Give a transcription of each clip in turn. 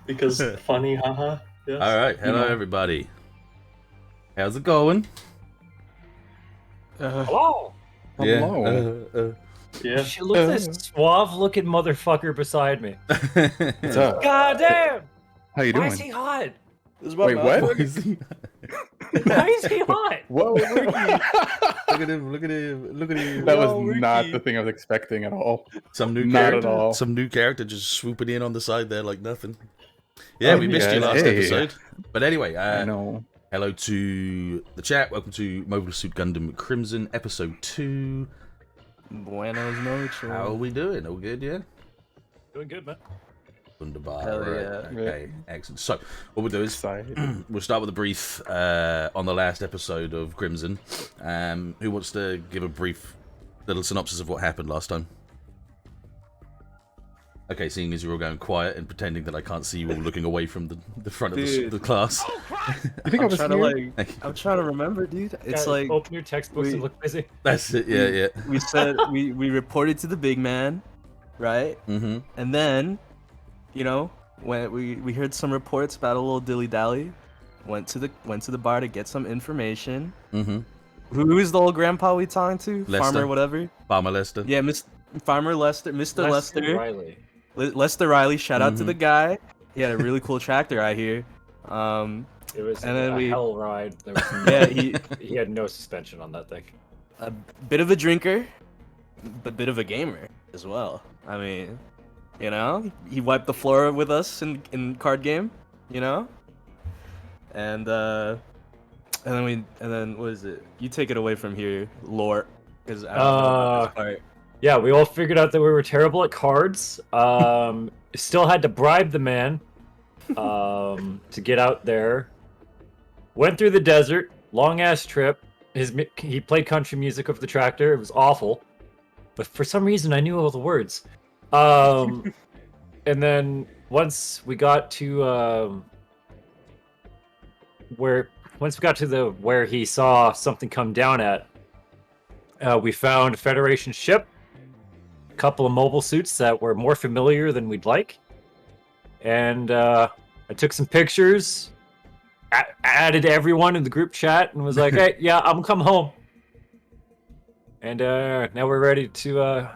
because funny, haha. Yes. All right, hello everybody. How's it going? Hello. Yeah. Yeah. Look at this suave-looking motherfucker beside me. What's up? God damn! How you Why doing? is he hot? Wait, what? Why is he hot? Whoa, Ricky. Look at him! Look at him! Look at him! That was Yo, not Ricky. the thing I was expecting at all. Some new Not character. at all. Some new character just swooping in on the side there like nothing. Yeah, we missed you guys. last Hey. episode. But anyway, I know. hello to the chat. Welcome to Mobile Suit Gundam Crimson episode 2. Buenos noches. How are we doing? All good, yeah? Doing good, man. Wunderbar. Hell Right. yeah. Okay, excellent. So, what we'll do is Excited. we'll start with a brief on the last episode of Crimson. Who wants to give a brief little synopsis of what happened last time? Okay, seeing as you're all going quiet and pretending that I can't see you all looking away from the front of the class. You think I I'm was trying to here? I'm trying to remember, dude. It's like open your textbooks and we- look busy. That's it, yeah. we said we reported to the big man, right? Mm-hmm. And then, you know, when we heard some reports about a little dilly dally, went to the bar to get some information. Mm-hmm. Who's the old grandpa we talking to? Lester. Farmer whatever. Farmer Lester. Yeah, Farmer Lester, Mr. Lester. Riley. Lester Riley. Shout out to the guy. He had a really cool tractor, I hear. It was And then a we- hell ride. There was Yeah, he had no suspension on that thing. a bit of a drinker, but bit of a gamer as well. I mean, you know, he wiped the floor with us in card game, you know, and then what is it? You take it away from here, lore, because I don't know about this part. Yeah, we all figured out that we were terrible at cards. Still had to bribe the man to get out there. Went through the desert, long ass trip. He played country music with the tractor. It was awful, but for some reason I knew all the words. And then once we got to where he saw something come down at, we found a Federation ship. Couple of mobile suits that were more familiar than we'd like, and I took some pictures, added everyone in the group chat, and was like, "Hey, yeah, I'm come home." And now we're ready to.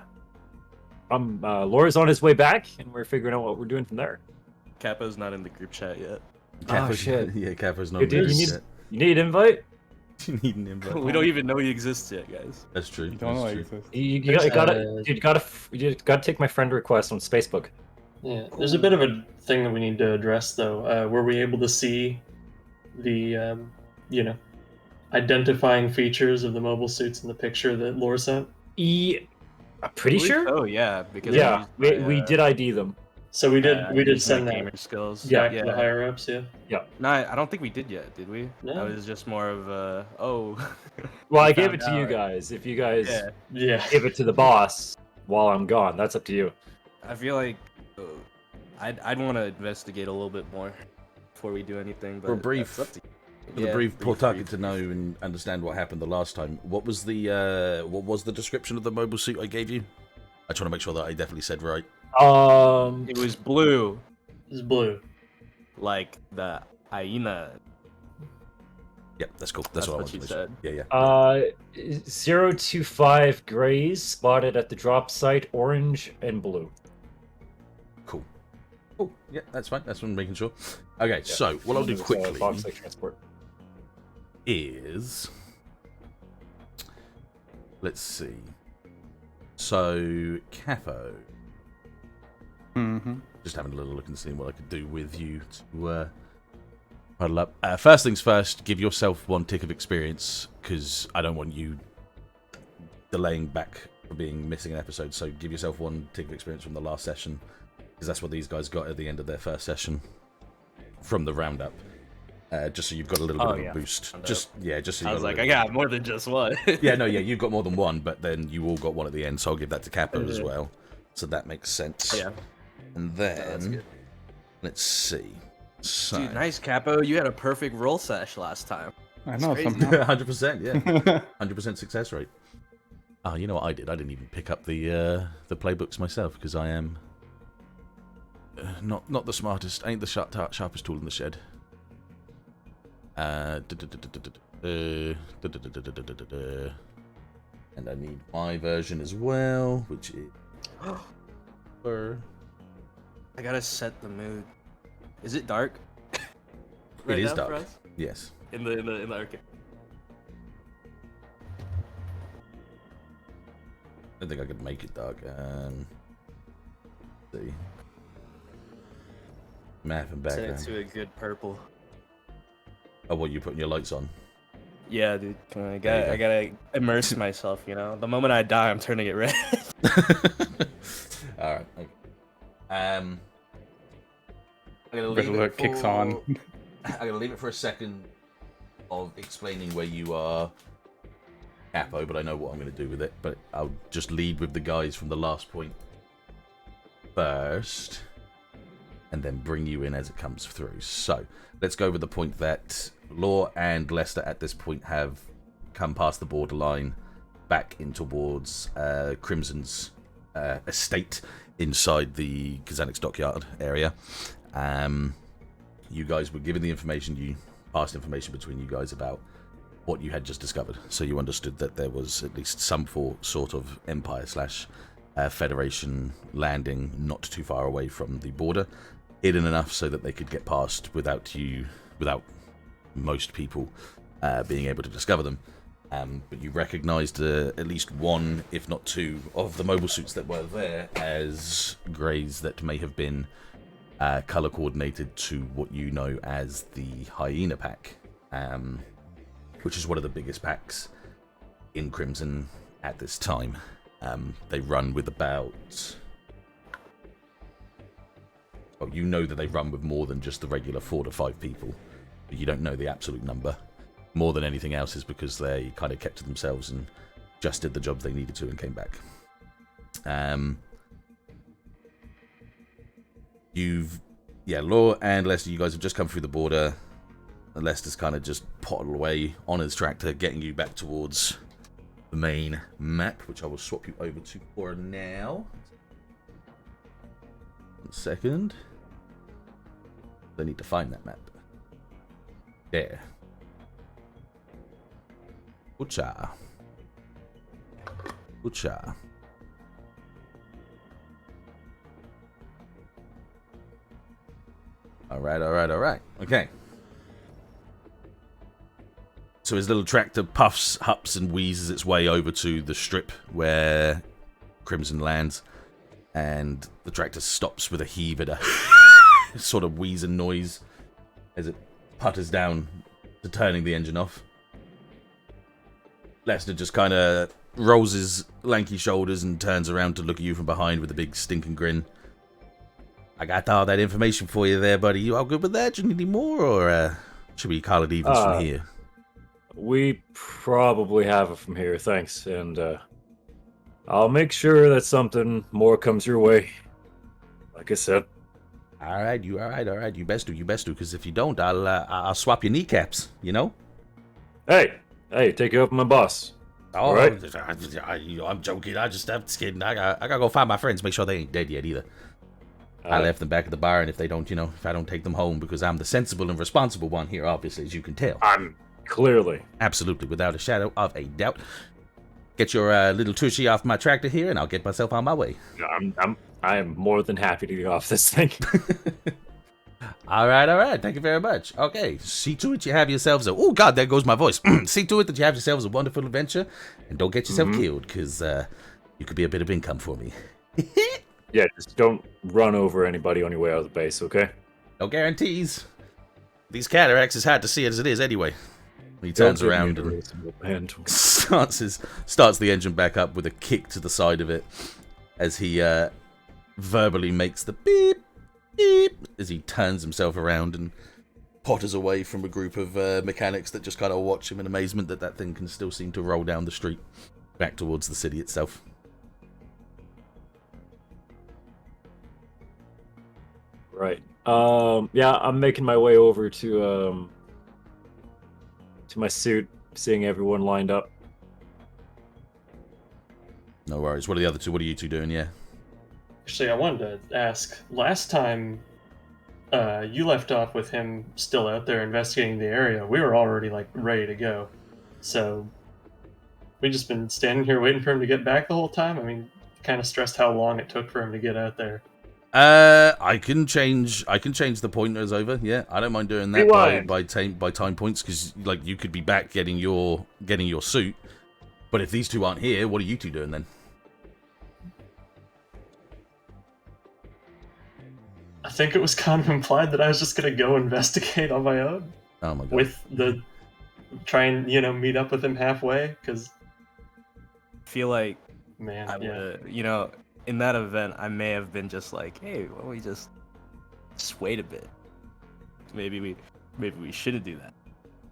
Laura's on his way back, and we're figuring out what we're doing from there. Capo's not in the group chat yet. Kappa's- shit. Yeah, Kappa's not. Dude, you really need- set. You need an invite? You need an invite. We don't even know he exists yet, guys. That's true. You don't know That's like true. this. You gotta take my friend request on Facebook. Yeah. There's a bit of a thing that we need to address, though. Were we able to see the, identifying features of the mobile suits in the picture that Laura sent? I'm pretty sure. Oh yeah, because Yeah, I used we my, did ID them. So we did. I we did used my send that gamer skills. back to yeah. the higher ups. Yeah. No, I don't think we did yet, did we? No. That was just more of a Well, Well, I gave it to you guys. If you guys Yeah, Yeah. give it to the boss while I'm gone, that's up to you. I feel like I'd want to investigate a little bit more before we do anything. But For a brief- that's up to you. For the brief Portucket to know and understand what happened the last time. What was the description of the mobile suit I gave you? I just want to make sure that I definitely said right. It was blue, It's blue. like the hyena. Yep, that's cool. That's what I what wanted you to say. said. Yeah. 025 grays spotted at the drop site, orange and blue. Cool. Cool. Yeah, that's fine. That's what I'm making sure. Okay, so what I'll do It was, quickly box like transport. is, let's see. So Capo, Mm-hmm. just having a little look and seeing what I could do with you to huddle up. First things first, give yourself 1 tick of experience because I don't want you delaying back for being missing an episode. So give yourself 1 tick of experience from the last session because that's what these guys got at the end of their first session from the roundup. Just so you've got a little bit of a boost. Roundup. Just so you I was got a like, little I got more than just one. yeah, you've got more than 1, but then you all got 1 at the end, so I'll give that to Capo as well. So that makes sense. Yeah. And that's then, good. let's see. So, Dude, nice Capo. You had a perfect roll sesh last time. I know crazy. somehow. 100%, yeah. 100% success rate. Oh, you know what I did? I didn't even pick up the playbooks myself, because I am Not the smartest. Ain't the sharpest tool in the shed. And I need my version as well, which is. I gotta set the mood. Is it dark? It is now dark. for us? Yes. In the okay. I don't think I could make it dark. See. Map and Set it background. to a good purple. Oh, what, you putting your lights on? Yeah, dude. I There you gotta immerse myself. You know, the moment I die, I'm turning it red. All right. Okay. I'm gonna leave Visual it kicks for- on. I'm gonna leave it for a second of explaining where you are, Capo, but I know what I'm gonna do with it. But I'll just lead with the guys from the last point first, and then bring you in as it comes through. So let's go with the point that Law and Lester at this point have come past the borderline, back in towards Crimson's estate inside the Kazanix dockyard area. You guys were given the information, you passed information between you guys about what you had just discovered. So you understood that there was at least some sort of Empire / Federation landing not too far away from the border, hidden enough so that they could get past without most people being able to discover them. But you recognized at least one, if not two, of the mobile suits that were there as greys that may have been color coordinated to what you know as the Hyena Pack, which is one of the biggest packs in Crimson at this time. They run with about... Well, you know that they run with more than just the regular 4 to 5 people, but you don't know the absolute number. More than anything else is because they kind of kept to themselves and just did the jobs they needed to and came back. Law and Lester, you guys have just come through the border. Lester's kind of just potted away on his tractor, getting you back towards the main map, which I will swap you over to for now. 1 second. I need to find that map. There. Ucha. Alright. Okay. So his little tractor puffs, hups, and wheezes its way over to the strip where Crimson lands. And the tractor stops with a heave and a sort of wheezing noise as it putters down to turning the engine off. Lester just kind of rolls his lanky shoulders and turns around to look at you from behind with a big stinking grin. I got all that information for you there, buddy. You all good with that? Do you need any more, or should we call it evens from here? We probably have it from here, thanks. And I'll make sure that something more comes your way. Like I said. All right. You best do, because if you don't, I'll swap your kneecaps, you know? Hey, take it up with my boss. Oh, right. I'm joking. I'm just kidding. I gotta go find my friends, make sure they ain't dead yet either. I left them back at the bar, and if they don't, if I don't take them home, because I'm the sensible and responsible one here, obviously, as you can tell. I'm clearly. Absolutely, without a shadow of a doubt. Get your little tushy off my tractor here, and I'll get myself on my way. I am more than happy to get off this thing. All right. Thank you very much. Okay, see to it you have yourselves oh God, there goes my voice. See to it that you have yourselves a wonderful adventure, and don't get yourself killed, because you could be a bit of income for me. Yeah, just don't run over anybody on your way out of the base, okay? No guarantees. These cataracts is hard to see as it is anyway. He turns around and starts the engine back up with a kick to the side of it as he verbally makes the beep, beep, as he turns himself around and potters away from a group of mechanics that just kind of watch him in amazement that thing can still seem to roll down the street back towards the city itself. Right. Yeah, I'm making my way over to my suit, seeing everyone lined up. No worries. What are the other two? What are you two doing? Yeah. Actually, I wanted to ask. Last time you left off with him still out there investigating the area, we were already like ready to go. So we just been standing here waiting for him to get back the whole time. I mean, kind of stressed how long it took for him to get out there. I can change the pointers over. Yeah, I don't mind doing that Rewind. by time points, because like you could be back getting your suit. But if these two aren't here, what are you two doing then? I think it was kind of implied that I was just gonna go investigate on my own. Oh my god. With the try and meet up with him halfway, because I feel like man, I yeah. would, in that event, I may have been just like, hey, why don't we just wait a bit? Maybe we shouldn't do that,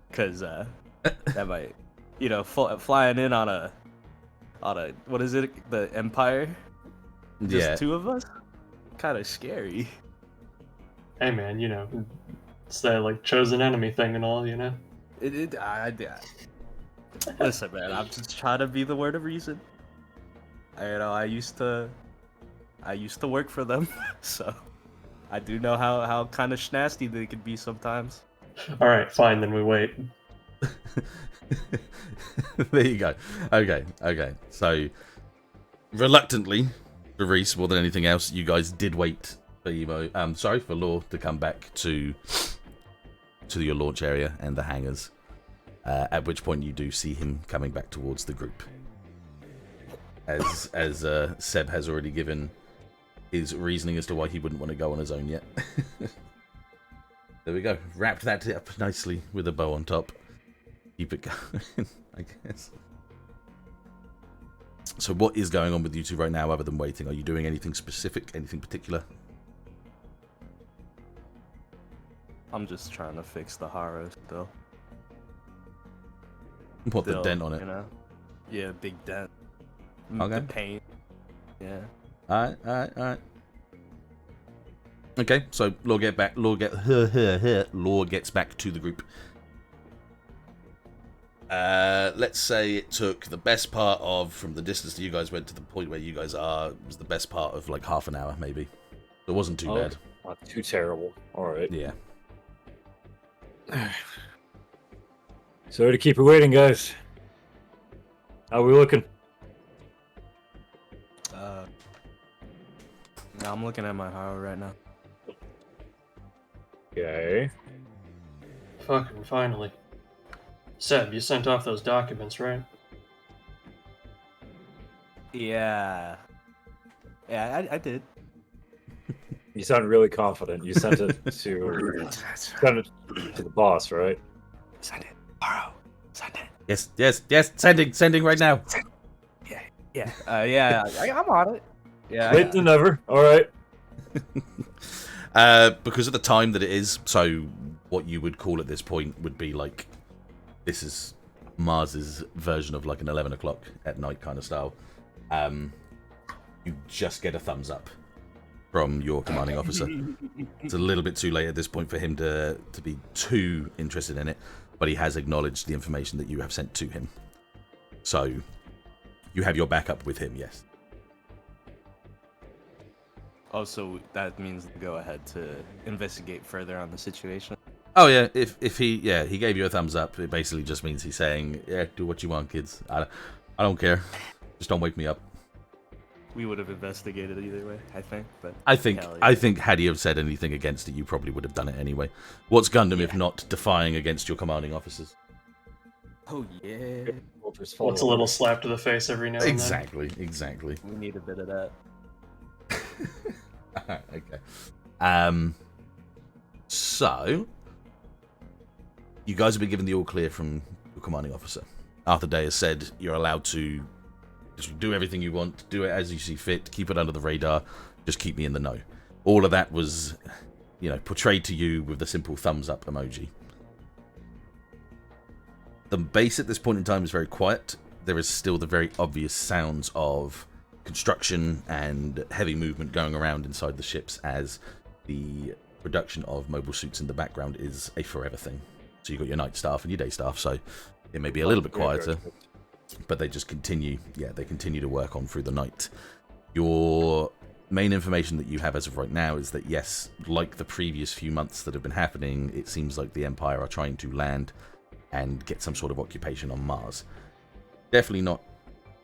because that might, flying in on a what is it, the Empire? Just two of us, kind of scary. Hey man, it's that like chosen enemy thing and all, Listen, man, I'm just trying to be the word of reason. I used to work for them, so I do know how kind of snasty they could be sometimes. All right, fine, then we wait. There you go. Okay. So, reluctantly, for Rhyse more than anything else, you guys did wait for Law to come back to your launch area and the hangars. At which point you do see him coming back towards the group. As Seb has already given his reasoning as to why he wouldn't want to go on his own yet. There we go. Wrapped that up nicely with a bow on top. Keep it going, I guess. So what is going on with you two right now other than waiting? Are you doing anything specific, anything particular? I'm just trying to fix the horror still. What, the dent on it? Yeah, big dent. Okay. The paint. Yeah. Alright. Okay, so Law gets back to the group. Let's say it took the best part of, from the distance that you guys went to the point where you guys are, was the best part of like half an hour, maybe. It wasn't too bad. Not too terrible. All right. Yeah. Sorry to keep you waiting, guys. How are we looking? I'm looking at my horror right now. Okay. Fucking finally. Seb, you sent off those documents, right? Yeah. Yeah, I did. You sound really confident. You sent it to the boss, right? Send it. Borrow. Send it. Yes. Sending right now. Yeah. I'm on it. Yeah. Late than never. All right. Because of the time that it is, so what you would call at this point would be like, this is Mars's version of like an 11 o'clock at night kind of style. You just get a thumbs up from your commanding officer. It's a little bit too late at this point for him to be too interested in it, but he has acknowledged the information that you have sent to him. So you have your backup with him, yes. Oh, so that means go ahead to investigate further on the situation. Oh yeah, if he gave you a thumbs up, it basically just means he's saying, yeah, do what you want, kids. I don't care. Just don't wake me up. We would have investigated either way, I think. But I think had he have said anything against it, you probably would have done it anyway. What's Gundam if not defying against your commanding officers? Oh yeah. What's a little slap to the face every now and Exactly. We need a bit of that. Okay. So you guys have been given the all clear from your commanding officer. Arthur Day has said you're allowed to just do everything you want, do it as you see fit, keep it under the radar, just keep me in the know. All of that was, portrayed to you with the simple thumbs up emoji. The base at this point in time is very quiet. There is still the very obvious sounds of construction and heavy movement going around inside the ships as the production of mobile suits in the background is a forever thing. So you've got your night staff and your day staff, so it may be a little bit quieter, but they just continue, they continue to work on through the night. Your main information that you have as of right now is that, yes, like the previous few months that have been happening, it seems like the Empire are trying to land and get some sort of occupation on Mars. Definitely not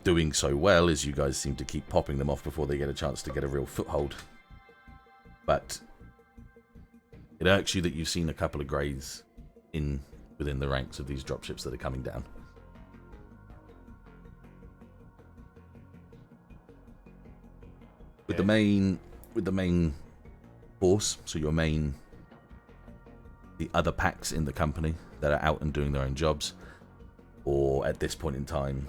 doing so well, as you guys seem to keep popping them off before they get a chance to get a real foothold. But it irks you that you've seen a couple of greys within the ranks of these dropships that are coming down. With the main force, so the other packs in the company that are out and doing their own jobs, or at this point in time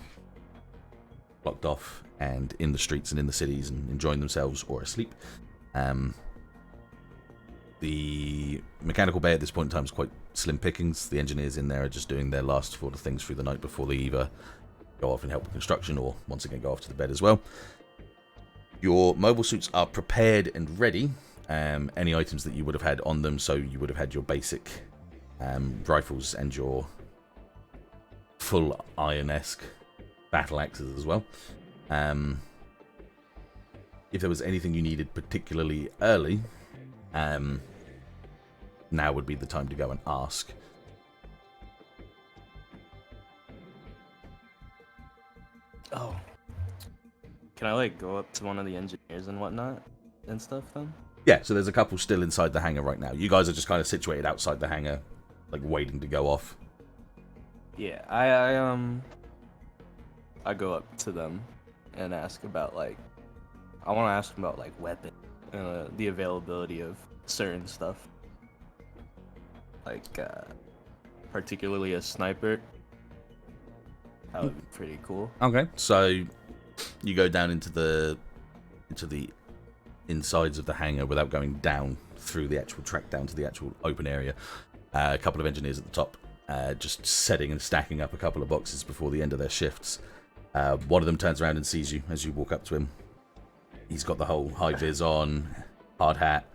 blocked off and in the streets and in the cities and enjoying themselves or asleep. The mechanical bay at this point in time is quite slim pickings. The engineers in there are just doing their last sort of things through the night before they either go off and help with construction or once again go off to the bed as well. Your mobile suits are prepared and ready. Any items that you would have had on them, so you would have had your basic rifles and your full iron-esque battle axes as well. If there was anything you needed particularly early, now would be the time to go and ask. Oh. Can I, like, go up to one of the engineers and whatnot and stuff then? Yeah, so there's a couple still inside the hangar right now. You guys are just kind of situated outside the hangar, like, waiting to go off. Yeah, I go up to them and ask about, like, I want to ask them about, like, weapon and the availability of certain stuff. Like, particularly a sniper. That would be pretty cool. Okay, so you go down into the insides of the hangar without going down through the actual track down to the actual open area. A couple of engineers at the top, just setting and stacking up a couple of boxes before the end of their shifts. One of them turns around and sees you as you walk up to him. He's got the whole high vis on, hard hat,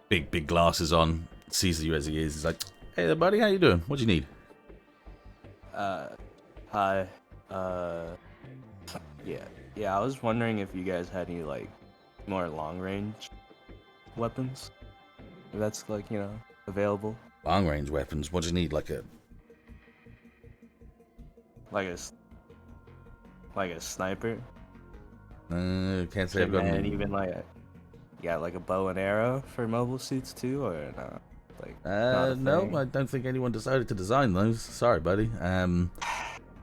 big glasses on. Sees you as he is. He's like, "Hey there, buddy, how you doing? What do you need?" Hi. Yeah. I was wondering if you guys had any, like, more long-range weapons. If that's, like, you know, available. Long-range weapons. What do you need? Like a sniper. Can't say I've got And any. even like, you got like a bow and arrow for mobile suits too, or no? Like, not a No, thing? I don't think anyone decided to design those. Sorry, buddy.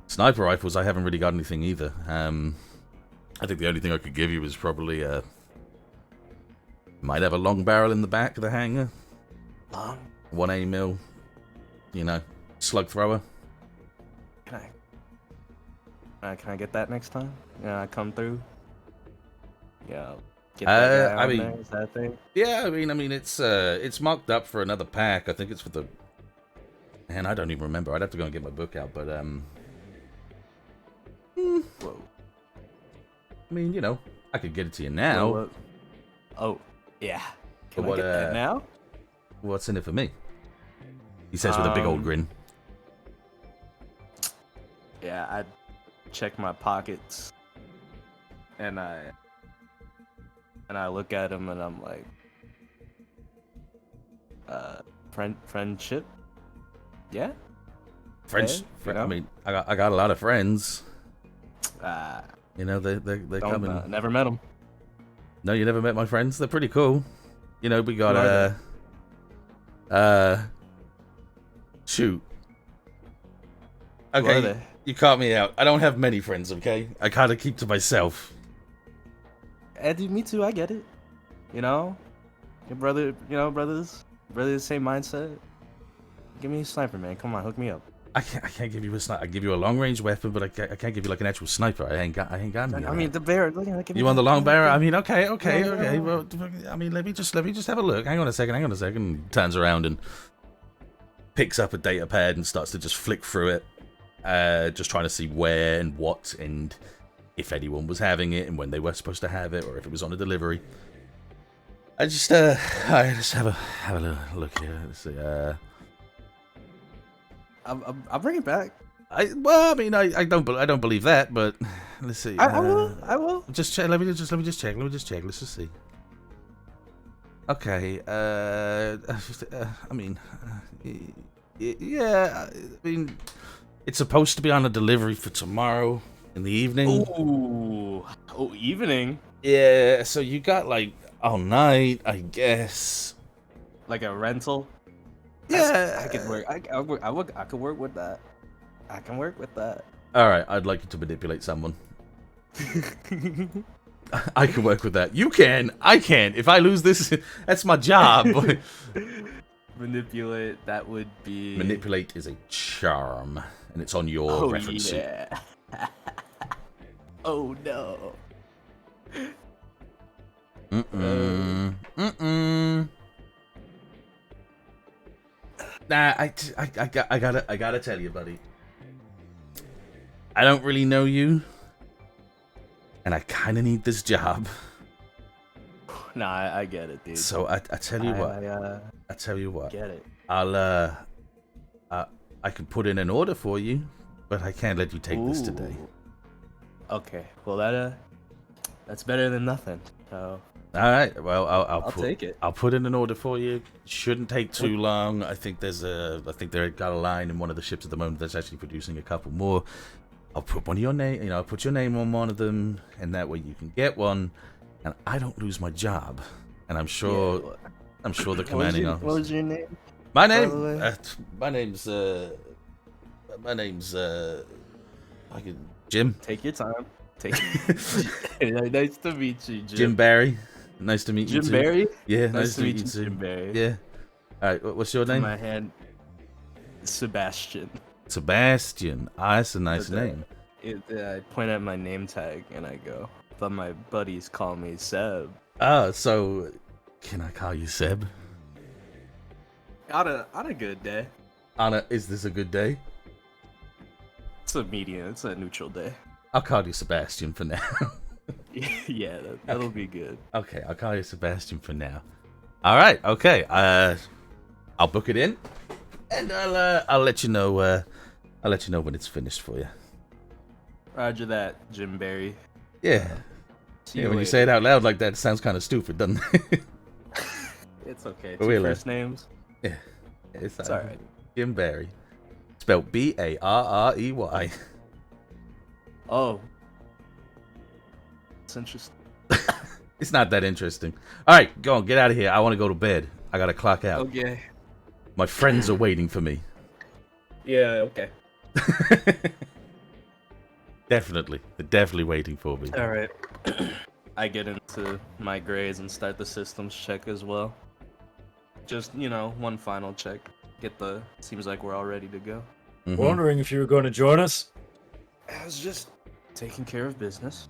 Sniper rifles, I haven't really got anything either. I think the only thing I could give you is probably might have a long barrel in the back of the hangar. Long? 1A mil, slug thrower. Can I get that next time? Yeah, I come through. Yeah. Get that guy on there. Is that a thing? Yeah, I mean, it's marked up for another pack. I think it's for the. Man, I don't even remember. I'd have to go and get my book out, but Whoa. I mean, I could get it to you now. What? Oh, yeah. Can But I get that now? What's in it for me? He says with a big old grin. Yeah, I check my pockets, and I look at him, and I'm like, friendship, yeah. Friends. Hey, I mean, I got a lot of friends. They Don't, come and. never met him. No, you never met my friends. They're pretty cool. We got shoot. Who are Okay, they? you caught me out. I don't have many friends. Okay, I kind of keep to myself. Dude, me too. I get it. Your brother. Brothers, same mindset. Give me a sniper, man. Come on, hook me up. I can't give you a sniper. I give you a long range weapon, but I can't give you like an actual sniper. I ain't got any. I mean, the bear. You want the long barrel? I mean, okay. Well, I mean, let me just have a look. Hang on a second. He turns around and picks up a data pad and starts to just flick through it, just trying to see where and what and if anyone was having it and when they were supposed to have it or if it was on a delivery. I just have a little look here. Let's see. I'll bring it back. I don't believe that, but let's see. I will. Just check. Let me just check. Let's just see. Okay. Yeah. I mean, it's supposed to be on a delivery for tomorrow in the evening. Ooh. Oh, evening. Yeah. So you got like all night, I guess. Like a rental. Yeah. I could work. I could work with that. I can work with that. All right. I'd like you to manipulate someone. I can work with that. You can. I can't. If I lose this, that's my job. Manipulate. That would be. Manipulate is a charm, and it's on your reference sheet. Yeah. Oh no. Nah, I gotta tell you, buddy. I don't really know you, and I kind of need this job. Nah, I get it, dude. So I tell you what. I tell you what. Get it. I can put in an order for you, but I can't let you take this today. Okay. Well, that's better than nothing. So. All right. Well, I'll take it. I'll put in an order for you. Shouldn't take too long. I think they've got a line in one of the ships at the moment that's actually producing a couple more. I'll put one of your name. I'll put your name on one of them, and that way you can get one, and I don't lose my job. And I'm sure the commanding officer. What was your name? My name's Jim. Take your time. Nice to meet you, Jim. Jim Barry. Nice to meet you too. Jim Barry? Yeah, nice to meet you, too. Jim Barry. Yeah. All right, what's your name? My hand, Sebastion. Sebastion. That's a nice name. I point at my name tag and I go, but my buddies call me Seb. So can I call you Seb? On a good day. Is this a good day? It's a medium. It's a neutral day. I'll call you Sebastion for now. Yeah, that'll be good. Okay, I'll call you Sebastion for now. All right. Okay. I'll book it in, and I'll let you know. I'll let you know when it's finished for you. Roger that, Jim Barry. Yeah. When you say it out loud like that, it sounds kind of stupid, doesn't it? It's okay. Two first names. Yeah. It's all right. Jim Barry. Spelled Barrey. Oh. It's interesting. It's not that interesting. All right, go on, get out of here. I want to go to bed. I gotta clock out. Okay. My friends are waiting for me. Yeah. Okay. Definitely, they're definitely waiting for me. All right. I get into my grades and start the systems check as well. Just one final check. Seems like we're all ready to go. Mm-hmm. Wondering if you were going to join us. I was just taking care of business.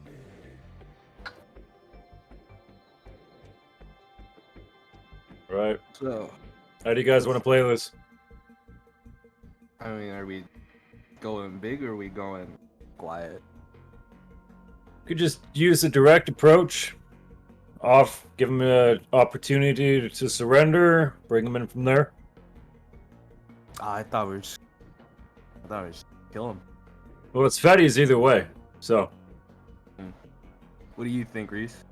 Right. So, how do you guys want to play this? I mean, are we going big or are we going quiet? Could just use a direct approach. Give them an opportunity to surrender. Bring them in from there. I thought we were just kill him. Well, it's Fetty's either way. So. What do you think, Rhyse?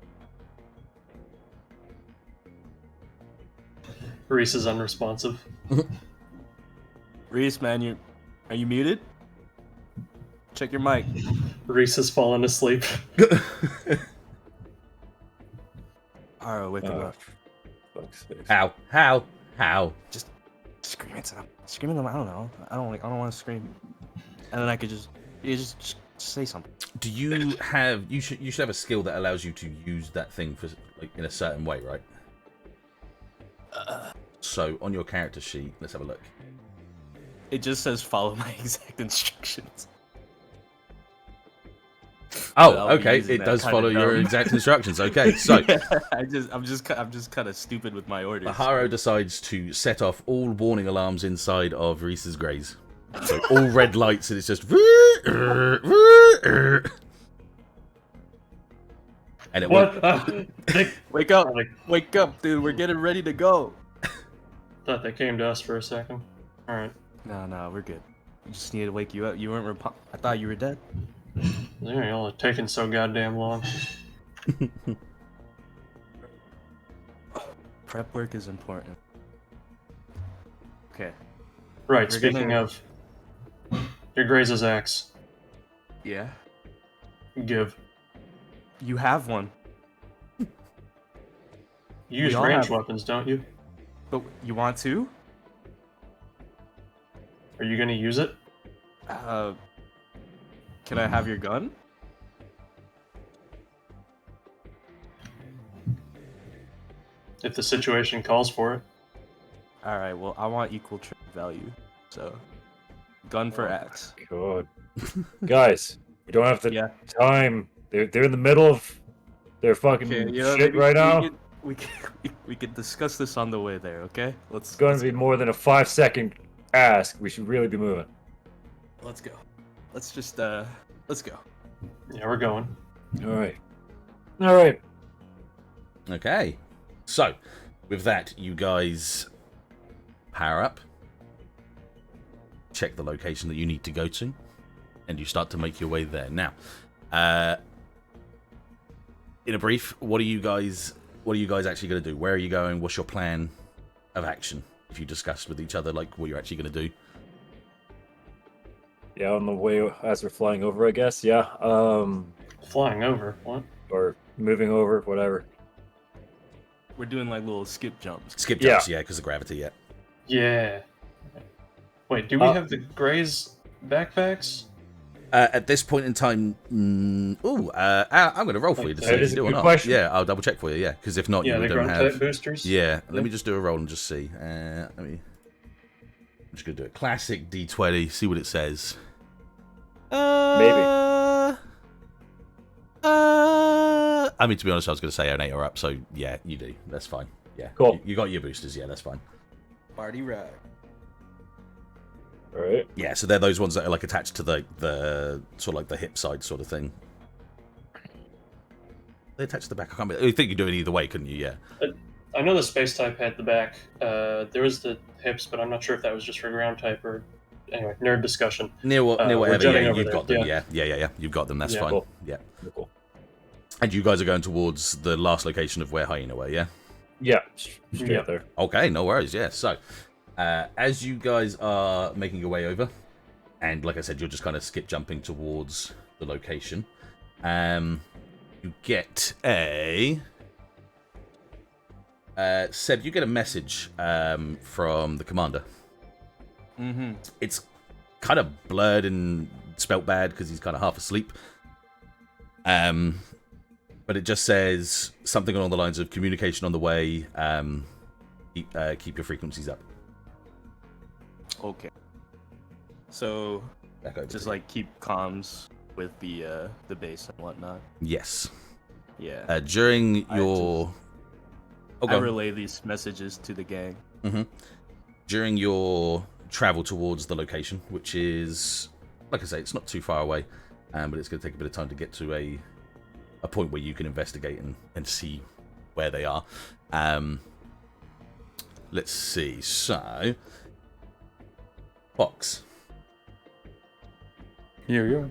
Rhyse is unresponsive. Rhyse, man, are you muted? Check your mic. Rhyse has fallen asleep. Alright, wake him up. Fuck's sake. How? Just scream at them. Scream at them. I don't know. I don't want to scream. And then I could just say something. Do you have? You should have a skill that allows you to use that thing for in a certain way, right? So on your character sheet, let's have a look. It just says follow my exact instructions. Oh, okay. It does follow your exact instructions. Okay, so yeah, I'm just kind of stupid with my orders. Maharo decides to set off all warning alarms inside of Rhyse's graze. So all red lights, and it's just. And it What? Wake up, dude. We're getting ready to go. Thought they came to us for a second. All right. No, we're good. just needed to wake you up. You weren't. I thought you were dead. They're all taking so goddamn long. Prep work is important. Okay. Right. We're Speaking gonna- of, your Graze's axe. Yeah. Give. You have one, You use all ranged have- weapons, don't you? but you want to? Are you gonna use it? Can I have your gun? If the situation calls for it. All right. Well, I want equal trade value. So, gun for X. God. Guys, we don't have the Yeah. time. They're in the middle of their fucking shit maybe right now. We could discuss this on the way there. Okay. It's going to be more than a 5-second ask. We should really be moving. Let's go. Let's just let's go. Yeah, we're going. All right. All right. Okay. So, with that, you guys power up, check the location that you need to go to, and you start to make your way there. Now, in a brief, what are you guys actually going to do? Where are you going? What's your plan of action? If you discussed with each other, like, what you're actually going to do. Yeah, on the way as we're flying over, I guess. Yeah. Flying over. What? Or moving over, whatever. We're doing like little skip jumps. Skip jumps, yeah, because of gravity, yeah. Yeah. Wait, do we have the Graze backpacks? At this point in time, I'm going to roll for you to see That if is you a do or good not. question. Yeah, I'll double check for you, yeah, because if not, Yeah, you the don't grunt have... type boosters? Yeah, let me just do a roll and just see. I'm just going to do a classic D20, see what it says. I mean, to be honest, I was going to say an 8 or up, so yeah, you do. That's fine. Yeah, Cool. You got your boosters, yeah, that's fine. Party ride. All right. Yeah, so they're those ones that are like attached to the sort of like the hip side sort of thing. They attach to the back. I can't. I think you do it either way, couldn't you? Yeah. I know the space type had the back. There was the hips, but I'm not sure if that was just for ground type or. Anyway, nerd discussion. Near whatever. we're Yeah, jutting over you've there, got them. yeah. Yeah. You've got them. That's Yeah, fine. cool. Yeah. Cool. And you guys are going towards the last location of where Hyena were, yeah? Yeah. Straight Yeah. there. Okay, no worries. Yeah. So, as you guys are making your way over, and like I said, you're just kind of skip jumping towards the location. You get a Seb. You get a message from the commander. Mm-hmm. It's kind of blurred and spelt bad because he's kind of half asleep. But it just says something along the lines of communication on the way. Keep your frequencies up. Okay. So Back over just to you. like keep comms with the base and whatnot. Yes. Yeah. During your I relay these messages to the gang. during your travel towards the location, which is, like I say, it's not too far away, but it's going to take a bit of time to get to a point where you can investigate and see where they are. Let's see. So, Fox. Here you go.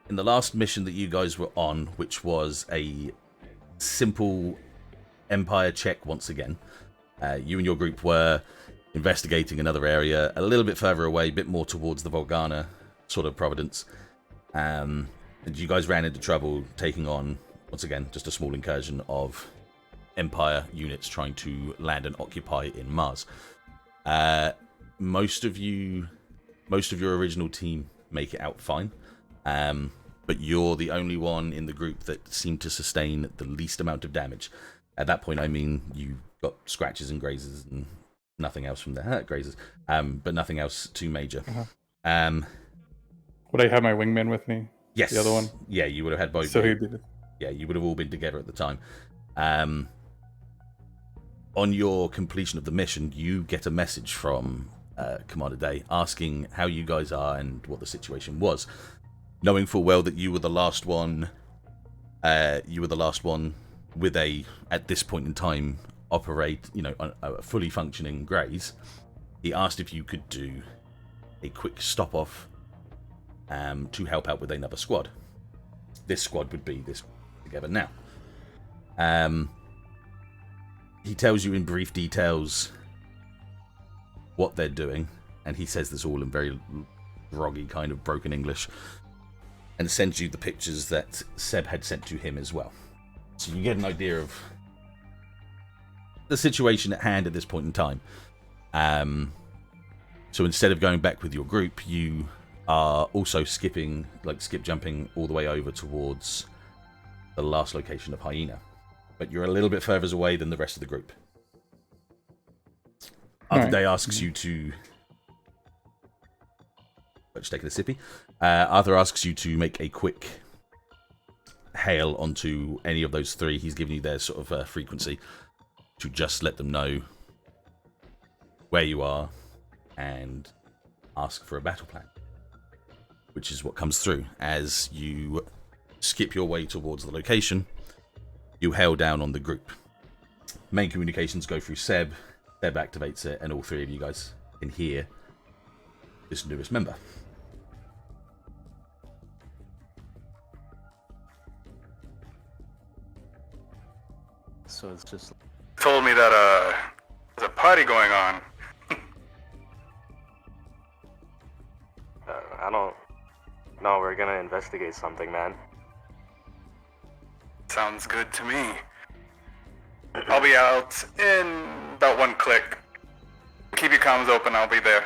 In the last mission that you guys were on, which was a simple Empire check once again, you and your group were investigating another area a little bit further away, a bit more towards the Volgana sort of providence. And you guys ran into trouble taking on, once again, just a small incursion of Empire units trying to land and occupy in Mars. Most of your original team make it out fine. But you're the only one in the group that seemed to sustain the least amount of damage. At that point, I mean, you got scratches and grazes and nothing else from there. Grazes, but nothing else too major. Would I have my wingman with me? Yes. The other one? Yeah, you would have had both. So he did it. Yeah, you would have all been together at the time. On your completion of the mission, you get a message from Commander Day asking how you guys are and what the situation was. Knowing full well that you were the last one, with a, at this point in time, a fully functioning Graze. He asked if you could do a quick stop off to help out with another squad. This squad would be this together now. He tells you in brief details what they're doing, and he says this all in very groggy kind of broken English, and sends you the pictures that Seb had sent to him as well. So you get an idea of the situation at hand at this point in time. So instead of going back with your group, you are also skip jumping all the way over towards the last location of Hyena. But you're a little bit further away than the rest of the group. Other Day asks you to... Just taking a sippy. Arthur asks you to make a quick hail onto any of those three. He's giving you their sort of frequency to just let them know where you are and ask for a battle plan, which is what comes through as you skip your way towards the location. You hail down on the group. Main communications go through Seb. Seb activates it, and all three of you guys can hear this newest member. So it's just told me that there's a party going on. I don't know. We're gonna investigate something, man. Sounds good to me. I'll be out in about 1 click. Keep your comms open, I'll be there.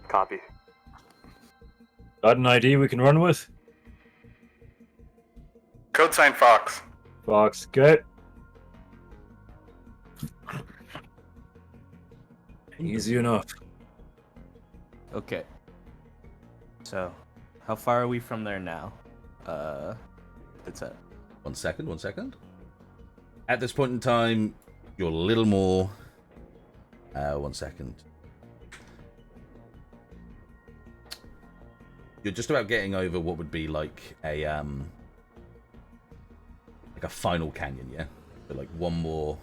Copy. Got an ID we can run with? Code sign Fox. Fox, good. Easy enough. okay. So, how far are we from there now? It's at 1 second, 1 second. At this point in time, you're a little more... 1 second. You're just about getting over what would be like a final canyon, yeah? So like one more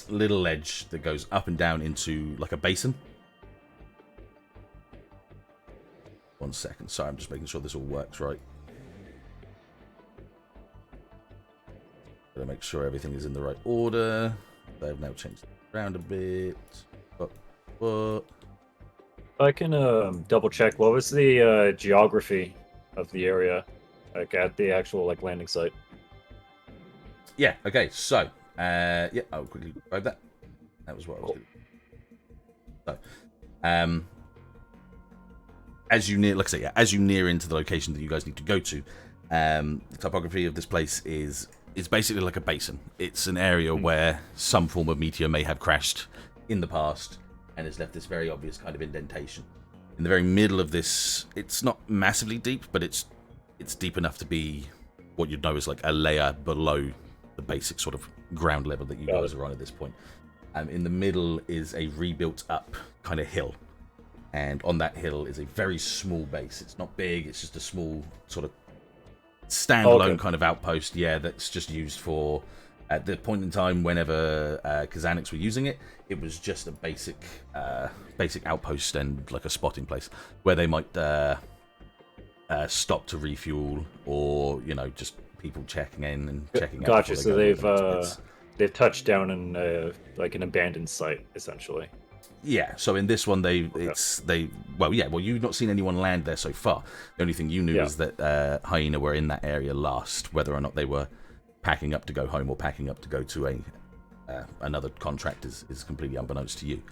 little ledge that goes up and down into like a basin. 1 second. Sorry, I'm just making sure this all works right. Gotta make sure everything is in the right order. They've now changed it around a bit. I can double check. What was the geography of the area, like at the actual like landing site? Yeah. Okay. So, yeah, I'll quickly grab that. That was what I was doing. So, as you near, like I say, yeah, as you near into the location that you guys need to go to, the topography of this place is basically like a basin. It's an area where some form of meteor may have crashed in the past and has left this very obvious kind of indentation. In the very middle of this, it's not massively deep, but it's deep enough to be what you'd know as like a layer below the basic sort of ground level that you guys are on at this point. In the middle is a rebuilt up kind of hill. And on that hill is a very small base. It's not big, it's just a small sort of standalone kind of outpost, yeah, that's just used for, at the point in time whenever Kazanics were using it, it was just a basic outpost and like a spotting place where they might stop to refuel or, you know, just people checking in and checking out. Gotcha, so they've touched down in like an abandoned site, essentially. Yeah, so in this one, you've not seen anyone land there so far. The only thing you knew is that Hyena were in that area last. Whether or not they were packing up to go home or packing up to go to another contract is completely unbeknownst to you.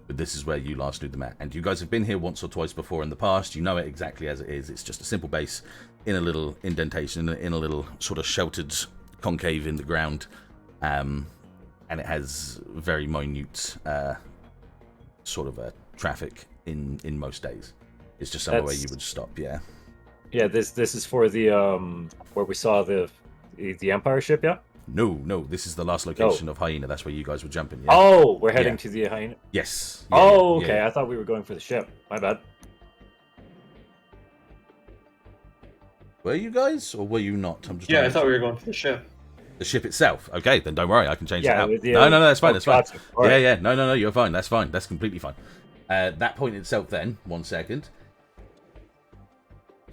But this is where you last knew them at. And you guys have been here once or twice before in the past. You know it exactly as it is. It's just a simple base in a little indentation, in a little sort of sheltered concave in the ground. And it has very minute... sort of traffic in most days. It's just somewhere where you would stop. Yeah, this is for the where we saw the Empire ship. No, this is the last location of Hyena. That's where you guys were jumping. We're heading to the Hyena. Yes. Okay, I thought we were going for the ship. My bad. Were you guys or were you not? I'm just I thought we were going for the ship. The ship itself. Okay, then don't worry, I can change Yeah, that out. with the- No, that's fine, oh, that's fine. gotcha. All right. Yeah, no, you're fine. That's fine. That's completely fine. That point itself then, 1 second.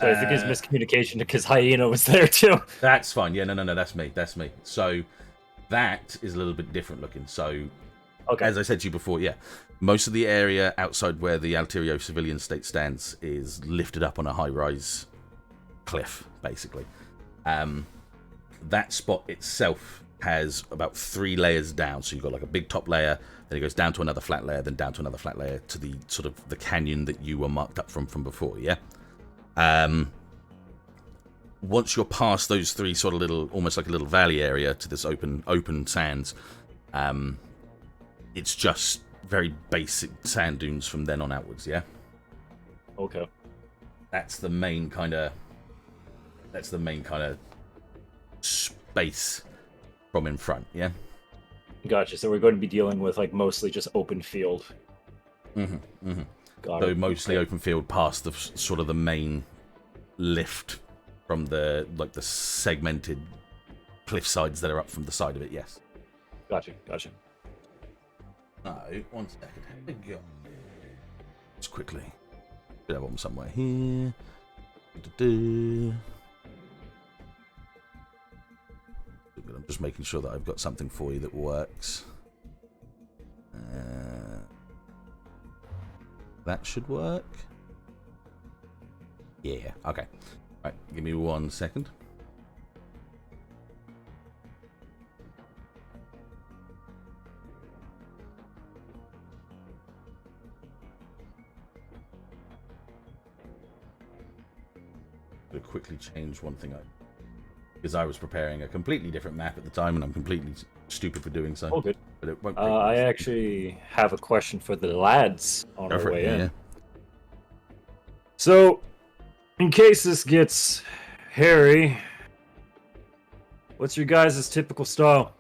So I think it's miscommunication because Hyena was there too. That's fine. Yeah, no, that's me. So that is a little bit different looking. So, Okay. as I said to you before, yeah, most of the area outside where the Alterio civilian state stands is lifted up on a high-rise cliff, basically. That spot itself has about 3 layers down. So you've got like a big top layer, then it goes down to another flat layer, then down to another flat layer to the sort of the canyon that you were marked up from before, yeah? Once you're past those 3 sort of little, almost like a little valley area to this open sands, it's just very basic sand dunes from then on outwards, yeah? Okay. That's the main kind of space from in front, yeah? Gotcha. So we're going to be dealing with like mostly just open field. Got So it. mostly open field past the sort of the main lift from the like the segmented cliff sides that are up from the side of it, yes. Gotcha. No, 1 second. How did we go? Just quickly. Should have one somewhere here. I'm just making sure that I've got something for you that works. That should work. Yeah, okay. Right, give me 1 second. To quickly change one thing because I was preparing a completely different map at the time and I'm completely stupid for doing so. Oh, good. But it won't I actually have a question for the lads on Go our for it, way yeah, in. yeah. So, in case this gets hairy, what's your guys' typical style?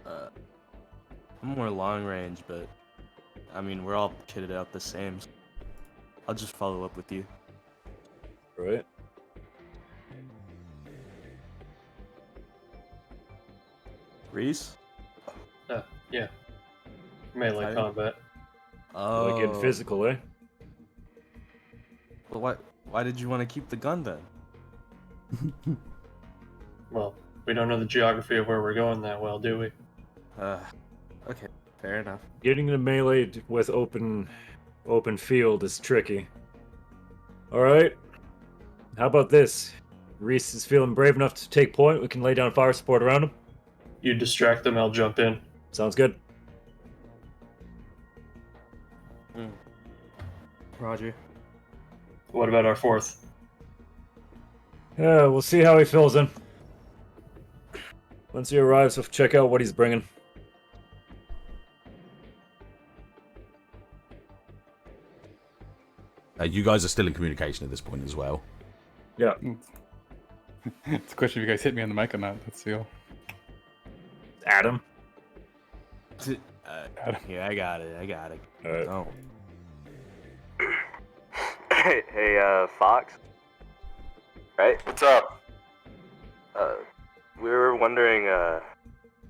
I'm more long range, but I mean, we're all kitted out the same. So I'll just follow up with you. Right. Rhyse? Yeah. Melee Fire? combat. Oh. Like in physical, eh? Well, why did you want to keep the gun then? Well, we don't know the geography of where we're going that well, do we? Okay, fair enough. Getting the melee with open field is tricky. All right. How about this? Rhyse is feeling brave enough to take point. We can lay down fire support around him. You distract them, I'll jump in. Sounds good. Roger. What about our 4th? Yeah, we'll see how he fills in. Once he arrives, we'll check out what he's bringing. You guys are still in communication at this point as well. Yeah. It's a question if you guys hit me on the mic or not. That's the all. Adam. Yeah, I got it. All right. Oh. Hey, Fox? Right? What's up? We were wondering,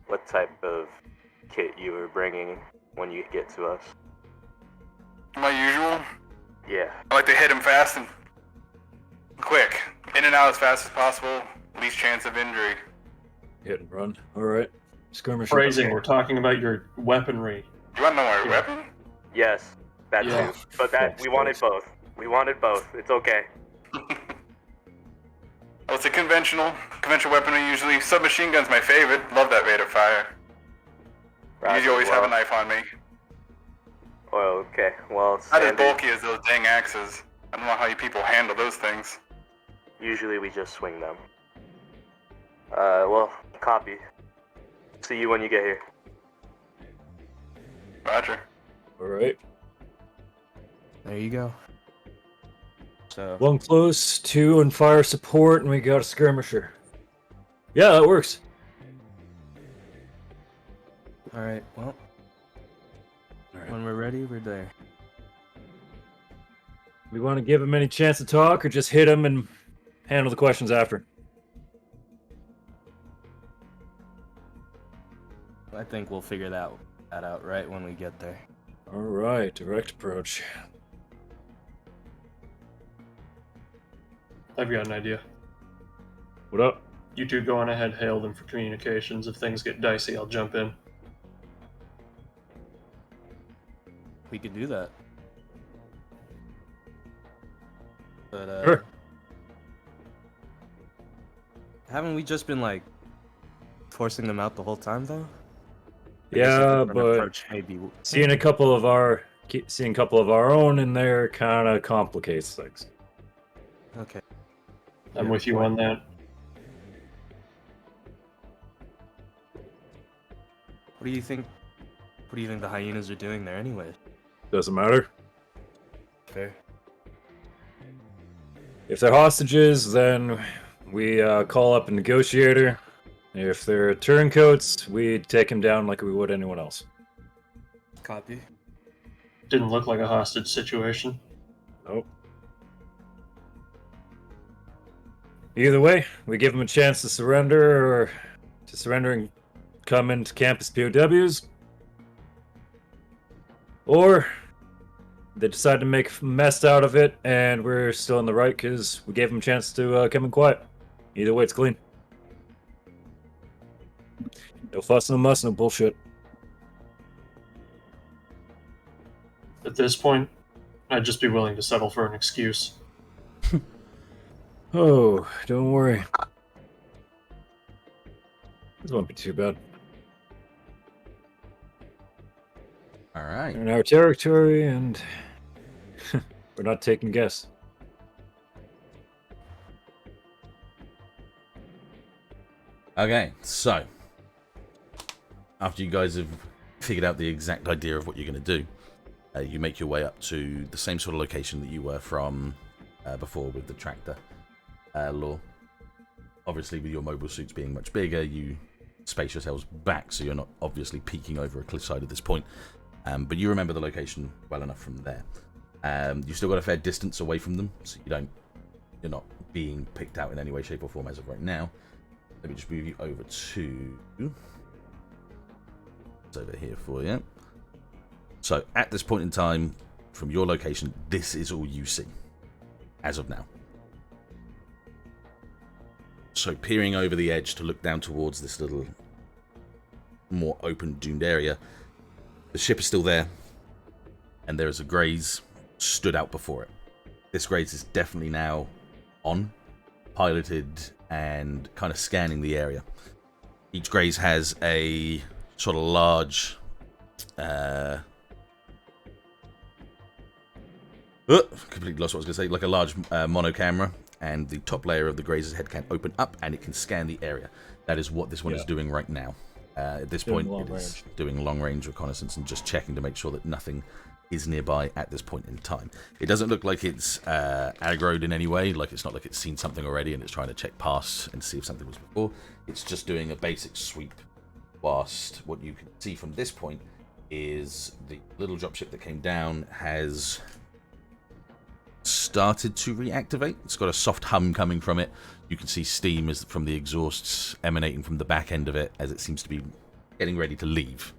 what type of kit you were bringing when you get to us. My usual? Yeah. I like to hit him fast and quick. In and out as fast as possible. Least chance of injury. Hit and run. All right. Skirmish. Phrasing, we're talking about your weaponry. You want to know my weapon? Yes, that Yeah. too. But that we wanted both. We wanted both. It's okay. Well, it's a conventional weaponry usually. Submachine gun's my favorite. Love that rate of fire. Roger, You always well, have a knife on me. Well, okay. Well, Not as standard, bulky as those dang axes. I don't know how you people handle those things. usually we just swing them. Well, copy. See you when you get here. Roger. All right. There you go. So, 1 close, 2 on fire support, and we got a skirmisher. Yeah, that works. alright, well, All right. when we're ready, we're there. We want to give him any chance to talk, or just hit him and handle the questions after. I think we'll figure that out right when we get there. All right, direct approach. I've got an idea. What up? You two go on ahead, hail them for communications. If things get dicey, I'll jump in. We could do that. But Sure. haven't we just been like forcing them out the whole time though? I guess a Yeah, different but approach maybe. seeing a couple of our own in there kind of complicates things. Okay. I'm Yeah, with you point. on that. What do you think? What do you think the hyenas are doing there anyway? Doesn't matter. Fair. If they're hostages, then we call up a negotiator. If they're turncoats, we take him down like we would anyone else. Copy. Didn't look like a hostage situation. Nope. Either way, we give them a chance to surrender and come into campus POWs. Or they decide to make a mess out of it, and we're still in the right because we gave them a chance to come in quiet. Either way, it's clean. No fuss, no muss, no bullshit. At this point, I'd just be willing to settle for an excuse. Oh, don't worry. This won't be too bad. All right. They're in our territory, and we're not taking guess. Okay, so after you guys have figured out the exact idea of what you're going to do, you make your way up to the same sort of location that you were from before with the tractor law. Obviously, with your mobile suits being much bigger, you space yourselves back, so you're not obviously peeking over a cliffside at this point. But you remember the location well enough from there. You've still got a fair distance away from them, so you're not being picked out in any way, shape, or form as of right now. Let me just move you over to... It's over here for you. So, at this point in time, from your location, this is all you see, as of now. So, peering over the edge to look down towards this little more open, doomed area, the ship is still there, and there is a Graze stood out before it. This Graze is definitely now on, piloted, and kind of scanning the area. Each Graze has a sort of large completely lost what I was going to say. Like a large mono camera, and the top layer of the Graze's head can open up and it can scan the area. That is what this one is doing right now. At this point, it is doing long-range reconnaissance and just checking to make sure that nothing is nearby at this point in time. It doesn't look like it's aggroed in any way, like it's not like it's seen something already and it's trying to check past and see if something was before. It's just doing a basic sweep, whilst what you can see from this point is the little dropship that came down has started to reactivate. It's got a soft hum coming from it. You can see steam from the exhausts emanating from the back end of it as it seems to be getting ready to leave.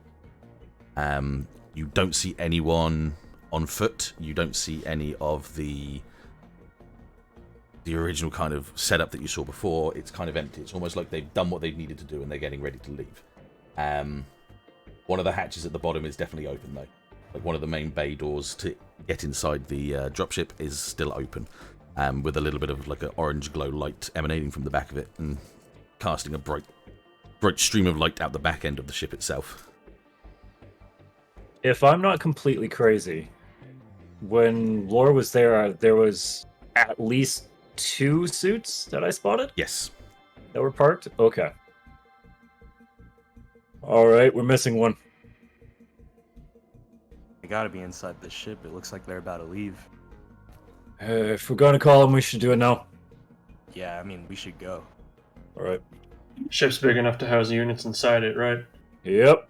You don't see anyone on foot. You don't see any of the original kind of setup that you saw before. It's kind of empty. It's almost like they've done what they needed to do and they're getting ready to leave. One of the hatches at the bottom is definitely open though. Like one of the main bay doors to get inside the dropship is still open, with a little bit of like an orange glow light emanating from the back of it and casting a bright stream of light out the back end of the ship itself. If I'm not completely crazy, when Laura was there was at least 2 suits that I spotted Yes. that were parked? Okay. Alright, we're missing one. They gotta be inside the ship. It looks like they're about to leave. If we're gonna call them, we should do it now. Yeah, I mean, we should go. Alright. Ship's big enough to house units inside it, right? Yep.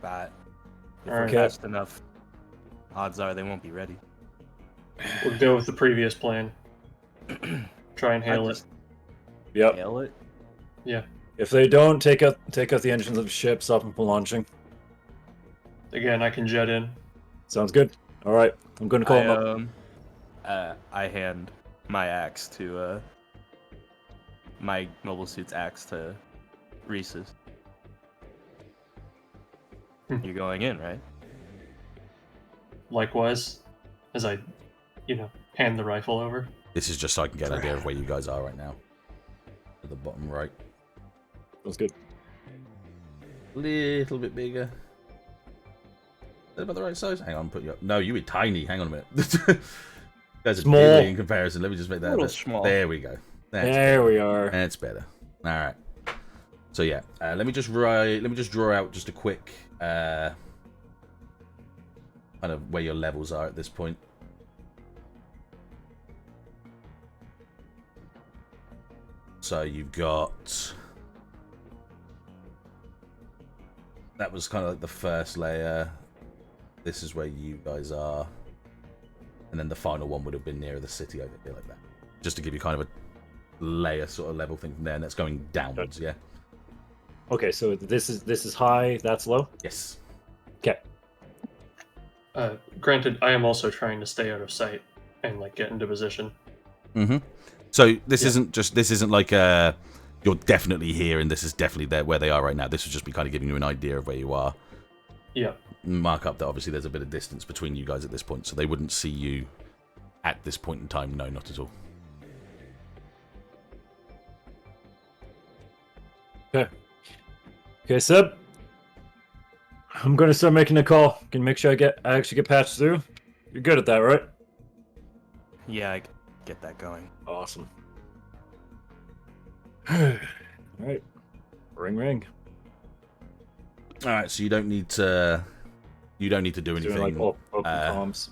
But if Alright. we're fast enough, odds are they won't be ready. We'll go with the previous plan. Try and hail it. Yep. Hail it? Yeah. If they don't, take out the engines of the ship, stop them from launching. Again, I can jet in. Sounds good. All right, I'm going to call him up. I hand my axe to my mobile suit's axe to Rhyse's. You're going in, right? Likewise, as I, hand the rifle over. This is just so I can get an idea of where you guys are right now. At the bottom right. Sounds good. Little bit bigger. Is that about the right size? Hang on, put you up. No, you were tiny. Hang on a minute. That's Small. a in comparison. Let me just make that A little bit. small. There we go. There we are. That's better. All right. So yeah, let me just draw out just a quick kind of where your levels are at this point. So you've got, that was kind of like the first layer. This is where you guys are, and then the final one would have been nearer the city over here, like that. Just to give you kind of a layer sort of level thing from there, and that's going downwards. Yeah. Okay, so this is high. That's low. Yes. Okay. Granted, I am also trying to stay out of sight and get into position. Mm-hmm. So this isn't like you're definitely here and this is definitely there where they are right now. This would just be kind of giving you an idea of where you are. Yeah. Mark up that obviously there's a bit of distance between you guys at this point, so they wouldn't see you at this point in time. No, not at all. Okay, Seb. I'm going to start making a call. Can you make sure I actually get patched through? You're good at that, right? Yeah, I get that going. Awesome. All right. Ring. All right, so you don't need to do anything. Doing like open comms.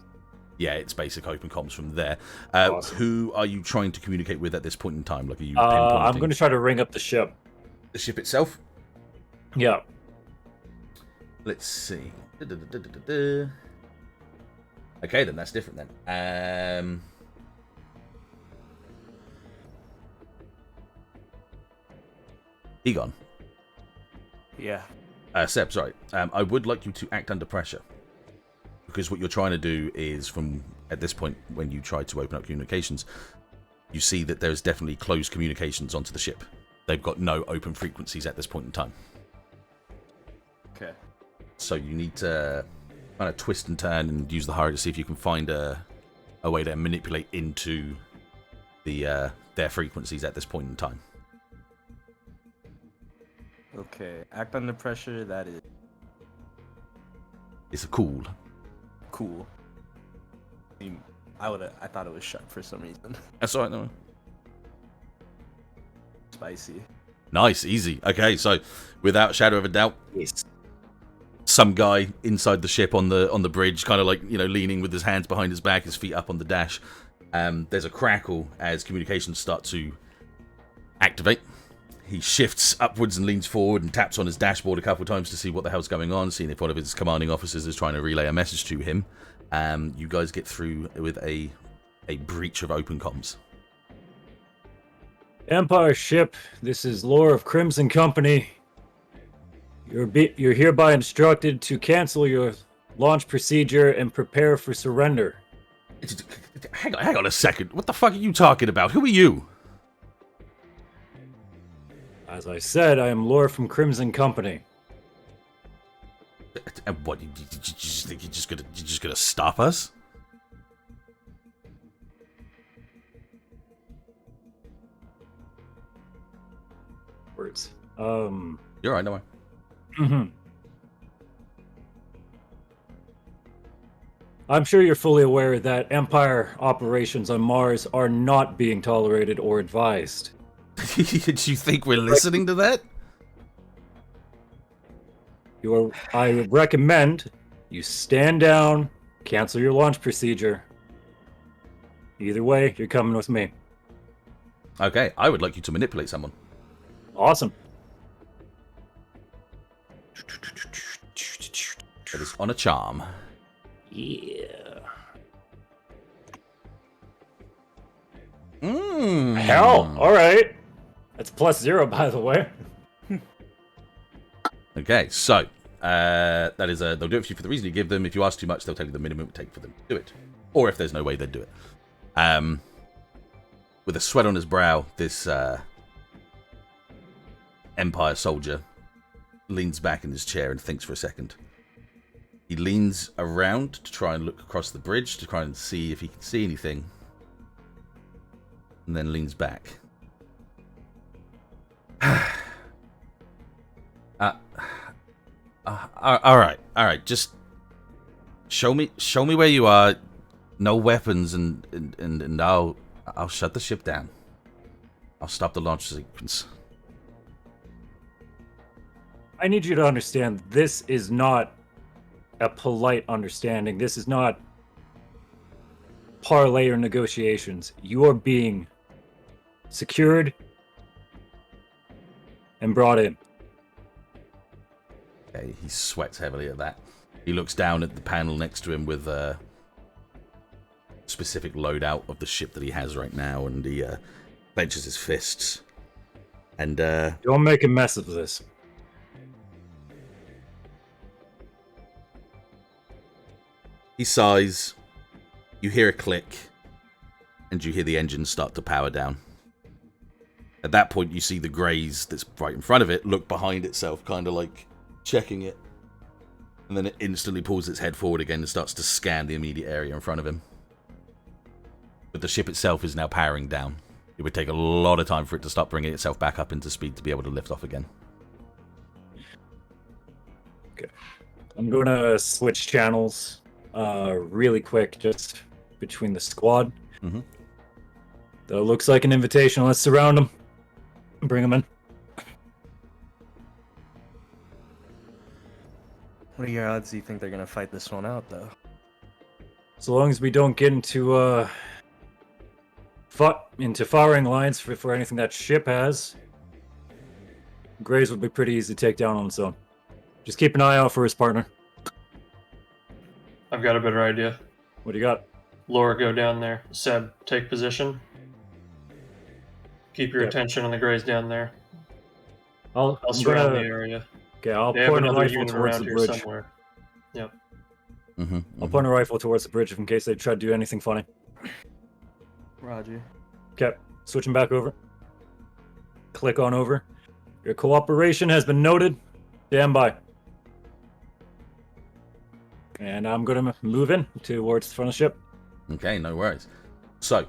Yeah, it's basic open comms from there. Awesome. Who are you trying to communicate with at this point in time? Like, are you I'm going to try to ring up the ship. The ship itself? Yeah. Let's see. Okay, then that's different then. Hegone. Yeah. Seb, sorry. I would like you to act under pressure. Because what you're trying to do is, at this point, when you try to open up communications, you see that there's definitely closed communications onto the ship. They've got no open frequencies at this point in time. Okay. So you need to kind of twist and turn and use the hierarchy to see if you can find a way to manipulate into their frequencies at this point in time. Okay. Act under pressure. That is It's a cool. cool. I thought it was shut for some reason. That's all right, no. Spicy. Nice, easy. Okay, so without shadow of a doubt, Yes. some guy inside the ship on the bridge, kind of like, leaning with his hands behind his back, his feet up on the dash. There's a crackle as communications start to activate. He shifts upwards and leans forward and taps on his dashboard a couple of times to see what the hell's going on, seeing if one of his commanding officers is trying to relay a message to him. You guys get through with a breach of open comms. Empire ship, this is Lore of Crimson Company. You're hereby instructed to cancel your launch procedure and prepare for surrender. Hang on a second. What the fuck are you talking about? Who are you? As I said, I am Lore from Crimson Company. And what? You just think you're just gonna stop us? Words. You're right, don't worry. Mm-hmm. I'm sure you're fully aware that Empire operations on Mars are not being tolerated or advised. Do you think we're listening to that? I would recommend you stand down, cancel your launch procedure. Either way, you're coming with me. Okay, I would like you to manipulate someone. Awesome. That is on a charm. Yeah. Mm. Hell, all right. That's +0, by the way. Okay, so that is they'll do it for you for the reason you give them. If you ask too much, they'll tell you the minimum it would take for them to do it. Or if there's no way, they'd do it. With a sweat on his brow, this Empire soldier leans back in his chair and thinks for a second. He leans around to try and look across the bridge to try and see if he can see anything. And then leans back. All right. Just show me where you are. No weapons, and I'll shut the ship down. I'll stop the launch sequence. I need you to understand, this is not a polite understanding. This is not parlay or negotiations. You are being secured and brought in. Okay, he sweats heavily at that. He looks down at the panel next to him with a specific loadout of the ship that he has right now, and he clenches his fists. And don't make a mess of this. He sighs. You hear a click, and you hear the engine start to power down. At that point, you see the Greys that's right in front of it look behind itself, kind of like checking it. And then it instantly pulls its head forward again and starts to scan the immediate area in front of him. But the ship itself is now powering down. It would take a lot of time for it to start bringing itself back up into speed to be able to lift off again. Okay. I'm going to switch channels really quick, just between the squad. Mm-hmm. That looks like an invitation. Let's surround them. Bring them in. What are your odds do you think they're gonna fight this one out, though? So long as we don't get into firing lines for anything that ship has, Greys would be pretty easy to take down on its own. Just keep an eye out for his partner. I've got a better idea. What do you got? Laura, go down there. Seb, take position. Keep your Okay. attention on the Greys down there. I'll surround the area. Okay, I'll They have point a another rifle unit towards around the here bridge. somewhere. Yep. Mm-hmm. I'll point a rifle towards the bridge in case they try to do anything funny. Roger. Okay, switching back over. Click on over. Your cooperation has been noted. Stand by. And I'm going to move in towards the front of the ship. Okay, no worries. So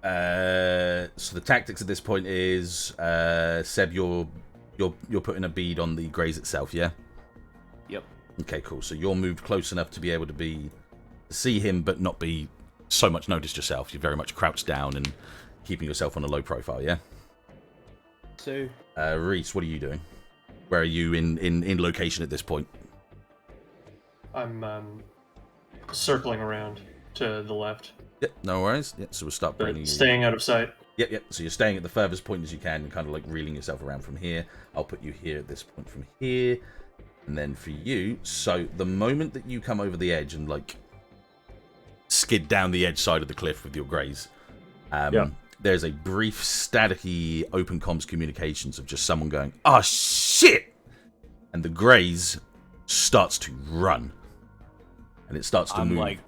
the tactics at this point is Seb, you're putting a bead on the Greys itself, yeah? Yep. Okay, cool. So you're moved close enough to be able to see him, but not be so much noticed yourself. You're very much crouched down and keeping yourself on a low profile, yeah? So, Rhyse, what are you doing? Where are you in location at this point? I'm circling around to the left, Yep, no worries. Yep, so we'll start bringing but you. staying out of sight. Yep. So you're staying at the furthest point as you can and kind of like reeling yourself around from here. I'll put you here at this point from here. And then for you, so the moment that you come over the edge and like skid down the edge side of the cliff with your Greys, there's a brief staticky open comms communications of just someone going, "Oh shit!" And the Greys starts to run. And it starts to move like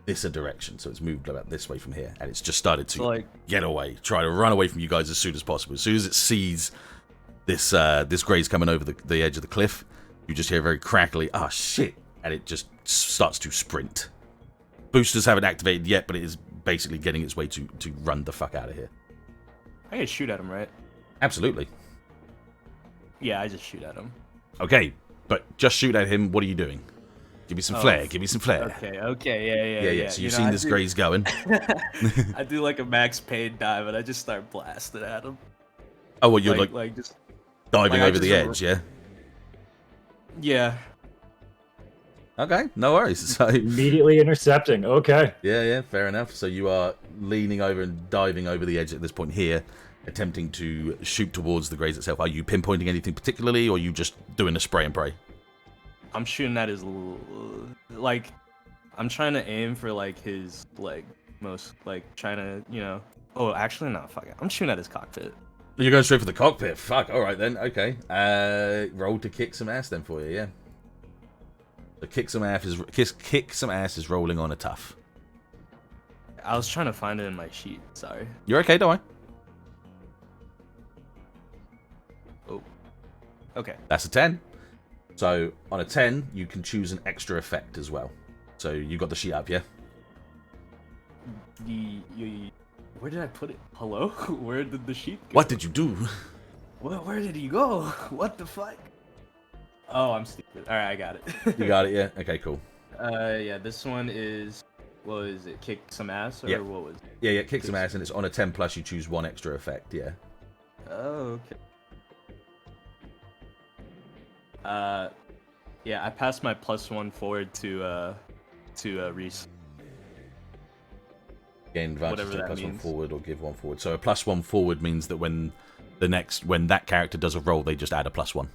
this a direction, so it's moved about this way from here, and it's just started to like get away, try to run away from you guys as soon as possible. As soon as it sees this this Grey's coming over the edge of the cliff, you just hear very crackly, "Ah, shit," and it just starts to sprint. Boosters haven't activated yet, but it is basically getting its way to run the fuck out of here. I can shoot at him, right? Absolutely. Yeah, I just shoot at him. Okay, but just shoot at him. What are you doing? Give me some flair. Give me some flair. Okay, yeah. So you've seen this Grey's going. I do like a Max Payne dive, and I just start blasting at him. Oh, well, you're like just diving like, over the edge, yeah? yeah. Okay, no worries. So Immediately intercepting. Okay. yeah, fair enough. So you are leaning over and diving over the edge at this point here, attempting to shoot towards the Greys itself. Are you pinpointing anything particularly, or are you just doing a spray and pray? I'm shooting at his like I'm trying to aim for like his like most like trying to, you know. Oh, actually no, fuck it. I'm shooting at his cockpit. You're going straight for the cockpit. Fuck. All right then. Okay. Roll to kick some ass then for you. Yeah. So kick some ass is rolling on a tough. I was trying to find it in my sheet. Sorry. You're okay. Don't worry. Oh. Okay. That's a 10. So on a 10, you can choose an extra effect as well. So you got the sheet up, yeah? Where did I put it? Hello? Where did the sheet go? What did you do? Where did he go? What the fuck? Oh, I'm stupid. All right, I got it. You got it, yeah? Okay, cool. Yeah, this one is, what was it? Kick some ass, or Yeah. what was it? Yeah, kick some ass, and it's on a 10 plus. You choose one extra effect, yeah. Oh, okay. Yeah, I passed my +1 forward to Rhyse. Gain advantage, Whatever take that +1 means. forward or give 1 forward. So a +1 forward means that when that character does a roll, they just add a +1.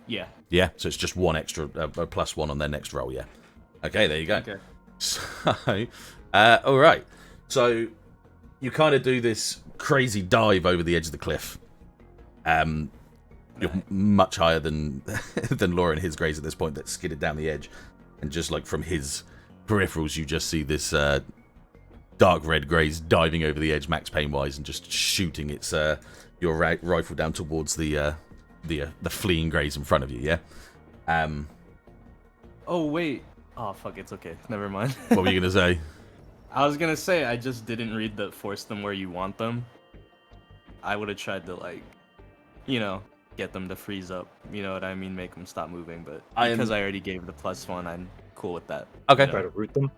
Yeah. Yeah, so it's just one extra, a +1 on their next roll, yeah. Okay, there you go. Okay. So, all right. So you kind of do this crazy dive over the edge of the cliff. You're much higher than than Laura and his grays at this point that skidded down the edge, and just like from his peripherals, you just see this dark red grays diving over the edge, Max Payne wise, and just shooting its your rifle down towards the fleeing grays in front of you. Yeah. Oh wait. Oh fuck. It's okay. Never mind. What were you gonna say? I was gonna say I just didn't read the force them where you want them. I would have tried to get them to freeze up. You know what I mean? Make them stop moving. But because I already gave the +1, I'm cool with that. Okay. Try to root them.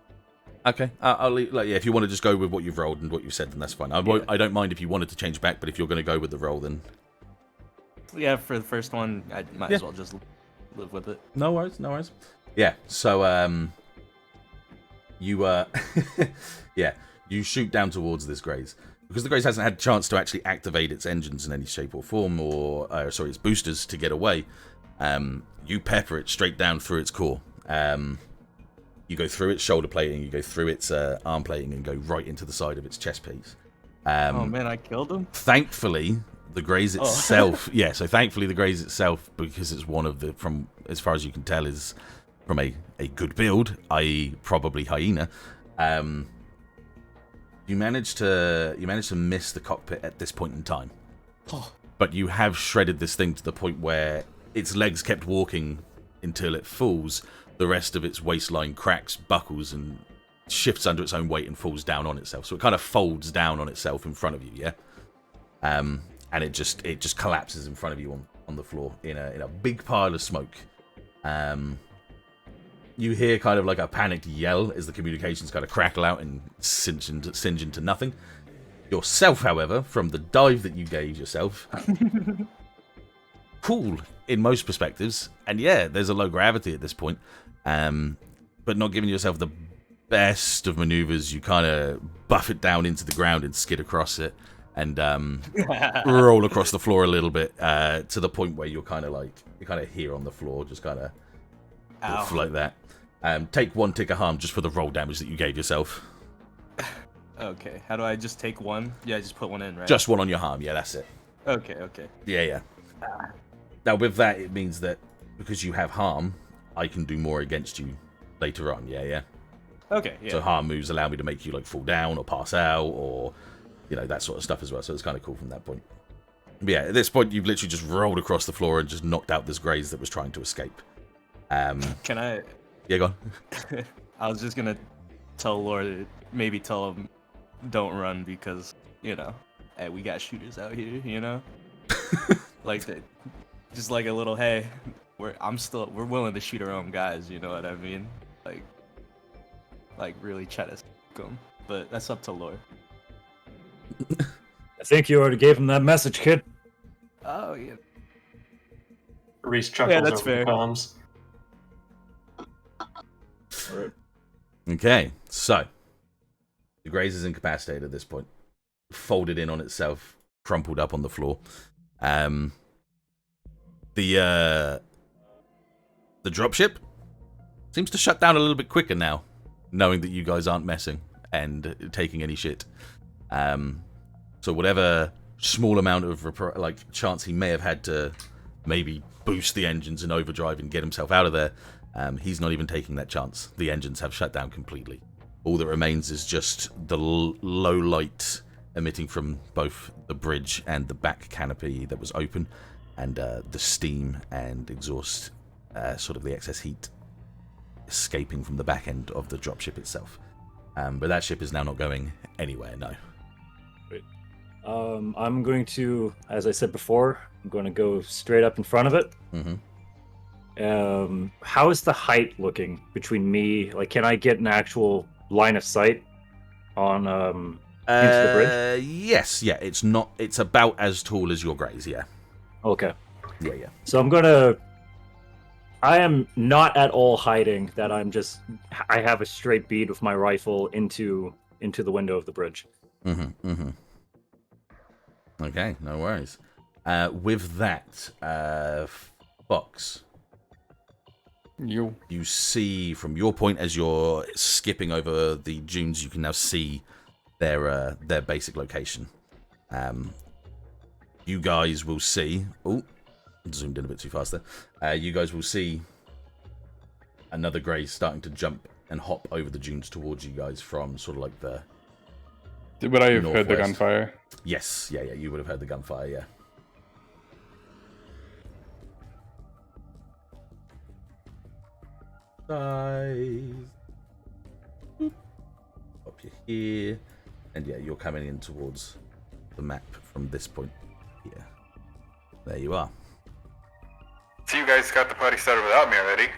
Okay, I'll leave, if you want to just go with what you've rolled and what you've said, then that's fine. I don't mind if you wanted to change back, but if you're going to go with the roll, then Yeah, for the first one, I might as well just live with it. no worries. Yeah, so you you shoot down towards this graze because the graze hasn't had a chance to actually activate its engines in any shape or form, or its boosters to get away. You pepper it straight down through its core. You go through its shoulder plating, you go through its arm plating, and go right into the side of its chest piece. Oh man, I killed him. Thankfully, the graze itself, thankfully the graze itself, because it's one of the, from as far as you can tell, is from a good build, i.e. probably hyena. You managed to miss the cockpit at this point in time, but you have shredded this thing to the point where its legs kept walking until it falls. The rest of its waistline cracks, buckles, and shifts under its own weight and falls down on itself. So it kind of folds down on itself in front of you, yeah. And it just collapses in front of you on the floor in a big pile of smoke. You hear kind of like a panicked yell as the communications kind of crackle out and singe into nothing. Yourself, however, from the dive that you gave yourself, cool in most perspectives, and yeah, there's a low gravity at this point, but not giving yourself the best of maneuvers. You kind of buff it down into the ground and skid across it, and roll across the floor a little bit to the point where you're kind of here on the floor, just kind of like that. Take 1 tick of harm just for the roll damage that you gave yourself. Okay, how do I just take 1? Yeah, just put 1 in, right? Just 1 on your harm, yeah, that's it. Okay. Yeah. Now with that, it means that because you have harm, I can do more against you later on. Yeah. Okay. Yeah. So harm moves allow me to make you like fall down or pass out or that sort of stuff as well. So it's kind of cool from that point. But yeah, at this point you've literally just rolled across the floor and just knocked out this graze that was trying to escape. Can I? Yeah, go on. I was just gonna tell Laura to maybe tell him don't run because hey, we got shooters out here. Like that. Just like a little, hey, we're willing to shoot our own guys, you know what I mean? Like really try to stick them, but that's up to Laura. I think you already gave him that message, kid. Oh yeah. Rhyse chuckles that's over the fair. comms. Okay, so the graze is incapacitated at this point, folded in on itself, crumpled up on the floor. The dropship seems to shut down a little bit quicker now, knowing that you guys aren't messing and taking any shit. So whatever small amount of chance he may have had to maybe boost the engines in overdrive and get himself out of there. He's not even taking that chance. The engines have shut down completely. All that remains is just the low light emitting from both the bridge and the back canopy that was open, and the steam and exhaust, sort of the excess heat escaping from the back end of the dropship itself. But that ship is now not going anywhere, no. I'm going to, as I said before, I'm going to go straight up in front of it. Mm-hmm. How is the height looking between me? Like, can I get an actual line of sight on into the bridge? Yes, yeah. It's about as tall as your Greys, yeah. Okay. Yeah. So I am not at all hiding that I have a straight bead with my rifle into the window of the bridge. Mm-hmm. Okay, no worries. With that, Fox, You. you see from your point as you're skipping over the dunes, you can now see their basic location. You guys will see. Oh, zoomed in a bit too fast there. You guys will see another Grey starting to jump and hop over the dunes towards you guys from sort of like the. Would I have heard the northwest. gunfire? Yes, yeah. You would have heard the gunfire, yeah. Guys. Up you here. And yeah, you're coming in towards the map from this point here. There you are. So you guys got the party started without me already.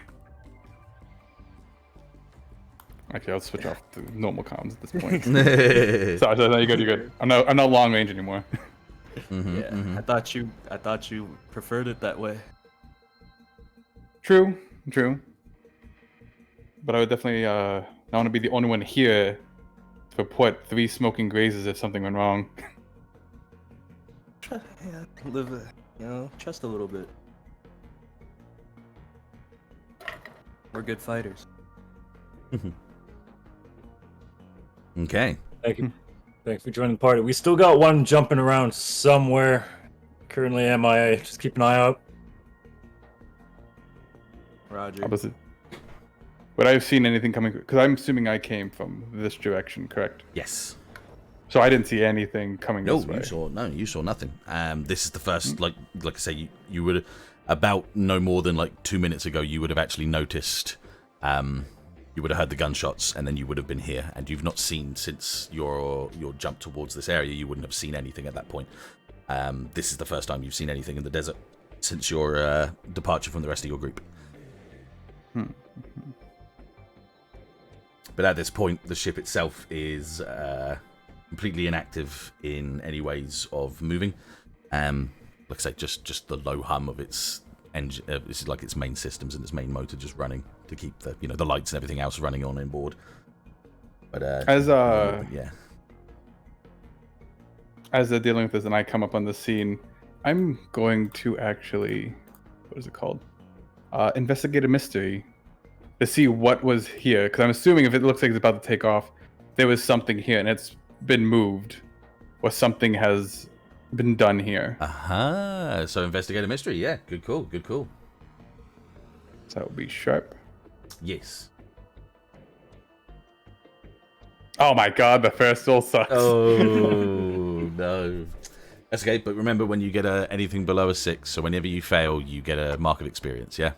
Okay, I'll switch off to normal comms at this point. Sorry, no, you're good. I'm not long range anymore. I thought you preferred it that way. True. But I would definitely not want to be the only one here to report 3 smoking grazes if something went wrong. Trust a little bit. We're good fighters. Okay. Thank you. Thanks for joining the party. We still got one jumping around somewhere. Currently MIA. Just keep an eye out. Roger. Opposite. Would I have seen anything coming? Because I'm assuming I came from this direction, correct? Yes. So I didn't see anything coming No, this way. you saw nothing. This is the first, like I say, you would about no more than like 2 minutes ago, you would have actually noticed. You would have heard the gunshots, and then you would have been here, and you've not seen since your jump towards this area. You wouldn't have seen anything at that point. This is the first time you've seen anything in the desert since your departure from the rest of your group. But at this point, the ship itself is completely inactive in any ways of moving. Like I say, just the low hum of its engine, it's like its main systems and its main motor just running to keep the the lights and everything else running on board. But as yeah, as they're dealing with this, and I come up on the scene, I'm going to actually, what is it called? Investigate a mystery to see what was here. Because I'm assuming if it looks like it's about to take off, there was something here and it's been moved, or something has been done here. So investigate a mystery. Yeah, good call. So that would be sharp. Yes. Oh my god, the first roll sucks. Oh no. That's okay, but remember when you get anything below a 6, so whenever you fail, you get a mark of experience, yeah?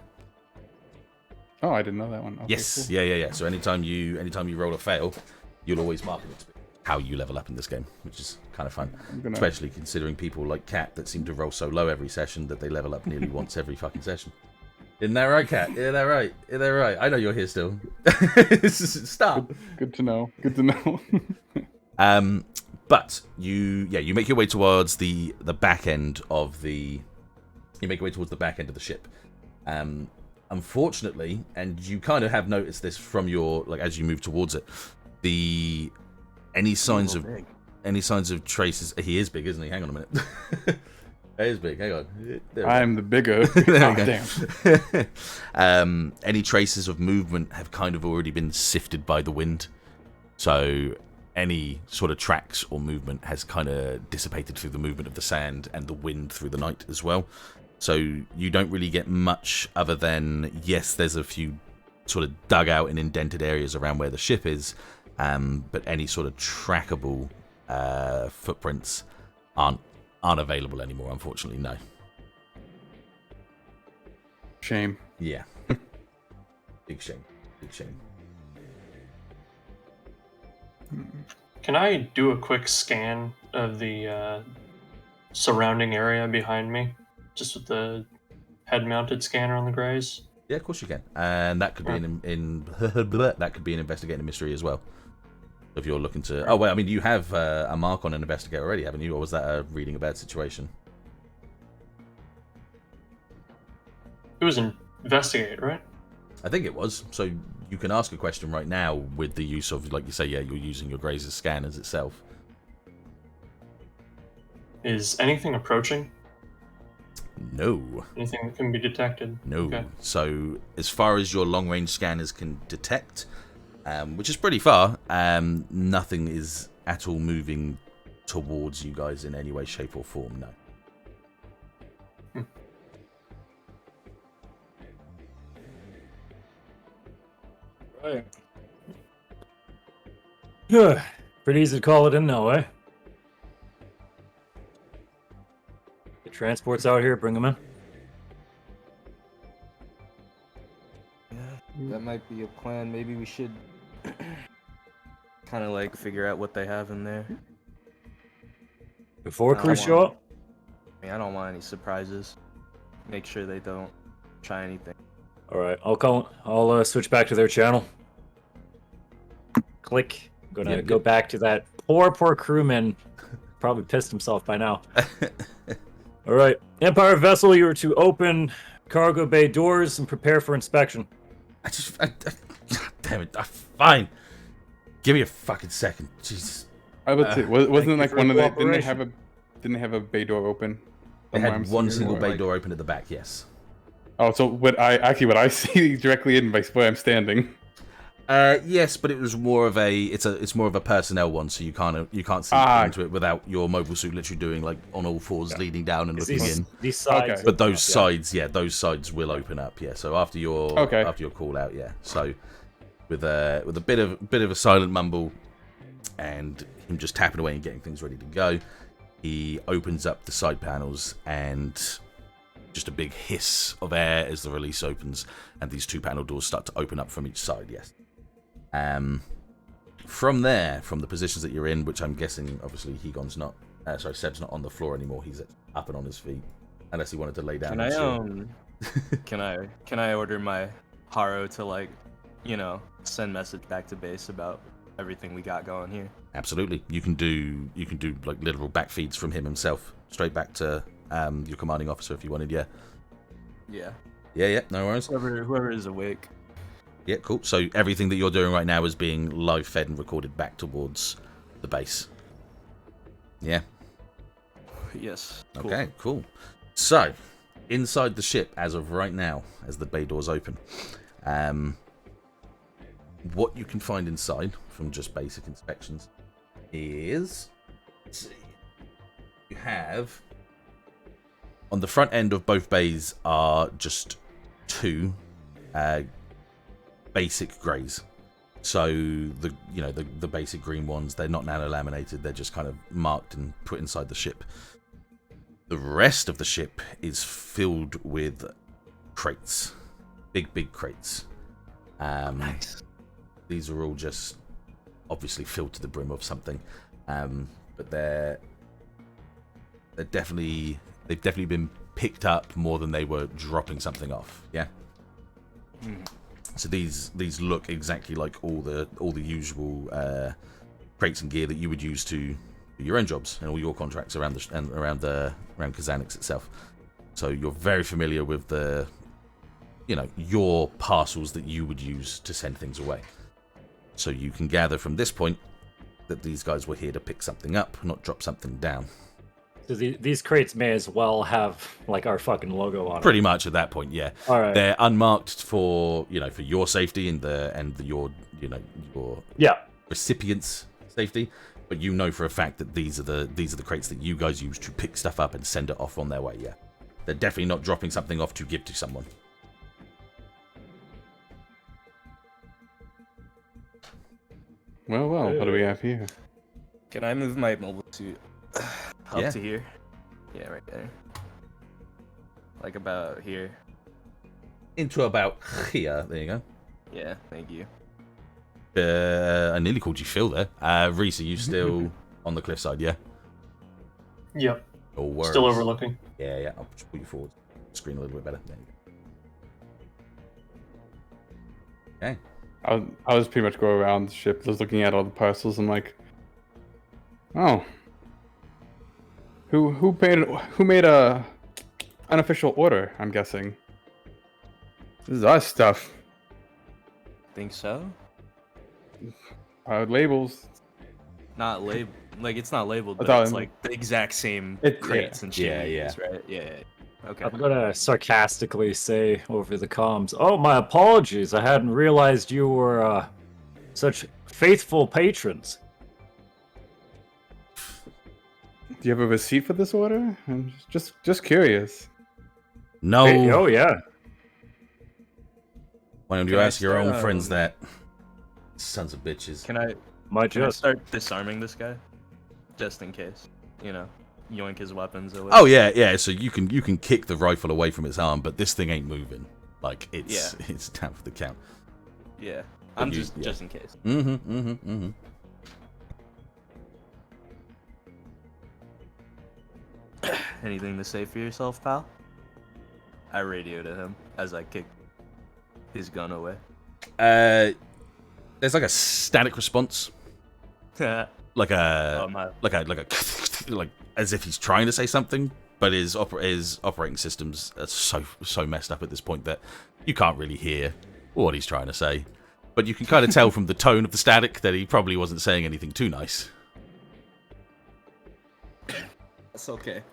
Oh, I didn't know that one. Okay, yes, cool. yeah. So anytime you roll a fail, you'll always mark an experience. How you level up in this game, which is kind of fun. Especially considering people like Kat that seem to roll so low every session that they level up nearly once every fucking session. Isn't that right, Kat? Isn't that right? I know you're here still. Stop. Good to know. But you make your way towards the back end of the ship. Unfortunately, and you kind of have noticed this from your as you move towards it, any signs of traces. He is big, isn't he? Hang on a minute. He is big. Hang on. I'm the bigger. Damn. Any traces of movement have kind of already been sifted by the wind. So any sort of tracks or movement has kind of dissipated through the movement of the sand and the wind through the night as well. So you don't really get much other than, yes, there's a few sort of dug out and indented areas around where the ship is, but any sort of trackable footprints aren't available anymore, unfortunately. No. Shame. Yeah. Big shame. Big shame. Can I do a quick scan of the surrounding area behind me, just with the head-mounted scanner on the Greys? Yeah, of course you can, and that could be that could be an investigating mystery as well. If you're looking to, oh well, I mean, you have a mark on an investigator already, haven't you? Or was that a reading a bad situation? It was investigate, right? I think it was. So you can ask a question right now with the use of, like you say, yeah, you're using your Graze's scanners itself. Is anything approaching? No. Anything that can be detected? No. Okay. So as far as your long-range scanners can detect, which is pretty far, nothing is at all moving towards you guys in any way, shape, or form. No. Right. Yeah. Pretty easy to call it in now, eh? The transport's out here, bring them in. Yeah, that might be a plan. Maybe we should kind of like figure out what they have in there. Before I crews don't show want- up? I mean, I don't want any surprises. Make sure they don't try anything. Alright, I'll switch back to their channel. Click. I'm gonna Yep, go yep. back to that poor crewman. Probably pissed himself by now. Alright. Empire vessel, you are to open cargo bay doors and prepare for inspection. God damn it. Fine. Give me a fucking second. Jesus. I would say, wasn't thank it you like for one of the? cooperation. Didn't they have a bay door open? They somewhere, had I'm one assuming, single or bay like- door open at the back, yes. Oh, so what I see directly in by where I'm standing. Yes, but it was more of it's more of a personnel one, so you can't see into it without your mobile suit literally doing like on all fours, leading down and looking in. These sides. Okay. But those open up, sides, those sides will open up. Yeah. So after your call out, yeah. So with a bit of a silent mumble and him just tapping away and getting things ready to go, he opens up the side panels and just a big hiss of air as the release opens, and these two panel doors start to open up from each side. Yes. From there, from the positions that you're in, which I'm guessing, obviously, Seb's not on the floor anymore. He's up and on his feet, unless he wanted to lay down. Can I order my Haro to like, send message back to base about everything we got going here? Absolutely, you can do like literal back feeds from him himself, straight back to your commanding officer if you wanted. Yeah. Yeah. No worries. Whoever is awake. Yeah, cool. So everything that you're doing right now is being live fed and recorded back towards the base. Yeah. Yes. Cool. Okay, cool. So, inside the ship, as of right now, as the bay doors open, what you can find inside from just basic inspections is, let's see, you have on the front end of both bays are just two basic greys. So the basic green ones, they're not nano laminated, they're just kind of marked and put inside the ship. The rest of the ship is filled with crates, big crates. Nice. These are all just obviously filled to the brim of something, but they've definitely been picked up more than they were dropping something off. Yeah. So these look exactly like all the usual crates and gear that you would use to do your own jobs and all your contracts around Kazanix itself. So you're very familiar with the your parcels that you would use to send things away. So you can gather from this point that these guys were here to pick something up, not drop something down. So these crates may as well have like our fucking logo on Pretty much at that point, yeah. All right. They're unmarked for for your safety and your Yeah. recipients safety. But you know for a fact that these are the crates that you guys use to pick stuff up and send it off on their way. Yeah, they're definitely not dropping something off to give to someone. Well, what do we have here? Can I move my mobile suit up to here? Yeah, right there. Like about here. Into about here. There you go. Yeah, thank you. I nearly called you Phil there. Rhyse, are you still on the cliffside? Yeah. Yep. No worries. Still overlooking. Yeah. I'll just put you forward. Screen a little bit better. There you go. Okay. I was pretty much go around the ship, just looking at all the parcels. I'm like, oh, who made a unofficial order? I'm guessing this is our stuff. Think so? Labels. Not labeled. Like it's not labeled, I but thought it's like the exact same crates and shit. Yeah. Right? Yeah. Okay. I'm gonna sarcastically say over the comms, "Oh, my apologies. I hadn't realized you were such faithful patrons." Do you have a receipt for this order? I'm just curious. No. Hey, oh yeah. Why don't you Can I ask your own start, friends that? Sons of bitches. Can I start disarming this guy, just in case? You know, yoink his weapons away. Oh yeah. So you can kick the rifle away from its arm, but this thing ain't moving. Like it's down for the count. Yeah. I'm just in case. Mm-hmm. Anything to say for yourself, pal? I radioed at him as I kicked his gun away. There's like a static response, like as if he's trying to say something, but his operating systems are so messed up at this point that you can't really hear what he's trying to say. But you can kind of tell from the tone of the static that he probably wasn't saying anything too nice. That's okay.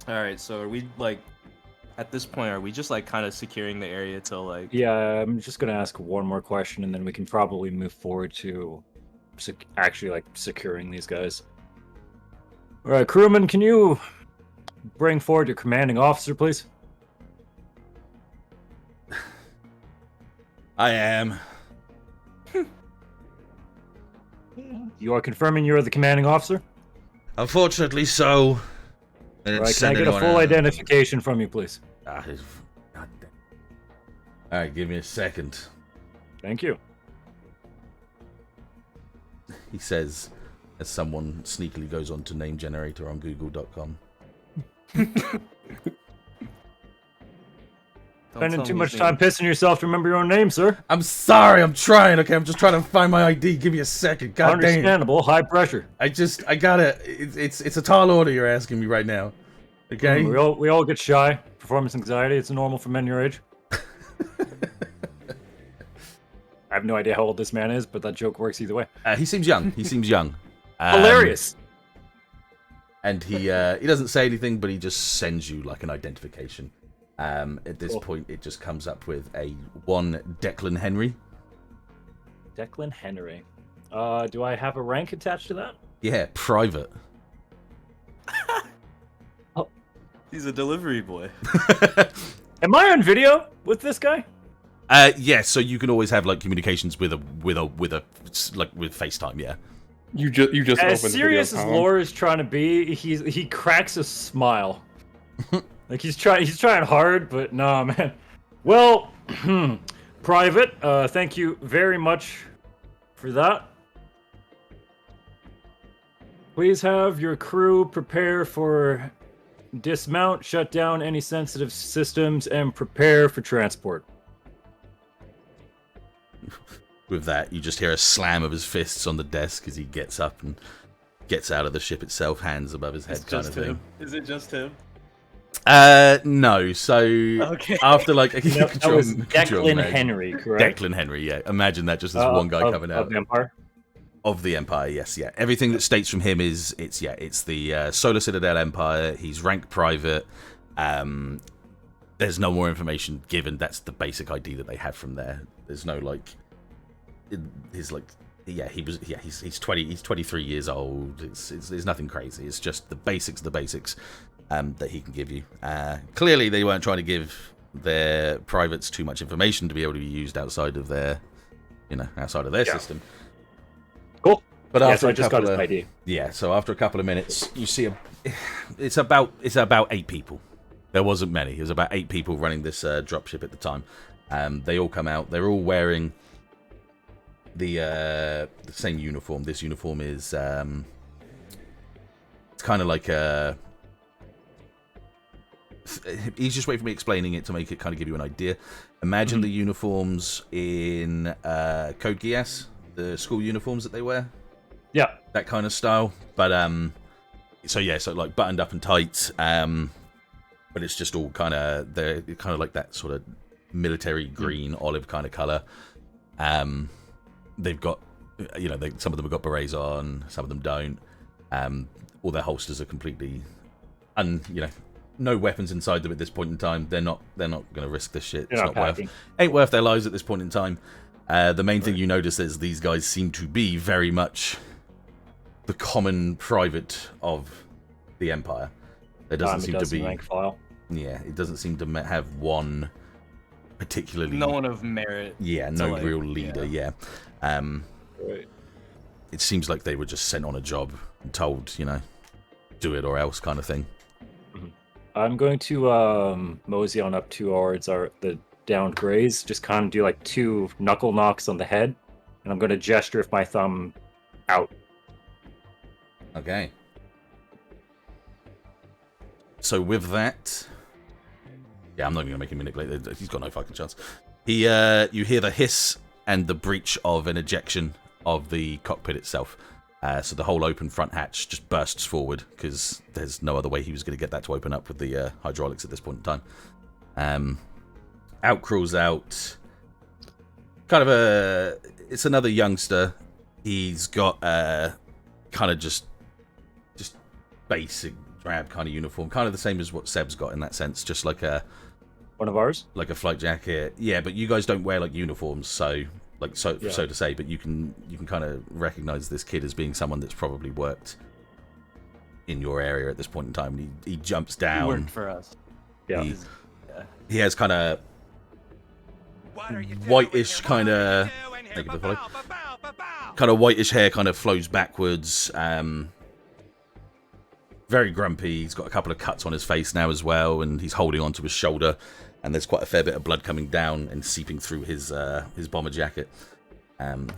Alright, so are we like at this point are we just like kind of securing the area till like Yeah, I'm just gonna ask one more question, and then we can probably move forward to actually like securing these guys. All right, crewman, can you bring forward your commanding officer, please? I am. You are confirming you are the commanding officer? Unfortunately, so. All right, can I get a full identification from you, please? God damn. All right, give me a second. Thank you. He says, as someone sneakily goes on to name generator on Google.com. Spending too much time pissing yourself to remember your own name, sir. I'm sorry, I'm trying. Okay, I'm just trying to find my ID. Give me a second. God dang. Understandable. High pressure. I gotta. It's a tall order you're asking me right now. Okay. We all get shy. Performance anxiety. It's normal for men your age. I have no idea how old this man is, but that joke works either way. He seems young. Hilarious. And he doesn't say anything, but he just sends you like an identification. At this point, it just comes up with a one Declan Henry. Declan Henry. Do I have a rank attached to that? Yeah, private. Oh, he's a delivery boy. Am I on video with this guy? Yeah. So you can always have like communications with FaceTime. Yeah. You just As opened serious the as video Lore is trying to be, he cracks a smile. Like he's trying hard, but nah, man. Well, Private, thank you very much for that. Please have your crew prepare for dismount, shut down any sensitive systems, and prepare for transport. With that, you just hear a slam of his fists on the desk as he gets up and gets out of the ship itself, hands above his head, kind of thing. Is it just him? No. So after like That was Declan Henry, correct? Declan Henry, yeah. Imagine that just as one guy coming out of the Empire. Of the Empire, yes, yeah. Everything that states from him is it's the Solar Citadel Empire. He's ranked private. there's no more information given. That's the basic ID that they have from there. There's no he's 23 years old. It's nothing crazy. It's just the basics that he can give you. Clearly they weren't trying to give their privates too much information to be able to be used outside of their system. Cool. But Yeah, after so I just got his ID. Yeah, so after a couple of minutes, you see it's about 8 people. There wasn't many. It was about 8 people running this dropship at the time. They all come out. They're all wearing the same uniform. This uniform is it's kind of like a. He's just waiting for me explaining it to make it kind of give you an idea. Imagine the uniforms in Code Geass, the school uniforms that they wear. Yeah, that kind of style. But so like buttoned up and tight. But it's just all they're kind of like that sort of military green olive kind of color. They've got, some of them have got berets on, some of them don't. All their holsters are completely, no weapons inside them at this point in time. They're not going to risk this shit. It's ain't worth their lives at this point in time. The main thing you notice is these guys seem to be very much the common private of the Empire. There doesn't seem to be rank file. Yeah, it doesn't seem to have one particularly. No one of merit. Yeah, no real leader. Yeah. Right. It seems like they were just sent on a job and told, do it or else kind of thing. I'm going to mosey on up towards the downed grays, just kind of do like 2 knuckle knocks on the head, and I'm going to gesture with my thumb out. Okay. So with that, yeah, I'm not even gonna make him manipulate. He's got no fucking chance. You hear the hiss and the breach of an ejection of the cockpit itself. So the whole open front hatch just bursts forward because there's no other way he was going to get that to open up with the hydraulics at this point in time. Out crawls out. It's another youngster. He's got kind of just basic drab kind of uniform, kind of the same as what Seb's got in that sense, just like one of ours, like a flight jacket. Yeah, but you guys don't wear like uniforms, so to say. But you can kind of recognize this kid as being someone that's probably worked in your area at this point in time. He jumps down. He worked for us. Yeah. He has kind of whitish kind of whitish hair, kind of flows backwards. Very grumpy. He's got a couple of cuts on his face now as well, and he's holding onto his shoulder, and there's quite a fair bit of blood coming down and seeping through his bomber jacket.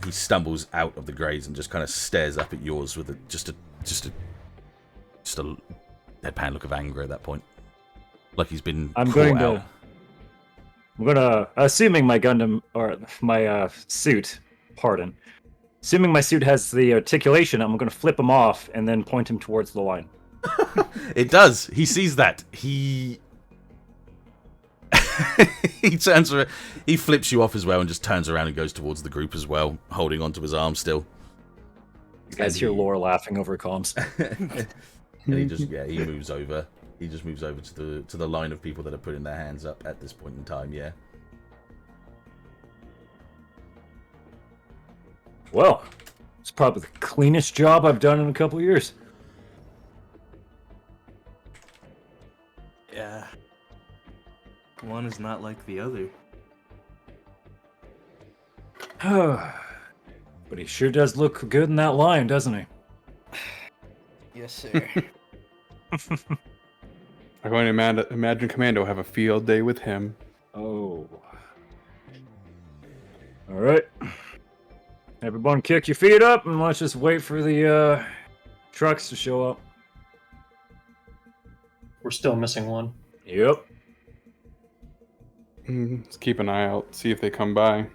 He stumbles out of the grays and just kind of stares up at yours with just a deadpan look of anger at that point, like he's been caught out. I'm gonna, assuming my Gundam or my suit, assuming my suit has the articulation, I'm gonna flip him off and then point him towards the line. It does. He sees that. He turns around. He flips you off as well and just turns around and goes towards the group as well, holding onto his arm still. You guys hear Laura laughing over comms. And he moves over. He just moves over to the line of people that are putting their hands up at this point in time. Yeah. Well, it's probably the cleanest job I've done in a couple of years. Yeah. One is not like the other. But he sure does look good in that line, doesn't he? Yes, sir. I'm going to imagine Commando have a field day with him. Oh. All right. Everyone kick your feet up and let's just wait for the trucks to show up. We're still missing one. Yep. Let's keep an eye out, see if they come by.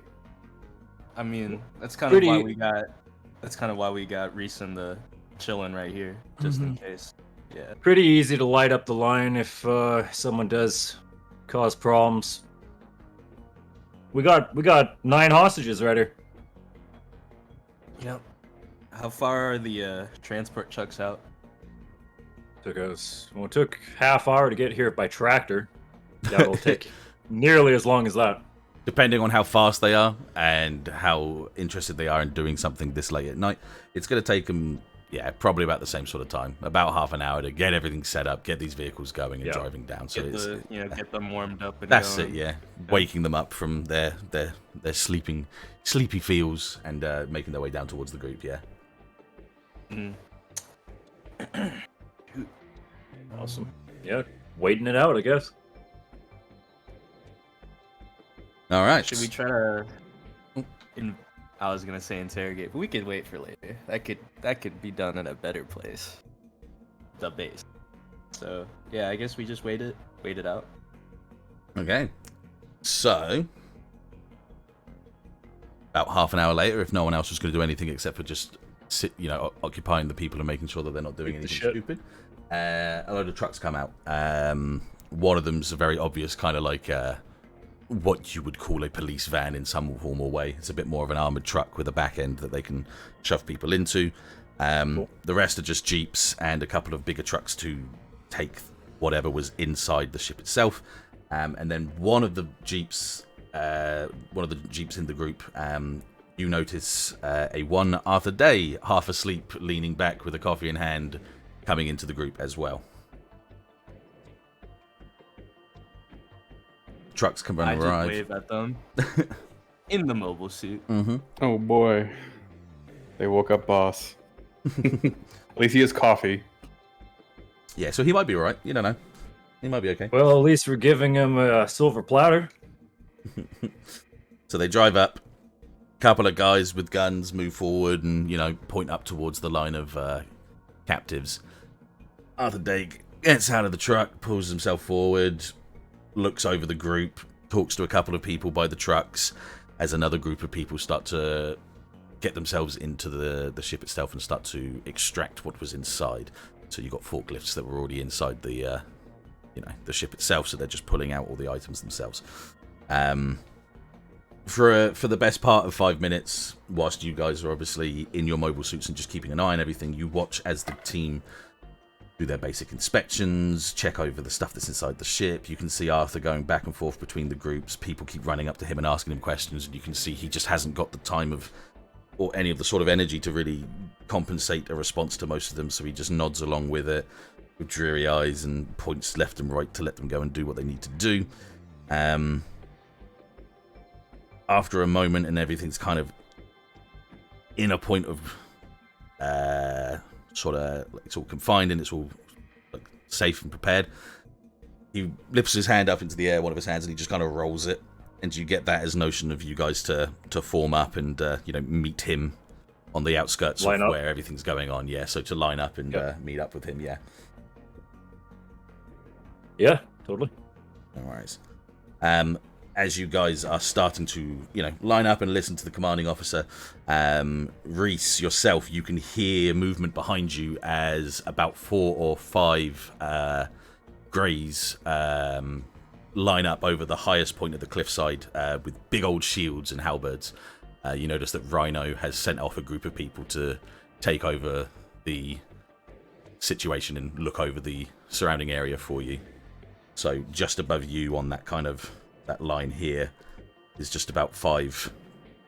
I mean, that's kind of why we got Rhyse and the chilling right here, just in case. Yeah. Pretty easy to light up the line if someone does cause problems. We got 9 hostages right here. Yep. How far are the transport trucks out? Took half hour to get here by tractor. Yeah, it'll take nearly as long as that. Depending on how fast they are and how interested they are in doing something this late at night, it's going to take them, probably about the same sort of time, about half an hour to get everything set up, get these vehicles going and driving down. So Get them warmed up and that's going. it, yeah. Waking them up from their sleepy feels and making their way down towards the group, yeah. Awesome. Yeah, waiting it out, I guess. All right. Should we try to? I was gonna say interrogate, but we could wait for later. That could be done at a better place. The base. So yeah, I guess we just wait it out. Okay. So about half an hour later, if no one else was going to do anything except for just sit, occupying the people and making sure that they're not doing anything stupid, a load of trucks come out. One of them's a very obvious kind of like what you would call a police van in some form or way. It's a bit more of an armored truck with a back end that they can shove people into. Cool. The rest are just jeeps and a couple of bigger trucks to take whatever was inside the ship itself. And then one of the jeeps in the group, you notice a one Arthur Day, half asleep, leaning back with a coffee in hand, coming into the group as well. Trucks come and arrive. I just wave at them in the mobile suit. Mm-hmm. Oh boy, they woke up, boss. At least he has coffee. Yeah, so he might be alright. You don't know. He might be okay. Well, at least we're giving him a silver platter. So they drive up. Couple of guys with guns move forward and, point up towards the line of captives. Arthur Dake gets out of the truck, pulls himself forward, looks over the group, talks to a couple of people by the trucks as another group of people start to get themselves into the ship itself and start to extract what was inside. So you've got forklifts that were already inside the ship itself, so they're just pulling out all the items themselves. For the best part of 5 minutes, whilst you guys are obviously in your mobile suits and just keeping an eye on everything, you watch as the team do their basic inspections, check over the stuff that's inside the ship. You can see Arthur going back and forth between the groups. People keep running up to him and asking him questions, and you can see he just hasn't got the time or any of the sort of energy to really compensate a response to most of them, so he just nods along with it with dreary eyes and points left and right to let them go and do what they need to do. After a moment and everything's kind of in a point of it's all confined and it's all safe and prepared, he lifts his hand up into the air, one of his hands, and he just kind of rolls it, and you get that as notion of you guys to form up and meet him on the outskirts of where everything's going on. Yeah, so to line up and meet up with him. Yeah, totally. No worries. As you guys are starting to, line up and listen to the commanding officer, Rhyse, yourself, you can hear movement behind you as about 4 or 5 Greys line up over the highest point of the cliffside with big old shields and halberds. You notice that Rhino has sent off a group of people to take over the situation and look over the surrounding area for you. So just above you on that that line here is just about 5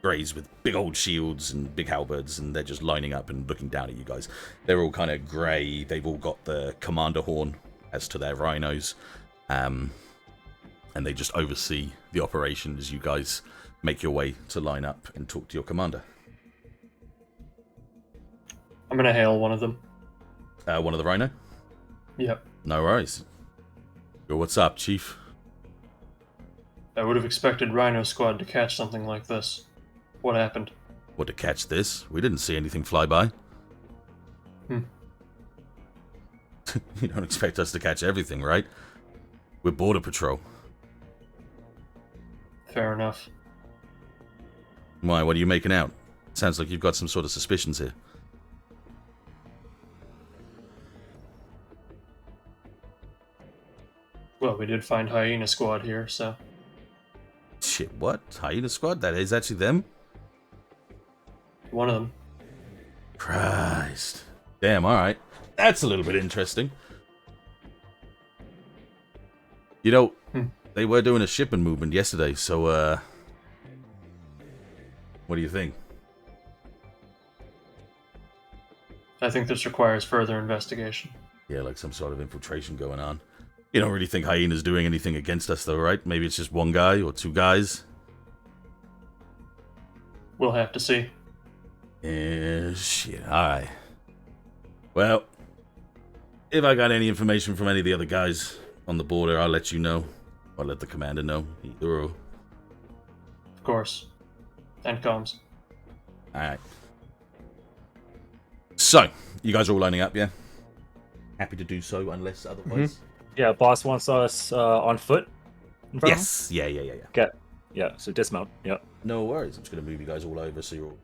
Greys with big old shields and big halberds, and they're just lining up and looking down at you guys. They're all kind of grey. They've all got the commander horn as to their rhinos, and they just oversee the operation as you guys make your way to line up and talk to your commander. I'm gonna hail one of them. One of the rhino? Yep. No worries. Yo, what's up, Chief? I would have expected Rhino Squad to catch something like this. What happened? What, to catch this? We didn't see anything fly by. You don't expect us to catch everything, right? We're Border Patrol. Fair enough. Why, what are you making out? Sounds like you've got some sort of suspicions here. Well, we did find Hyena Squad here, so... Shit, what? Hyena Squad? That is actually them? One of them. Christ. Damn, alright. That's a little bit interesting. They were doing a shipment movement yesterday, so, what do you think? I think this requires further investigation. Yeah, like some sort of infiltration going on. You don't really think Hyena's doing anything against us, though, right? Maybe it's just one guy or two guys? We'll have to see. Yeah, shit. Alright. Well, if I got any information from any of the other guys on the border, I'll let you know. Or let the commander know. Either or. Of course. And comms. Alright. So, you guys are all lining up, yeah? Happy to do so, unless otherwise. Yeah, boss wants us on foot. In front of him? Yes. Yeah. Okay. Yeah, so dismount. Yeah. No worries. I'm just going to move you guys all over so you're all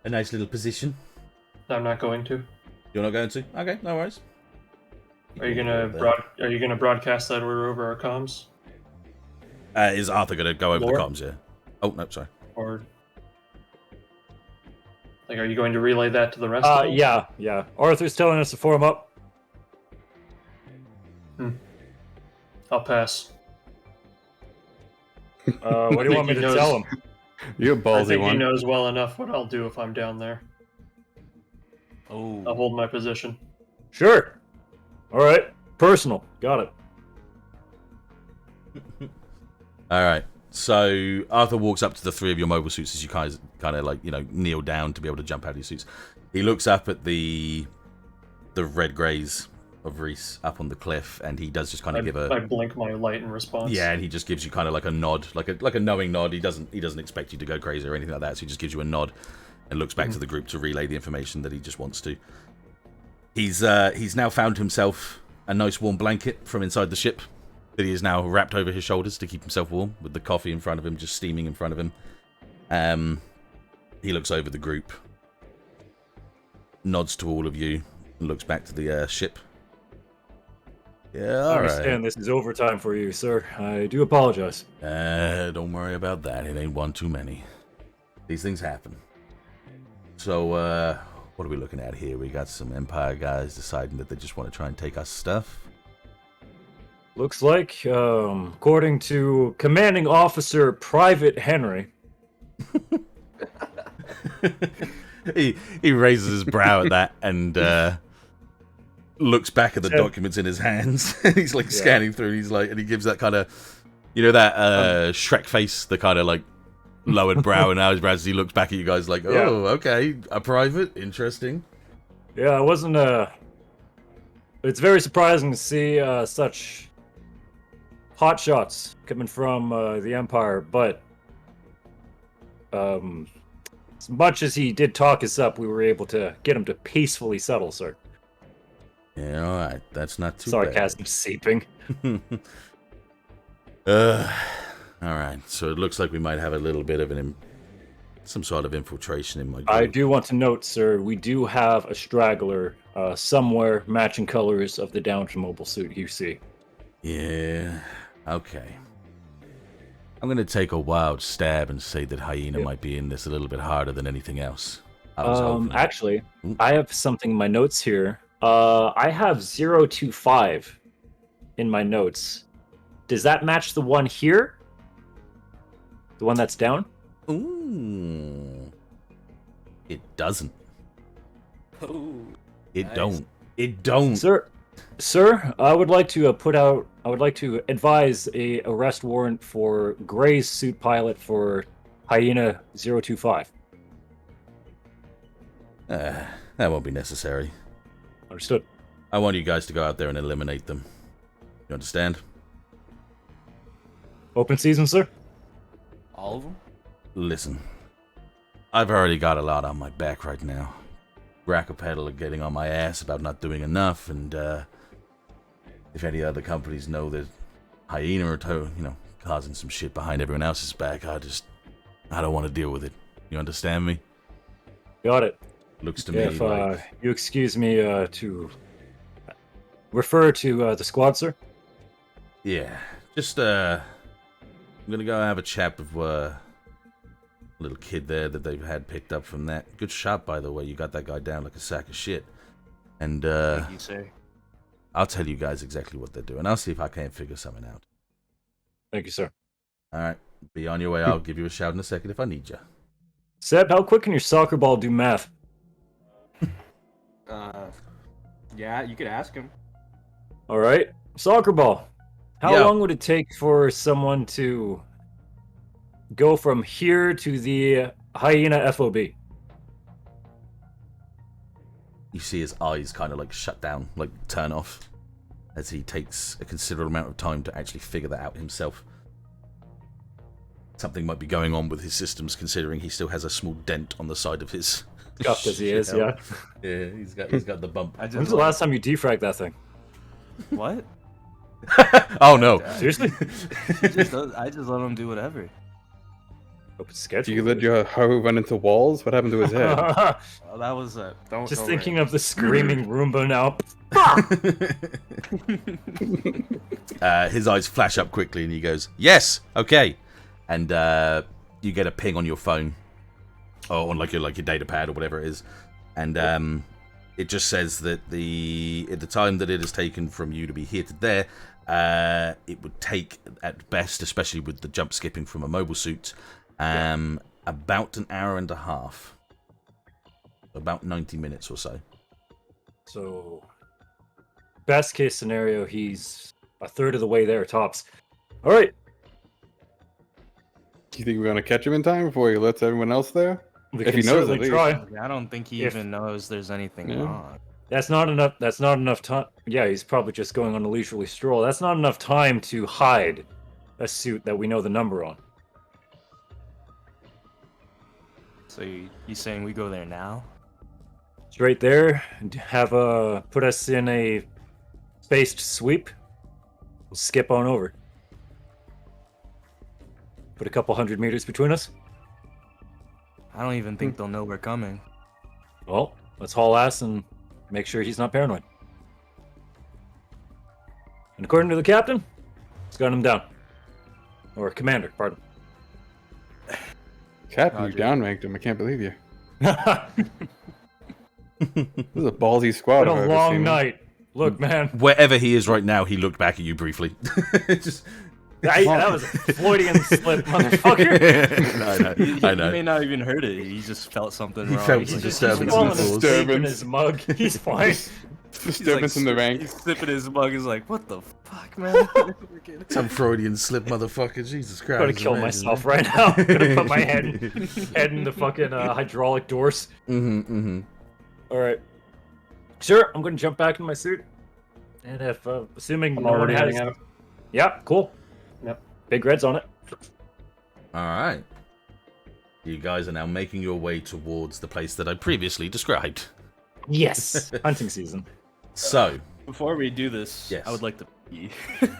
a nice little position. I'm not going to. You're not going to? Okay, no worries. Are you gonna broadcast that order over our comms? Is Arthur going to go over Lore? the comms, yeah? Oh, no, sorry. Or like, are you going to relay that to the rest of them? Yeah. Arthur's telling us to form up. I'll pass. What do you want me to tell him? You're a I ballsy think he one. knows well enough what I'll do if I'm down there. Oh. I'll hold my position. Sure. All right. Personal. Got it. Alright. So, Arthur walks up to the three of your mobile suits as you guys kind of like, kneel down to be able to jump out of your suits. He looks up at the red greys of Rhyse up on the cliff, and he does just kind of give a... I blink my light in response. Yeah, and he just gives you kind of like a nod, like a knowing nod. He doesn't expect you to go crazy or anything like that, so he just gives you a nod and looks back to the group to relay the information that he just wants to. He's now found himself a nice warm blanket from inside the ship that he is now wrapped over his shoulders to keep himself warm, with the coffee in front of him, just steaming in front of him. He looks over the group, nods to all of you, and looks back to the ship. Yeah, I understand this is overtime for you, sir. I do apologize. Don't worry about that. It ain't one too many. These things happen. So, what are we looking at here? We got some Empire guys deciding that they just want to try and take our stuff. Looks like, according to Commanding Officer Private Henry. he raises his brow at that and looks back at the documents in his hands. He's like scanning through. And he's like, and he gives that kind of, that Shrek face, the kind of like lowered brow and eyebrows. As he looks back at you guys like, oh, okay, a private, interesting. Yeah, it wasn't It's very surprising to see such hot shots coming from the Empire, but as much as he did talk us up, we were able to get him to peacefully settle, sir. Yeah, all right, that's not too Sarcasm seeping. All right, so it looks like we might have a little bit of some sort of infiltration in my group. I do want to note, sir, we do have a straggler somewhere matching colors of the downed mobile suit you see. Yeah, okay. I'm going to take a wild stab and say that Hyena might be in this a little bit harder than anything else. Actually, I have something in my notes here. I have 025 in my notes. Does that match the one here? The one that's down? Ooh. It doesn't. Ooh. It Nice. don't. It don't. Sir, I would like to advise a arrest warrant for Gray's suit pilot for Hyena 025. That won't be necessary. Understood. I want you guys to go out there and eliminate them. You understand? Open season, sir? All of them? Listen, I've already got a lot on my back right now. Rackapedal are getting on my ass about not doing enough, and if any other companies know that Hyena are, causing some shit behind everyone else's back, I don't want to deal with it. You understand me? Got it. Looks to me If like... you excuse me to refer to the squad, sir. Yeah, just I'm gonna go have a chat with little kid there that they've had picked up from that. Good shot, by the way. You got that guy down like a sack of shit. And Thank you, sir. I'll tell you guys exactly what they're doing. I'll see if I can't figure something out. Thank you, sir. All right, be on your way. I'll give you a shout in a second if I need you. Seb, how quick can your soccer ball do math? Yeah, you could ask him. All right, soccer ball. How Yeah. long would it take for someone to go from here to the hyena FOB? You see his eyes kind of like shut down, like turn off, as he takes a considerable amount of time to actually figure that out himself. Something might be going on with his systems, considering he still has a small dent on the side of his. Scuffed as he is, shell. yeah. Yeah, he's got the bump. When's the last time you defragged that thing? What? Oh no! Seriously? I just let him do whatever. Hope it's scheduled. Do you let your hoe run into walls? What happened to his head? Well, that was don't. Just don't thinking worry. of the screaming Roomba now. His eyes flash up quickly, and he goes, "Yes, okay." And you get a ping on your phone, or on like your data pad or whatever it is, and it just says that at the time that it has taken from you to be here to there, it would take at best, especially with the jump skipping from a mobile suit, about an hour and a half, about 90 minutes or so. So, best case scenario, he's a third of the way there, tops. All right. Do you think we're gonna catch him in time before he lets everyone else there? We If can he knows, certainly at least. try. I don't think he If- even knows there's anything Yeah. wrong. That's not enough. That's not enough time. Yeah, he's probably just going on a leisurely stroll. That's not enough time to hide a suit that we know the number on. So you saying we go there now? Straight there, and have put us in a spaced sweep. We'll skip on over. Put a couple 100 meters between us. I don't even think they'll know we're coming. Well, let's haul ass and make sure he's not paranoid. And according to the captain, he's got him down. Or commander, pardon. Captain, you Roger. downranked him. I can't believe you. Been This is a ballsy squad. if I've a ever long seen one. night. Look, man, Wherever he is right now, he looked back at you briefly. Just... that was a Freudian slip, motherfucker. I know. He may not even heard it. He just felt something He wrong. felt He's some like- He's disturbance swallowing in his the steak in Disturbance. his mug. He's fine. Disturbance in the ranks. He's sipping his mug. He's like, "What the fuck, man?" Some Freudian slip, motherfucker. Jesus Christ. I'm gonna kill amazing, myself man. right now. I'm gonna put my head in the fucking hydraulic doors. All right. Sure, I'm gonna jump back in my suit. And if, assuming I'm no one already has... heading out. Yeah, cool. Yep. Big red's on it. All right. You guys are now making your way towards the place that I previously described. Yes. Hunting season. So, Before we do this, Yes. I would like to pee.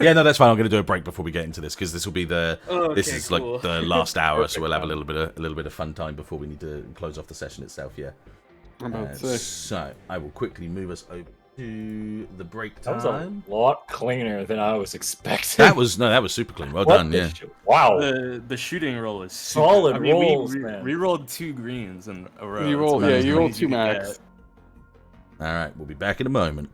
yeah, no, that's fine. I'm going to do a break before we get into this because this will be this Okay, is cool. like the last hour, so Perfect we'll have a time. little bit of fun time before we need to close off the session itself. Yeah. I'm about to say. So I will quickly move us over to the break That was time. a lot cleaner than I was expecting. That was super clean. Well What done. the Yeah. shit? Wow. The shooting roll is super, Solid I mean, rolls, we man. rolled 2 greens in a row. You It's roll, about yeah, as you clean rolled as you 2 can max. get. All right, we'll be back in a moment.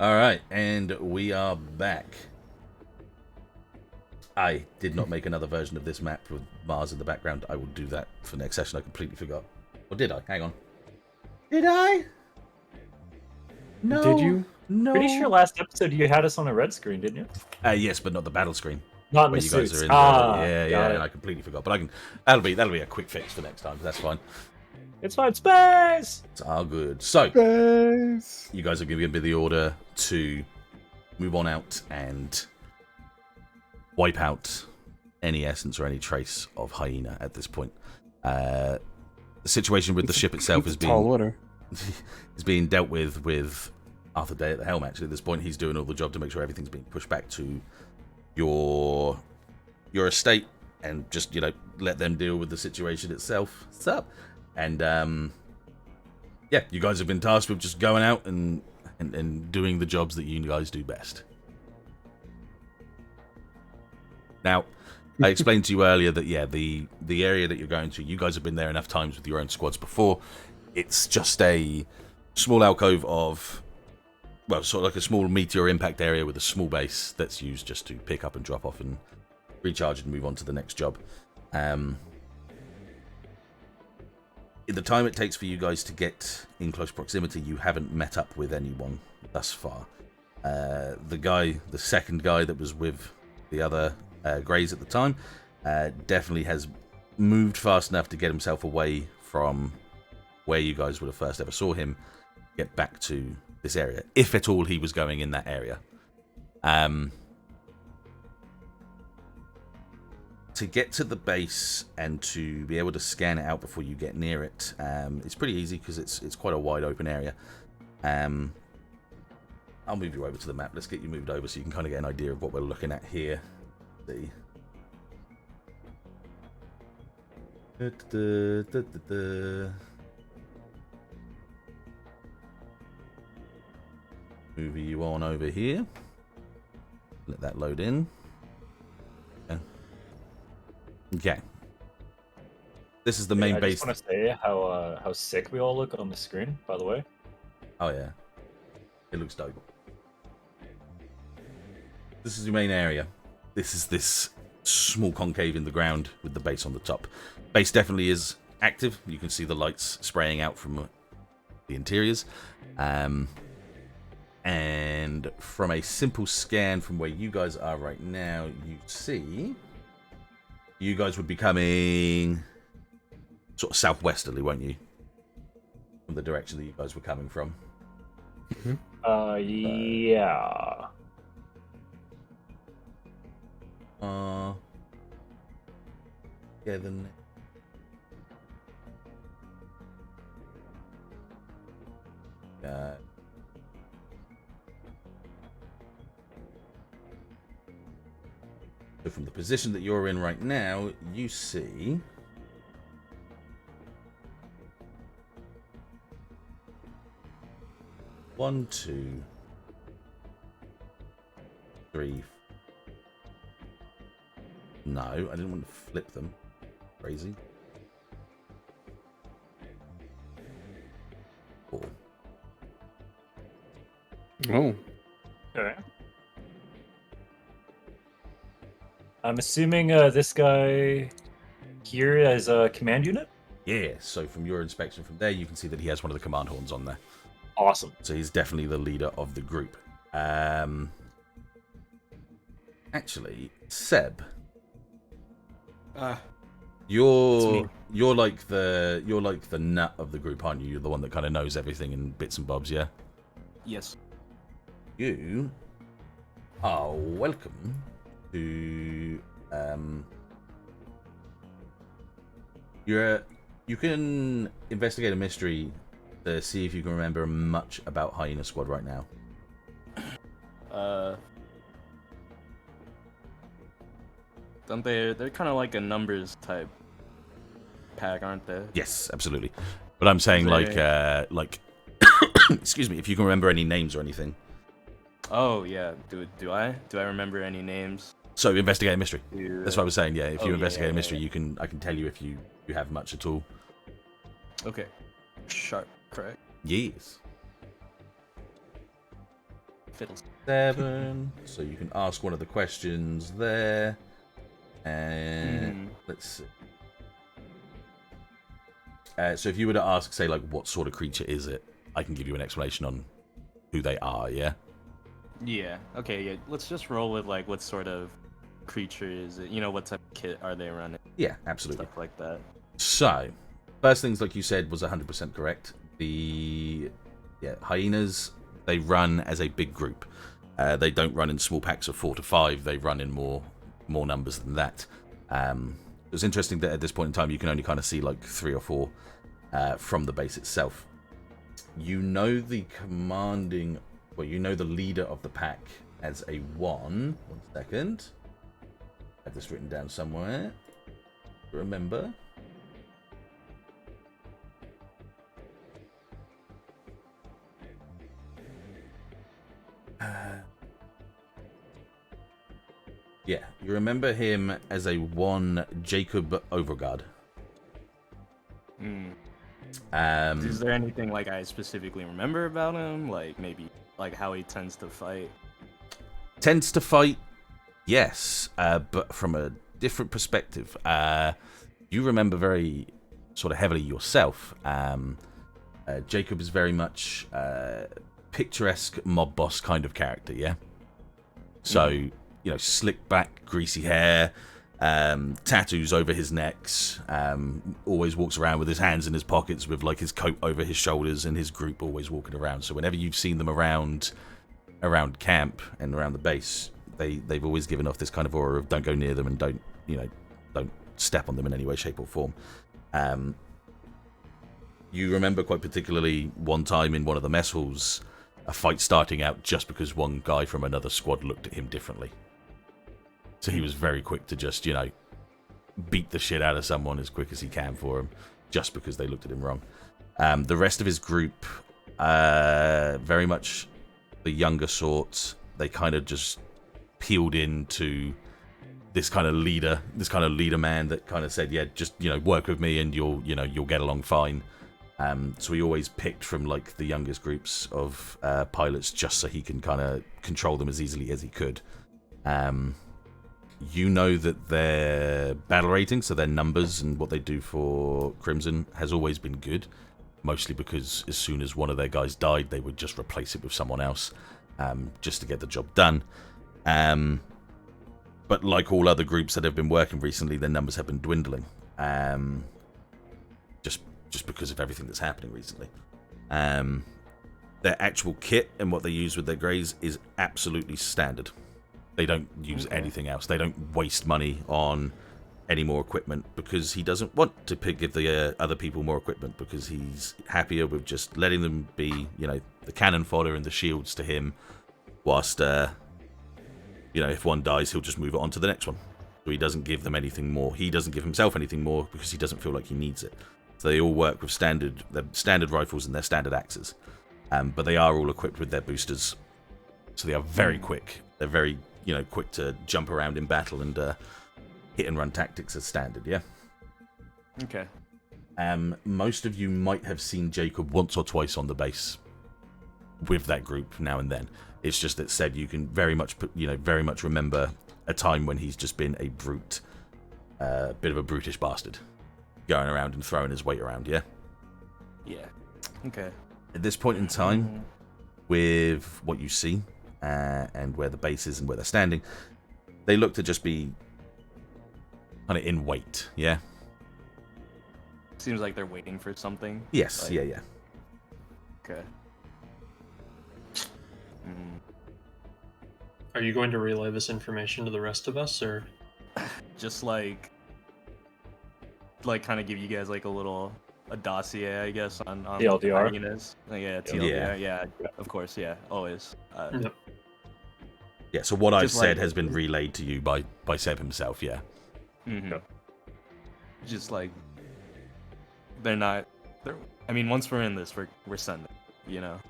All right, and we are back. I did not make another version of this map with Mars in the background. I will do that for next session. I completely forgot. Or did I? Hang on. Did I? No. Did you? No. Pretty sure last episode you had us on a red screen, didn't you? Yes, but not the battle screen. Not in Where the you guys suits. are in the... got and it. I completely forgot. But I can... That'll be a quick fix for next time. That's fine. It's fine. Space. It's all good. So, Guys. you guys are giving me the order to move on out and wipe out any essence or any trace of hyena at this point. The situation with the ship itself is tall order. being dealt with Arthur Day at the helm. Actually, at this point, he's doing all the job to make sure everything's being pushed back to your estate, and just let them deal with the situation itself. What's up? And yeah, you guys have been tasked with just going out and doing the jobs that you guys do best. Now, I explained to you earlier that, yeah, the area that you're going to, you guys have been there enough times with your own squads before. It's just a small alcove of, well, sort of like a small meteor impact area with a small base that's used just to pick up and drop off and recharge and move on to the next job. In the time it takes for you guys to get in close proximity, you haven't met up with anyone thus far. The second guy that was with the other Greys at the time, definitely has moved fast enough to get himself away from where you guys would have first ever saw him, get back to this area, if at all he was going in that area. To get to the base and to be able to scan it out before you get near it, it's pretty easy because it's quite a wide open area. I'll move you over to the map. Let's get you moved over so you can kind of get an idea of what we're looking at here. See. Move you on over here. Let that load in. Okay. This is the main base. I just want to say how sick we all look on the screen, by the way. Oh yeah, it looks dope. This is your main area. This is this small concave in the ground with the base on the top. Base definitely is active. You can see the lights spraying out from the interiors. And from a simple scan from where you guys are right now, you see you guys would be coming sort of southwesterly, won't you? From the direction that you guys were coming from. Yeah. Yeah, then. So from the position that you're in right now, you see. One, two, three. No, I didn't want to flip them. Crazy. 4. Oh. Okay. I'm assuming this guy here is a command unit? Yeah, so from your inspection from there, you can see that he has one of the command horns on there. Awesome. So he's definitely the leader of the group. Actually, Seb. You're like the nut of the group, aren't you? You're the one that kind of knows everything in bits and bobs, yeah? Yes. You are welcome to you can investigate a mystery to see if you can remember much about Hyena Squad right now. Don't they're kind of like a numbers type pack, aren't they? Yes, absolutely. But I'm saying like excuse me, if you can remember any names or anything. Oh yeah, do I remember any names? So investigate a mystery. That's what I was saying. Yeah, if you investigate a mystery, yeah. I can tell you if you have much at all. Okay. Sharp, correct. Yes. Fiddles. 7. So you can ask one of the questions there. And let's see. So if you were to ask, say, like, what sort of creature is it, I can give you an explanation on who they are, yeah? Yeah. Okay. Yeah. Let's just roll with like what sort of creature is it? You know, what type of kit are they running? Yeah, absolutely. Stuff like that. So, first things, like you said, was 100% correct. Hyenas, they run as a big group. They don't run in small packs of 4 to 5. They run in more numbers than that. It's interesting that at this point in time, you can only kind of see like 3 or 4 from the base itself. You know the leader of the pack as a 1. 1 second. I have this written down somewhere. Remember. Yeah, you remember him as a 1 Jacob Overguard. Is there anything like I specifically remember about him? Like maybe like how he tends to fight? Tends to fight, yes, but from a different perspective. You remember very sort of heavily yourself. Jacob is very much picturesque mob boss kind of character, yeah? So, you know, slick back, greasy hair, tattoos over his necks, always walks around with his hands in his pockets with like his coat over his shoulders, and his group always walking around. So whenever you've seen them around camp and around the base, they've always given off this kind of aura of don't go near them and don't step on them in any way, shape or form. You remember quite particularly one time in one of the mess halls, a fight starting out just because one guy from another squad looked at him differently. So he was very quick to just, beat the shit out of someone as quick as he can for him, just because they looked at him wrong. The rest of his group, very much the younger sort, they kind of just peeled into this kind of leader man that kind of said, yeah, just, work with me and you'll get along fine. So he always picked from like the youngest groups of pilots just so he can kind of control them as easily as he could. You know that their battle rating, so their numbers and what they do for Crimson, has always been good. Mostly because as soon as one of their guys died, they would just replace it with someone else, just to get the job done. But like all other groups that have been working recently, their numbers have been dwindling. Just because of everything that's happening recently. Their actual kit and what they use with their greys is absolutely standard. They don't use anything else. They don't waste money on any more equipment because he doesn't want to give the other people more equipment, because he's happier with just letting them be, the cannon fodder and the shields to him, whilst, if one dies, he'll just move it on to the next one. So he doesn't give them anything more. He doesn't give himself anything more because he doesn't feel like he needs it. So they all work with their standard rifles and their standard axes. But they are all equipped with their boosters. So they are very quick. They're very, quick to jump around in battle and hit and run tactics as standard, yeah? Okay. Most of you might have seen Jacob once or twice on the base with that group now and then. It's just that said, you can very much remember a time when he's just been a brute, bit of a brutish bastard, going around and throwing his weight around, yeah? Yeah. Okay. At this point in time, with what you see, and where the base is and where they're standing, they look to just be kind of in wait, yeah? Seems like they're waiting for something. Yes, yeah. Okay. Are you going to relay this information to the rest of us, or just like kind of give you guys like a dossier, I guess, on TLDR? hyenas. Yeah, TLDR. Yeah, of course. Yeah, always. Yep. Yeah, so what I've said has been relayed to you by Seb himself, yeah. Mm-hmm. Yep. Just like once we're in this, we're sending.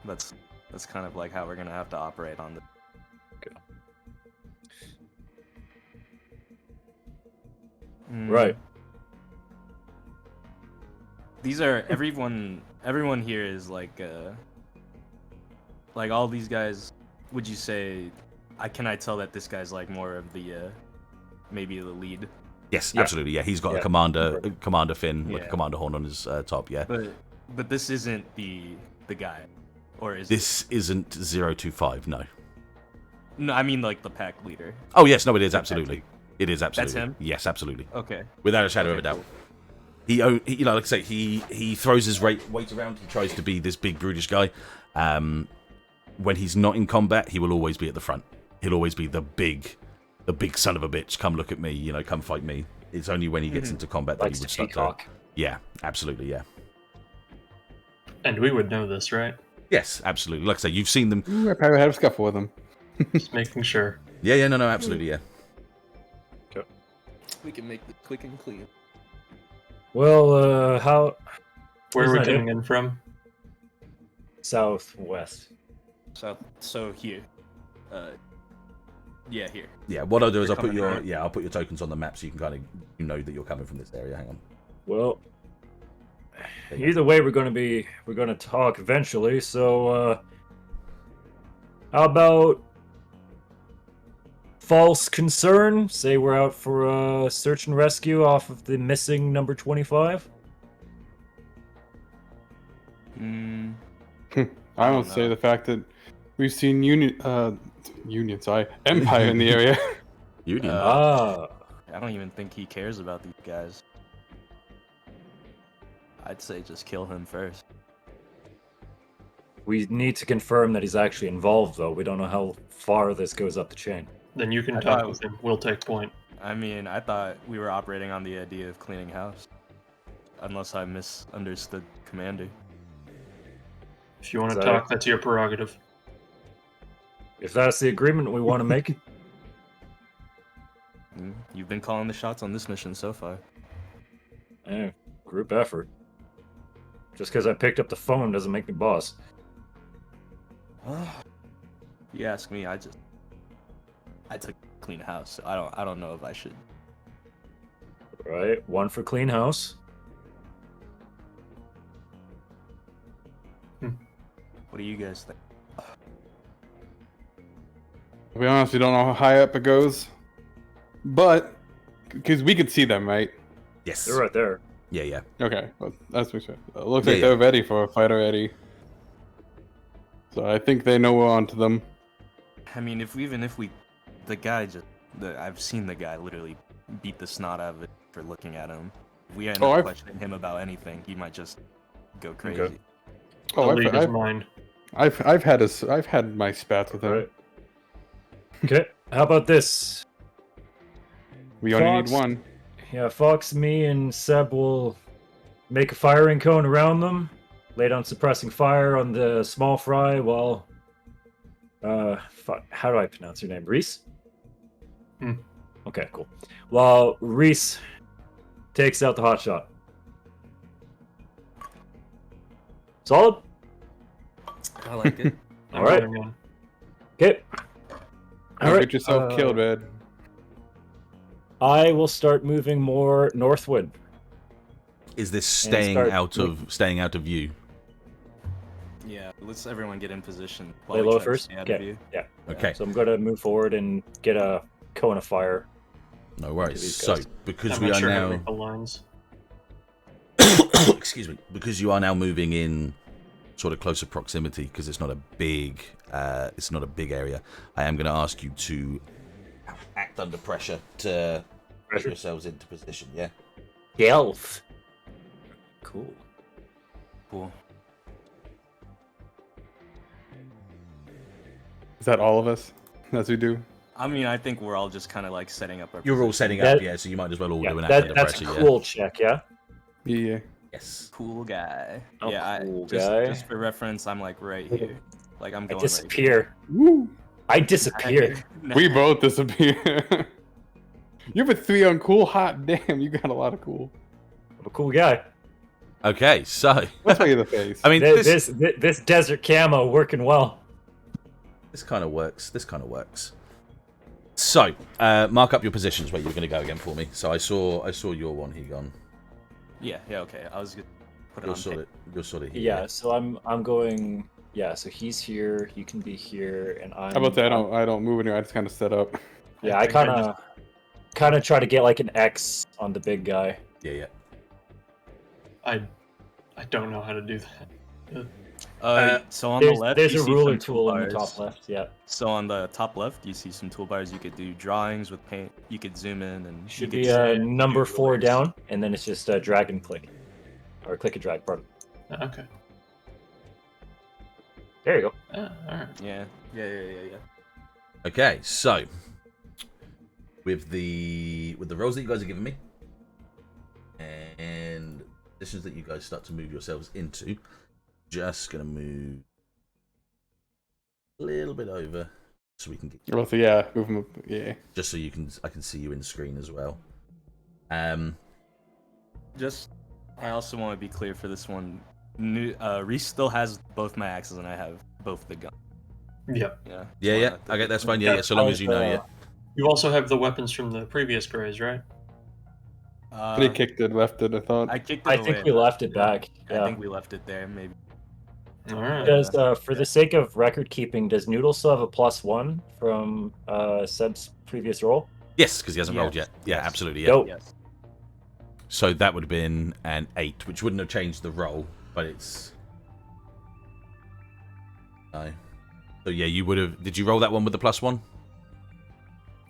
That's kind of like how we're gonna have to operate on this. Okay. Right. These are everyone here is like all these guys would you say? Can I tell that this guy's like more of the maybe the lead? Yes, Yeah. absolutely. Yeah, he's got Yeah. a commander fin, like a Yeah. commander horn on his top. Yeah. But this isn't the guy, or is This isn't 025. No. No, I mean like the pack leader. Oh yes, no, it is absolutely. It is absolutely. That's him? Yes, absolutely. Okay. Without a shadow of a Okay, doubt. He, like I say, he throws his weight around. He tries to be this big, brutish guy. When he's not in combat, he will always be at the front. He'll always be the big son of a bitch. Come look at me, come fight me. It's only when he gets into combat that Likes he would to start peacock. to. Yeah, absolutely, yeah. And we would know this, right? Yes, absolutely. Like I say, you've seen them. Ooh, I probably had a scuffle with him. Just making sure. Yeah, no, absolutely, yeah. We can make this quick and clean. Well, how Where are He's we not coming it. in from? southwest? So here. Yeah, here. Yeah, what I'll do is You're I'll put coming here? I'll put your tokens on the map so you can kind of know that you're coming from this area. Hang on. Well, There you go. either way, we're gonna talk eventually. So, how about false concern? Say we're out for a search and rescue off of the missing number 25. Mm, I don't don't say know. the fact that we've seen Empire in the area. Union. Ah, I don't even think he cares about these guys. I'd say just kill him first. we need to confirm that he's actually involved, though. We don't know how far this goes up the chain. Then you can I talk thought- with him. We'll take point. I mean, I thought we were operating on the idea of cleaning house. Unless I misunderstood Commander. If you want to So- talk, that's your prerogative. If that's the agreement we want to make, You've been calling the shots on this mission so far. group effort. Just because I picked up the phone doesn't make me boss. You ask me, I took clean house. So I don't know if I should. Right, one for clean house. What do you guys think? To be honest, we don't know how high up it goes, but because we could see them, right? Yes. They're right there. Yeah. Okay, well, that's what it looks Yeah, like yeah. they're ready for a fight already. So I think they know we're onto them. I mean, if the guy I've seen the guy literally beat the snot out of it for looking at him. If we end Oh, up I've- questioning him about anything, he might just go crazy. Okay. I'll leave his I've, mind. I've had my spats with him. Right. Okay, how about this? We only Fox. need one. Yeah, Fox, me, and Seb will make a firing cone around them, lay down suppressing fire on the small fry while. How do I pronounce your name? Rhyse? Hmm. Okay, cool. While Rhyse takes out the hotshot. Solid? I like it. I'm Alright. going in. Okay. Don't get yourself killed, Red. I will start moving more northward. Is this And staying start- out of view? Yeah, let's everyone get in position. Lay we low try to first? stay out of Okay. view. Yeah. Okay. So I'm going to move forward and get a cone of fire. No worries. these So guys. because I'm we not are sure how to now read the lines. excuse me, because you are now moving in sort of closer proximity, because it's not a big area, I am going to ask you to act under pressure to put Pressure? yourselves into position. Yeah. Health. Cool. Cool. Is that all of us? As we do? I mean, I think we're all just kind of like setting up our. You're all position. setting That- up, yeah. So you might as well all Yeah, do an act under that's a pressure. cool check, yeah? Yeah. Yes. Cool guy. Oh, yeah, cool just, guy. just for reference, I'm like right here. Like I'm I going disappear. Woo! I disappear. Right We both disappear. You have a 3 on cool. Hot damn, you got a lot of cool. I'm a cool guy. Okay, so Let's play the face. I mean, This desert camo working well. this kind of works. This kind of works. So, mark up your positions where you're going to go again for me. So I saw your one, Hegone. Yeah, okay. I was gonna put it You're on sort tape. of here. Yeah, so I'm going Yeah, so he's here. You can be here, and I'm. How about that? I don't move anywhere. I just kind of set up. Yeah, I think I kind of try to get like an X on the big guy. Yeah. I don't know how to do that. So on the left, There's you a see ruler some tool in the toolbars. top left. Yeah, So on the top left, you see some toolbars. You could do drawings with paint. You could zoom in and should you be could number do 4 rulers. down, and then it's just drag and click, or click and drag. Pardon. Okay. There you go. All right. Yeah. Okay, so with the roles that you guys are giving me and positions that you guys start to move yourselves into, just gonna move a little bit over so we can get Also, yeah, move him up. Yeah. just so I can see you in screen as well. Just, I also want to be clear for this one. Rhyse still has both my axes, and I have both the gun. Yep. Yeah. Okay, that's fine. Yeah. So long as you know. Yeah. You also have the weapons from the previous grays, right? He kicked it, left it, I thought. I kicked it I away. think we left it back. Yeah. I think we left it there, maybe. All right. Does for the sake of record keeping, does Noodle still have a +1 from Seb's previous roll? Yes, because he hasn't rolled Yes. yet. Yeah, Yes. absolutely. Yeah. Dope. Yes. So that would have been an 8, which wouldn't have changed the roll, but it's no. So yeah, you would have. Did you roll that one with the +1?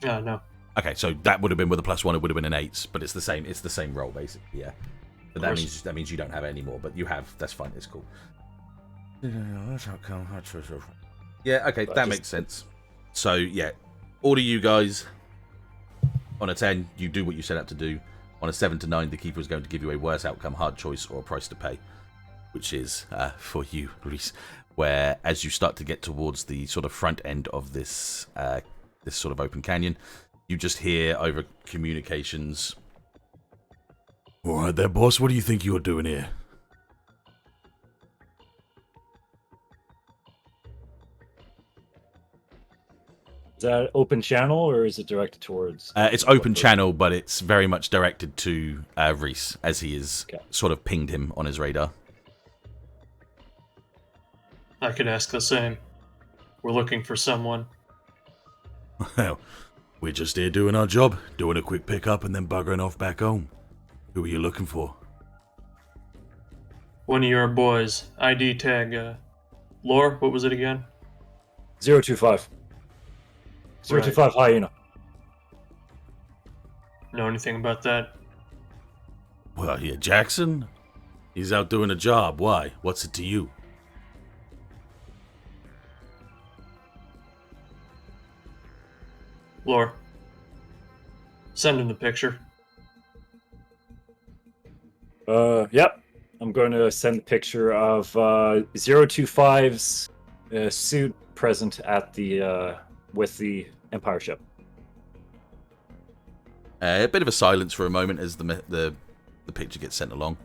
No. Okay, so that would have been with a +1. It would have been an 8, but it's the same. It's the same roll basically. Yeah. But that means you don't have any more, but you have. That's fine. It's cool. Yeah. Okay, that makes sense. So yeah, order you guys. On a 10, you do what you set out to do. On a 7 to 9, the keeper is going to give you a worse outcome, hard choice, or a price to pay, which is for you, Rhyse. Where as you start to get towards the sort of front end of this this sort of open canyon, you just hear over communications. All right, there, boss. What do you think you're doing here? Is that open channel or is it directed towards? It's open channel, but it's very much directed to Rhyse, as he is sort of pinged him on his radar. I could ask the same. We're looking for someone. Well, we're just here doing our job, doing a quick pickup and then buggering off back home. Who are you looking for? One of your boys. ID tag. Lore, what was it again? 025. 025 hyena. Know anything about that? Well, yeah, Jackson? He's out doing a job. Why? What's it to you? Lore. Send him the picture. Yep. I'm going to send the picture of 025's suit present at the with the Empire ship. A bit of a silence for a moment as the picture gets sent along.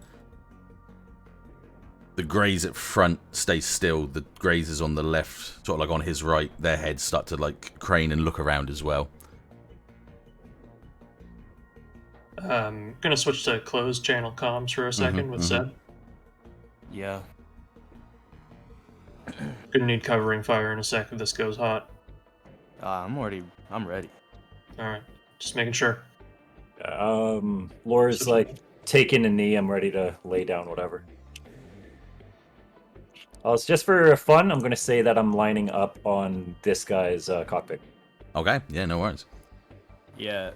The greys at front stay still. The greys is on the left, sort of like on his right. Their heads start to like crane and look around as well. Gonna switch to closed channel comms for a second with Seb. Yeah. Gonna need covering fire in a sec if this goes hot. I'm ready. Alright, just making sure. Laura's like taking a knee. I'm ready to lay down, whatever. It's just for fun. I'm going to say that I'm lining up on this guy's cockpit. Okay, yeah, no worries. Yeah,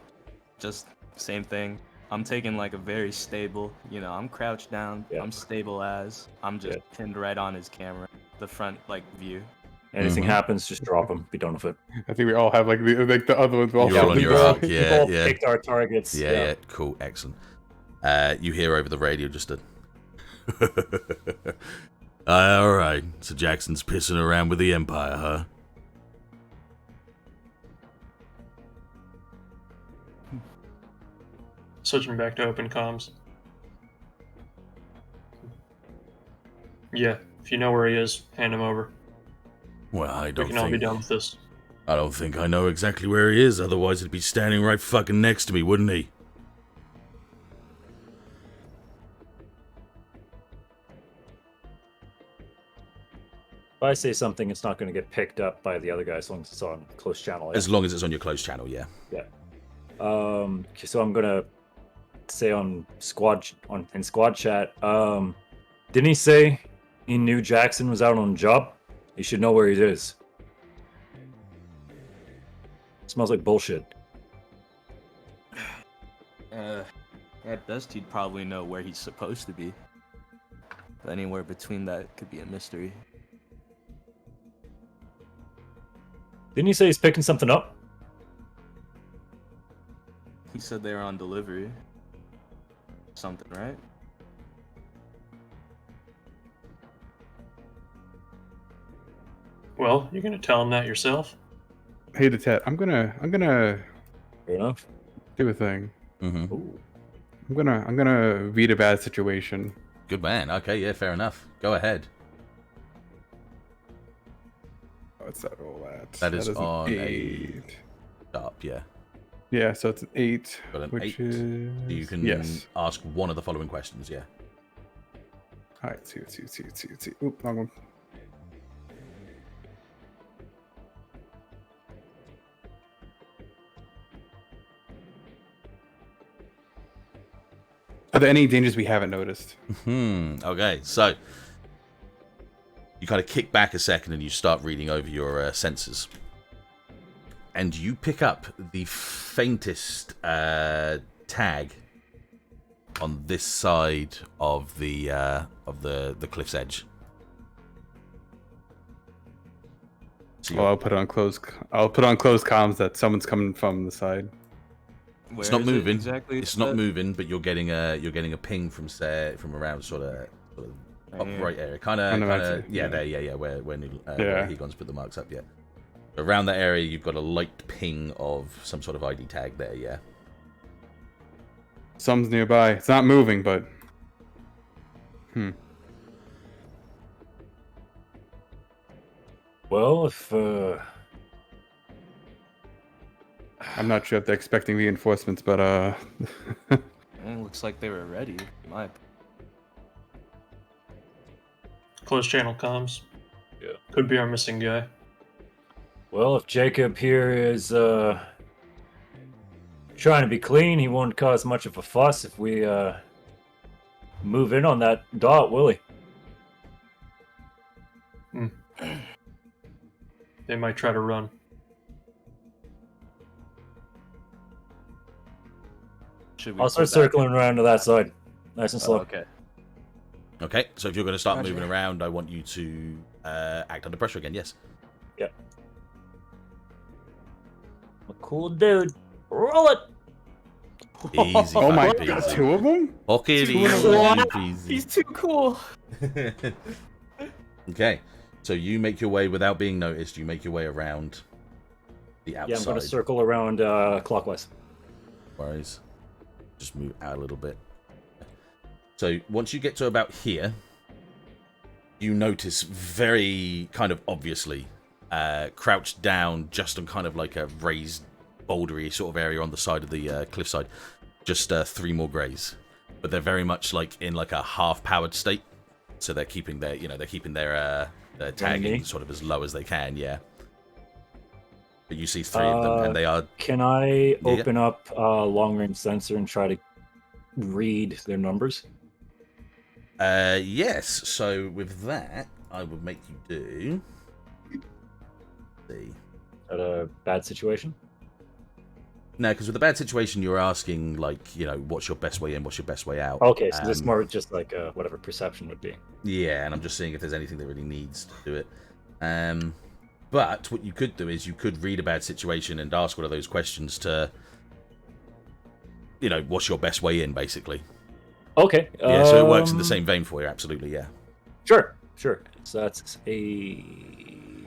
just same thing. I'm taking like a very stable, I'm crouched down. Yeah. I'm stable as. I'm just pinned right on his camera, the front like view. Anything happens, just drop him. Be done with it. I think we all have like the other ones. You're all on your arc, We've yeah, all yeah. picked our targets. Yeah, cool, excellent. You hear over the radio just a... Alright, so Jackson's pissing around with the Empire, huh? Switching back to open comms. Yeah, if you know where he is, hand him over. Well, I We don't can all be think... done with this. I don't think I know exactly where he is, otherwise he'd be standing right fucking next to me, wouldn't he? If I say something, it's not going to get picked up by the other guy as long as it's on close channel. Yeah? As long as it's on your closed channel, yeah. Yeah. So I'm gonna say in squad chat. Didn't he say he knew Jackson was out on a job? He should know where he is. Smells like bullshit. At best, he'd probably know where he's supposed to be. But anywhere between that could be a mystery. Didn't he say he's picking something up? He said they were on delivery. Something, right? Well, you're gonna tell him that yourself? Hey, Dettet, I'm gonna Fair enough. do a thing. Mm-hmm. Ooh. I'm gonna read a bad situation. Good man. Okay, yeah, fair enough. Go ahead. What's that roll at? That is an on 8. Sharp, yeah. Yeah, so it's an 8, Got an which 8. is... So you can ask one of the following questions, yeah. Alright, two. Oop, wrong one. Are there any dangers we haven't noticed? Okay, so you kind of kick back a second and you start reading over your sensors. And you pick up the faintest tag on this side of the cliff's edge. So I'll put it on closed comms that someone's coming from the side. it's not moving. Exactly. It's not moving, but you're getting a ping from around sort of up right area, kind of yeah, there, yeah, where Hegone's put the marks up, yeah. Around that area, you've got a light ping of some sort of ID tag there, yeah. Some's nearby. It's not moving, but Well, if I'm not sure if they're expecting reinforcements, but It looks like they were ready. Closed channel comms. Yeah. Could be our missing guy. Well, if Jacob here is trying to be clean, he won't cause much of a fuss if we move in on that dot, will he? They might try to run. I'll start circling around to that side. Nice and slow. Okay. Okay, so if you're going to start Roger. moving around, I want you to act under pressure again, yes. Yep. A cool dude. Roll it! Easy. oh my fucking god, peasy. 2 of them? Pocket Two in a easy row. peasy. He's too cool. Okay, so you make your way without being noticed. You make your way around the outside. Yeah, I'm going to circle around clockwise. Worries. Just move out a little bit. So once you get to about here, you notice very kind of obviously crouched down just on kind of like a raised bouldery sort of area on the side of the cliffside, just 3 more greys, but they're very much like in like a half-powered state, so they're keeping their tagging sort of as low as they can, yeah. But you see 3 of them, and they are... Can I open up a long-range sensor and try to read their numbers? Yes, so with that, I would make you do... Let's see. At a bad situation? No, because with a bad situation, you're asking, like, you know, what's your best way in, what's your best way out? Okay, so this is more just like whatever perception would be. Yeah, and I'm just seeing if there's anything that really needs to do it. But what you could do is you could read a bad situation and ask one of those questions to, you know, what's your best way in, basically. Okay. Yeah, so it works in the same vein for you, absolutely, yeah. Sure. So that's a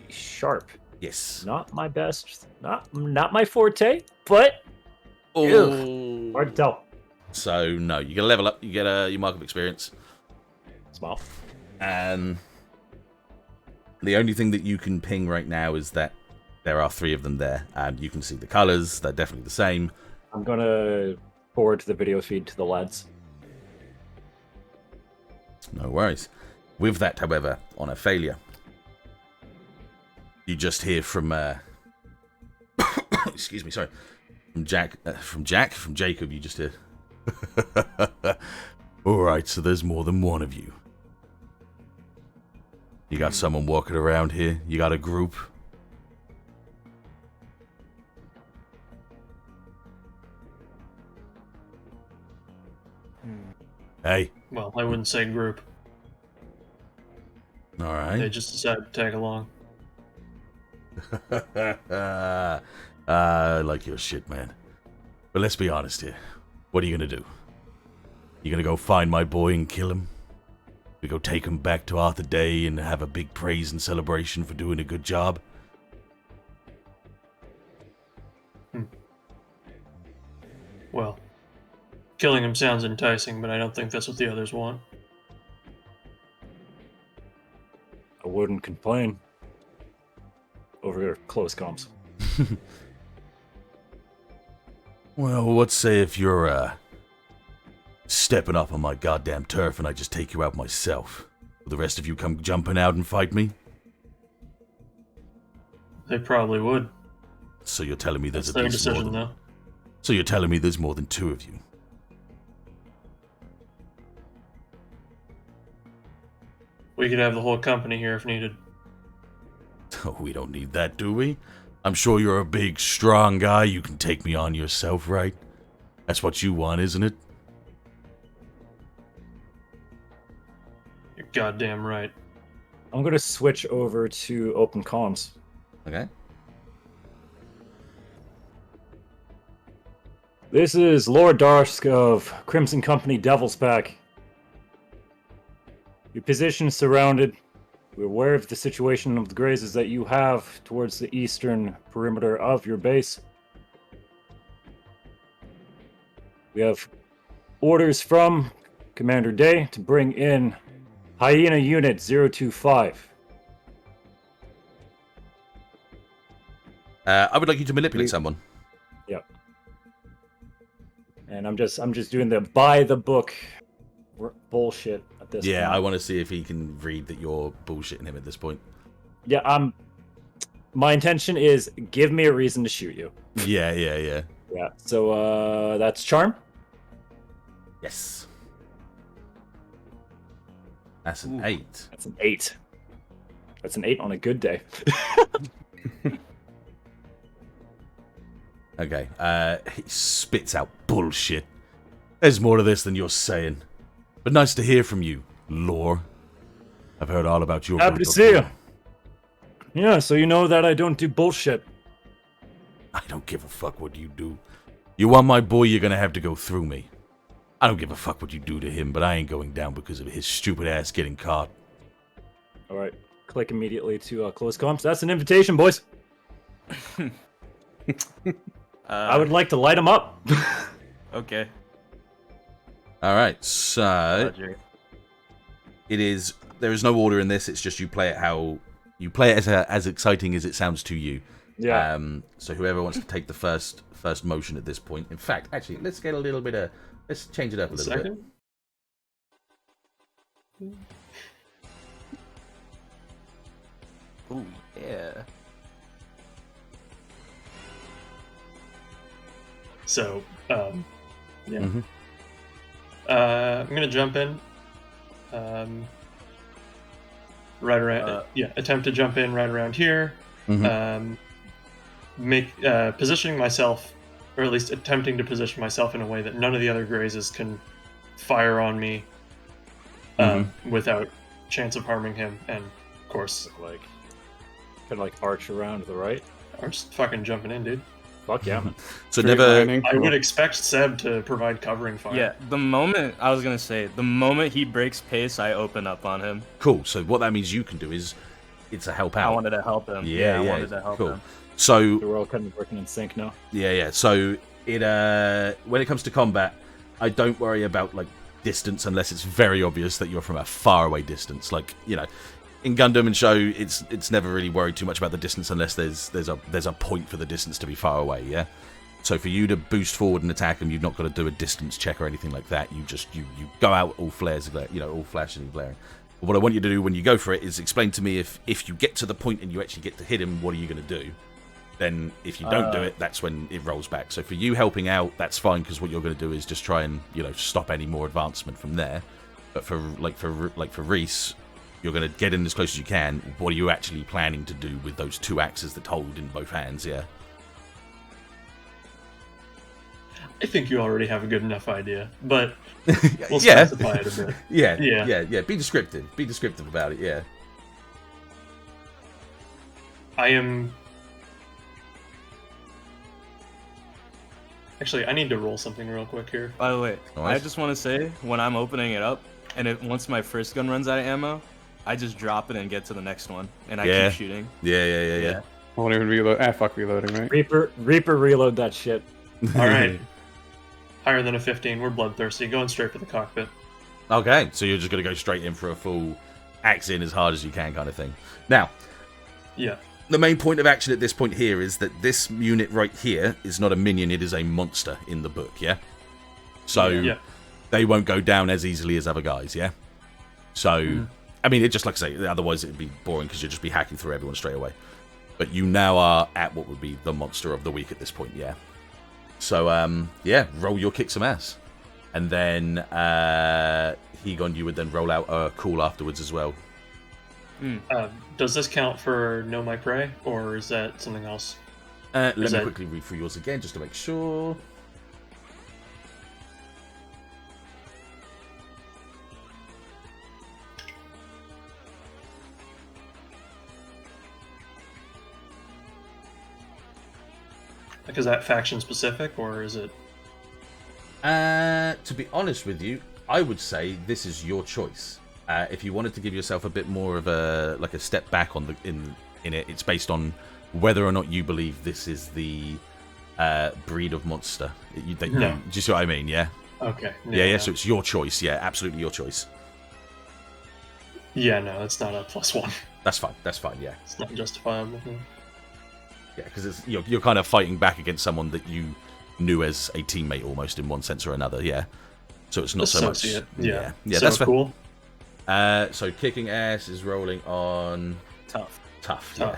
sharp. Yes. Not my best, not my forte, but Oh. hard to tell. So, no, you get a level up, you get your mark of experience. Small. And the only thing that you can ping right now is that there are 3 of them there, and you can see the colors, they're definitely the same. I'm gonna forward the video feed to the lads. No worries. With that, however, on a failure, You just hear from excuse me, sorry, from Jacob. You just hear. All right, so there's more than one of you. You got someone walking around here. You got a group. Hey. Well, I wouldn't say group. All right. They just decided to tag along. I like your shit, man. But let's be honest here. What are you gonna do? You gonna go find my boy and kill him? We go take him back to Arthur Day and have a big praise and celebration for doing a good job? Well, killing him sounds enticing, but I don't think that's what the others want. I wouldn't complain. Over here, close comms. Well, what say if you're, stepping up on my goddamn turf and I just take you out myself? Will the rest of you come jumping out and fight me? They probably would. So you're telling me there's That's at their least more decision, than... though. So you're telling me there's more than two of you? We could have the whole company here if needed. Oh, we don't need that, do we? I'm sure you're a big, strong guy. You can take me on yourself, right? That's what you want, isn't it? You're goddamn right. I'm gonna switch over to open comms. Okay. This is Lord Darsk of Crimson Company Devil's Pack. Your position is surrounded. We're aware of the situation of the grazes that you have towards the eastern perimeter of your base. We have orders from Commander Day to bring in Hyena Unit 025. I would like you to manipulate someone. Yep. And I'm just doing the by the book bullshit at this point. Yeah, I want to see if he can read that you're bullshitting him at this point. Yeah, my intention is give me a reason to shoot you. Yeah. Yeah. So that's charm. Yes. That's an 8. That's an 8. That's an 8 on a good day. Okay. He spits out bullshit. There's more to this than you're saying. But nice to hear from you, Lore. I've heard all about your Happy to group see you. before. Yeah, so you know that I don't do bullshit. I don't give a fuck what you do. You want my boy, you're gonna have to go through me. I don't give a fuck what you do to him, but I ain't going down because of his stupid ass getting caught. All right, click immediately to close comms. That's an invitation, boys. I would like to light them up. Okay. All right, so Roger. it is. There is no order in this. It's just you play it how you play it as exciting as it sounds to you. Yeah. So whoever wants to take the first motion at this point. In fact, actually, let's get a little bit of. Let's change it up a little bit. Ooh, yeah. So, yeah. Mhm. I'm gonna jump in. Right around, attempt to jump in right around here. Mhm. Positioning myself, or at least attempting to position myself in a way that none of the other grazes can fire on me without chance of harming him. And of course, Like, kind of like arch around to the right. I'm just fucking jumping in, dude. Fuck yeah, man. So Straight never. lining. I would expect Seb to provide covering fire. Yeah, the moment he breaks pace, I open up on him. Cool. So what that means you can do is, it's a help out. I wanted to help him. Yeah, I wanted to help cool. him. So We're all kind of working in sync now. yeah. So it when it comes to combat, I don't worry about like distance unless it's very obvious that you're from a far away distance. Like, you know, in Gundam and Show, it's never really worried too much about the distance unless there's a point for the distance to be far away. Yeah. So for you to boost forward and attack them, you've not got to do a distance check or anything like that. You just you go out all flares, all flashing and glaring. What I want you to do when you go for it is explain to me if you get to the point and you actually get to hit him, what are you going to do? Then if you don't do it, that's when it rolls back. So for you helping out, that's fine, because what you're going to do is just try and stop any more advancement from there. But for Rhyse, you're going to get in as close as you can. What are you actually planning to do with those 2 axes that hold in both hands? Yeah. I think you already have a good enough idea, but we'll specify it a bit. Yeah. Be descriptive. Be descriptive about it. Yeah. Actually, I need to roll something real quick here. By the way, Nice. I just want to say, when I'm opening it up, and once my first gun runs out of ammo, I just drop it and get to the next one, and I keep shooting. Yeah. I won't even reload. Fuck reloading, right? Reaper, reload that shit. All right. Higher than a 15. We're bloodthirsty. Going straight for the cockpit. Okay, so you're just going to go straight in for a full axe in as hard as you can kind of thing. Now, Yeah. the main point of action at this point here is that this unit right here is not a minion, it is a monster in the book, yeah? So they won't go down as easily as other guys, yeah? So, I mean, it just, like I say, otherwise it'd be boring because you'd just be hacking through everyone straight away. But you now are at what would be the monster of the week at this point, yeah? So, roll your kick some ass. And then, Hegone, you would then roll out a call afterwards as well. Does this count for Know My Prey, or is that something else? Let me quickly read through yours again, just to make sure. Like, is that faction specific, or is it? To be honest with you, I would say this is your choice. If you wanted to give yourself a bit more of a step back on in it, it's based on whether or not you believe this is the breed of monster. Do you see what I mean? Yeah. Okay. Yeah. So it's your choice. Yeah, absolutely your choice. Yeah, no, it's not a +1. That's fine. Yeah. It's not justifiable. Yeah, because you're kind of fighting back against someone that you knew as a teammate almost in one sense or another. Yeah. So it's not so much. Yeah. Yeah. So That's cool. So kicking ass is rolling on Tough. Yeah.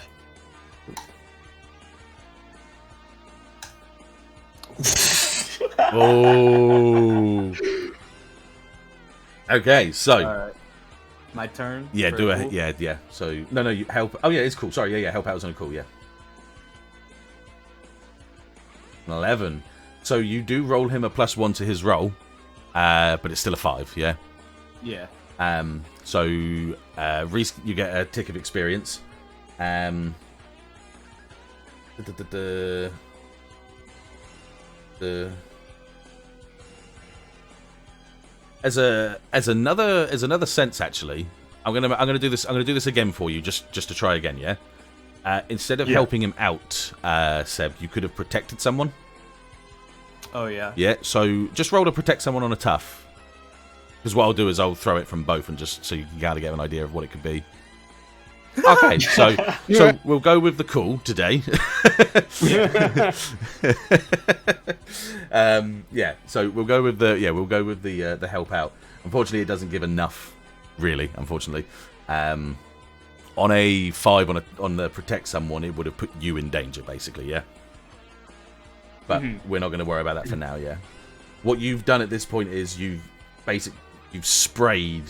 Oh. Okay, so. Alright. My turn? Yeah, for do a it. cool? Yeah. So no, you help. Oh yeah, it's cool. Sorry, yeah. Help out was on a cool. Yeah. 11. So you do roll him a +1 to his roll, but it's still a 5. Yeah. Yeah. So Rhyse, you get a tick of experience. The as another sense, actually, I'm gonna do this again for you, just to try again, yeah. Instead of helping him out, Seb, you could have protected someone. Oh yeah. Yeah. So just roll to protect someone on a tough. Because what I'll do is I'll throw it from both, and just so you can kind of get an idea of what it could be. Okay, so we'll go with the cool today. So we'll go with the help out. Unfortunately, it doesn't give enough, really. Unfortunately, on a 5 on the protect someone, it would have put you in danger, basically. Yeah. But we're not going to worry about that for now. Yeah. What you've done at this point is you've sprayed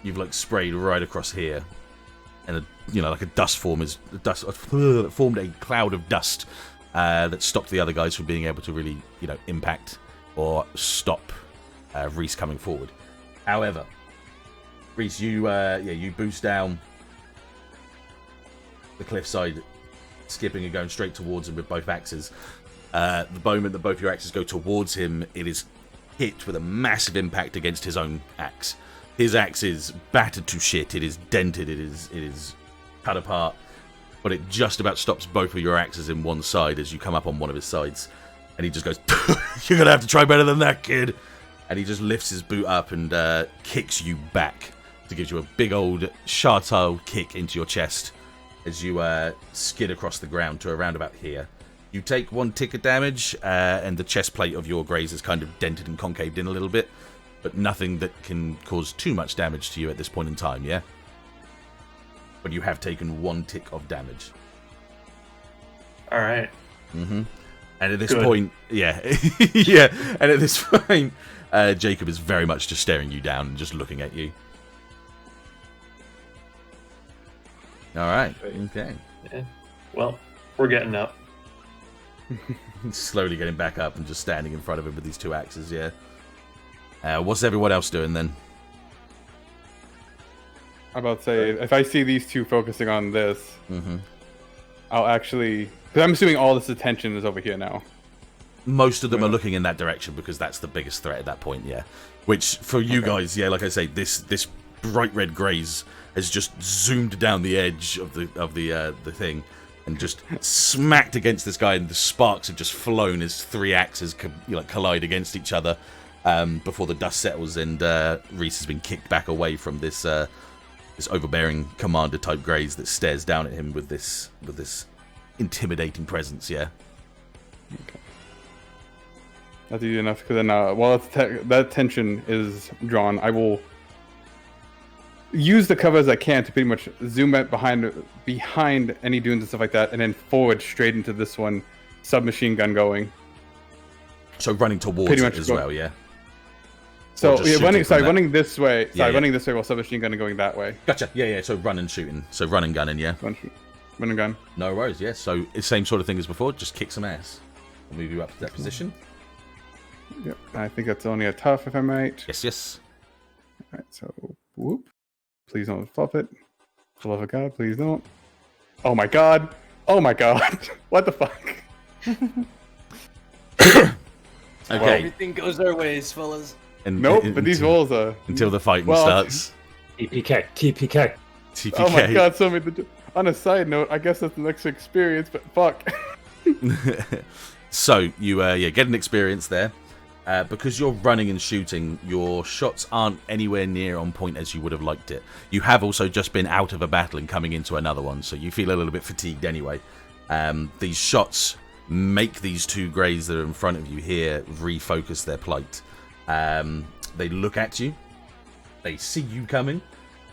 right across here, and like a dust formed a cloud of dust that stopped the other guys from being able to really impact or stop Rhyse coming forward. However, Rhyse, you boost down the cliffside, skipping and going straight towards him with both axes. The moment that both your axes go towards him, it is hit with a massive impact against his own axe. His axe is battered to shit. It is dented. It is cut apart. But it just about stops both of your axes in one side as you come up on one of his sides. And he just goes, "You're going to have to try better than that, kid." And he just lifts his boot up and kicks you back to give you a big old Chartel kick into your chest as you skid across the ground to around about here. You take 1 tick of damage, and the chest plate of your graze is kind of dented and concaved in a little bit. but nothing that can cause too much damage to you at this point in time, yeah? But you have taken 1 tick of damage. All right. Mm-hmm. And at this Good. point, yeah, yeah, and at this point, Jacob is very much just staring you down and just looking at you. All right, okay. Yeah. Well, we're getting up. Slowly getting back up and just standing in front of him with these 2 axes, yeah. What's everyone else doing then? I'm about to say, if I see these 2 focusing on this, I'll actually... Because I'm assuming all this attention is over here now. Most of them are looking in that direction because that's the biggest threat at that point, yeah. Which, for you guys, yeah, like I say, this bright red graze has just zoomed down the edge of the thing and just smacked against this guy, and the sparks have just flown as 3 axes collide against each other before the dust settles, and Rhyse has been kicked back away from this overbearing commander type graze that stares down at him with this intimidating presence, yeah. Okay. That's easy enough, because then while that tension is drawn, I will use the cover as I can to pretty much zoom out behind any dunes and stuff like that, and then forward straight into this one, submachine gun going. So running towards it as well, yeah. So yeah, running this way. Running this way while submachine gun going that way. Gotcha. Yeah. So run and shooting. So run and gunning, yeah. Run and gun. No worries, yeah. So it's same sort of thing as before, just kick some ass. I'll move you up to that position. Yep. I think that's only a tough, if I might. Yes. Alright, so whoop. Please don't fluff it. For the love of God, please don't. Oh my god. What the fuck? Okay. Everything goes our ways, fellas. But these rolls are... Until the fighting starts. TPK. TPK. Oh my god, on a side note, I guess that's an extra experience, but fuck. So, you get an experience there. Because you're running and shooting, your shots aren't anywhere near on point as you would have liked it. You have also just been out of a battle and coming into another one, so you feel a little bit fatigued anyway. These shots make these 2 greys that are in front of you here refocus their plight. They look at you, they see you coming,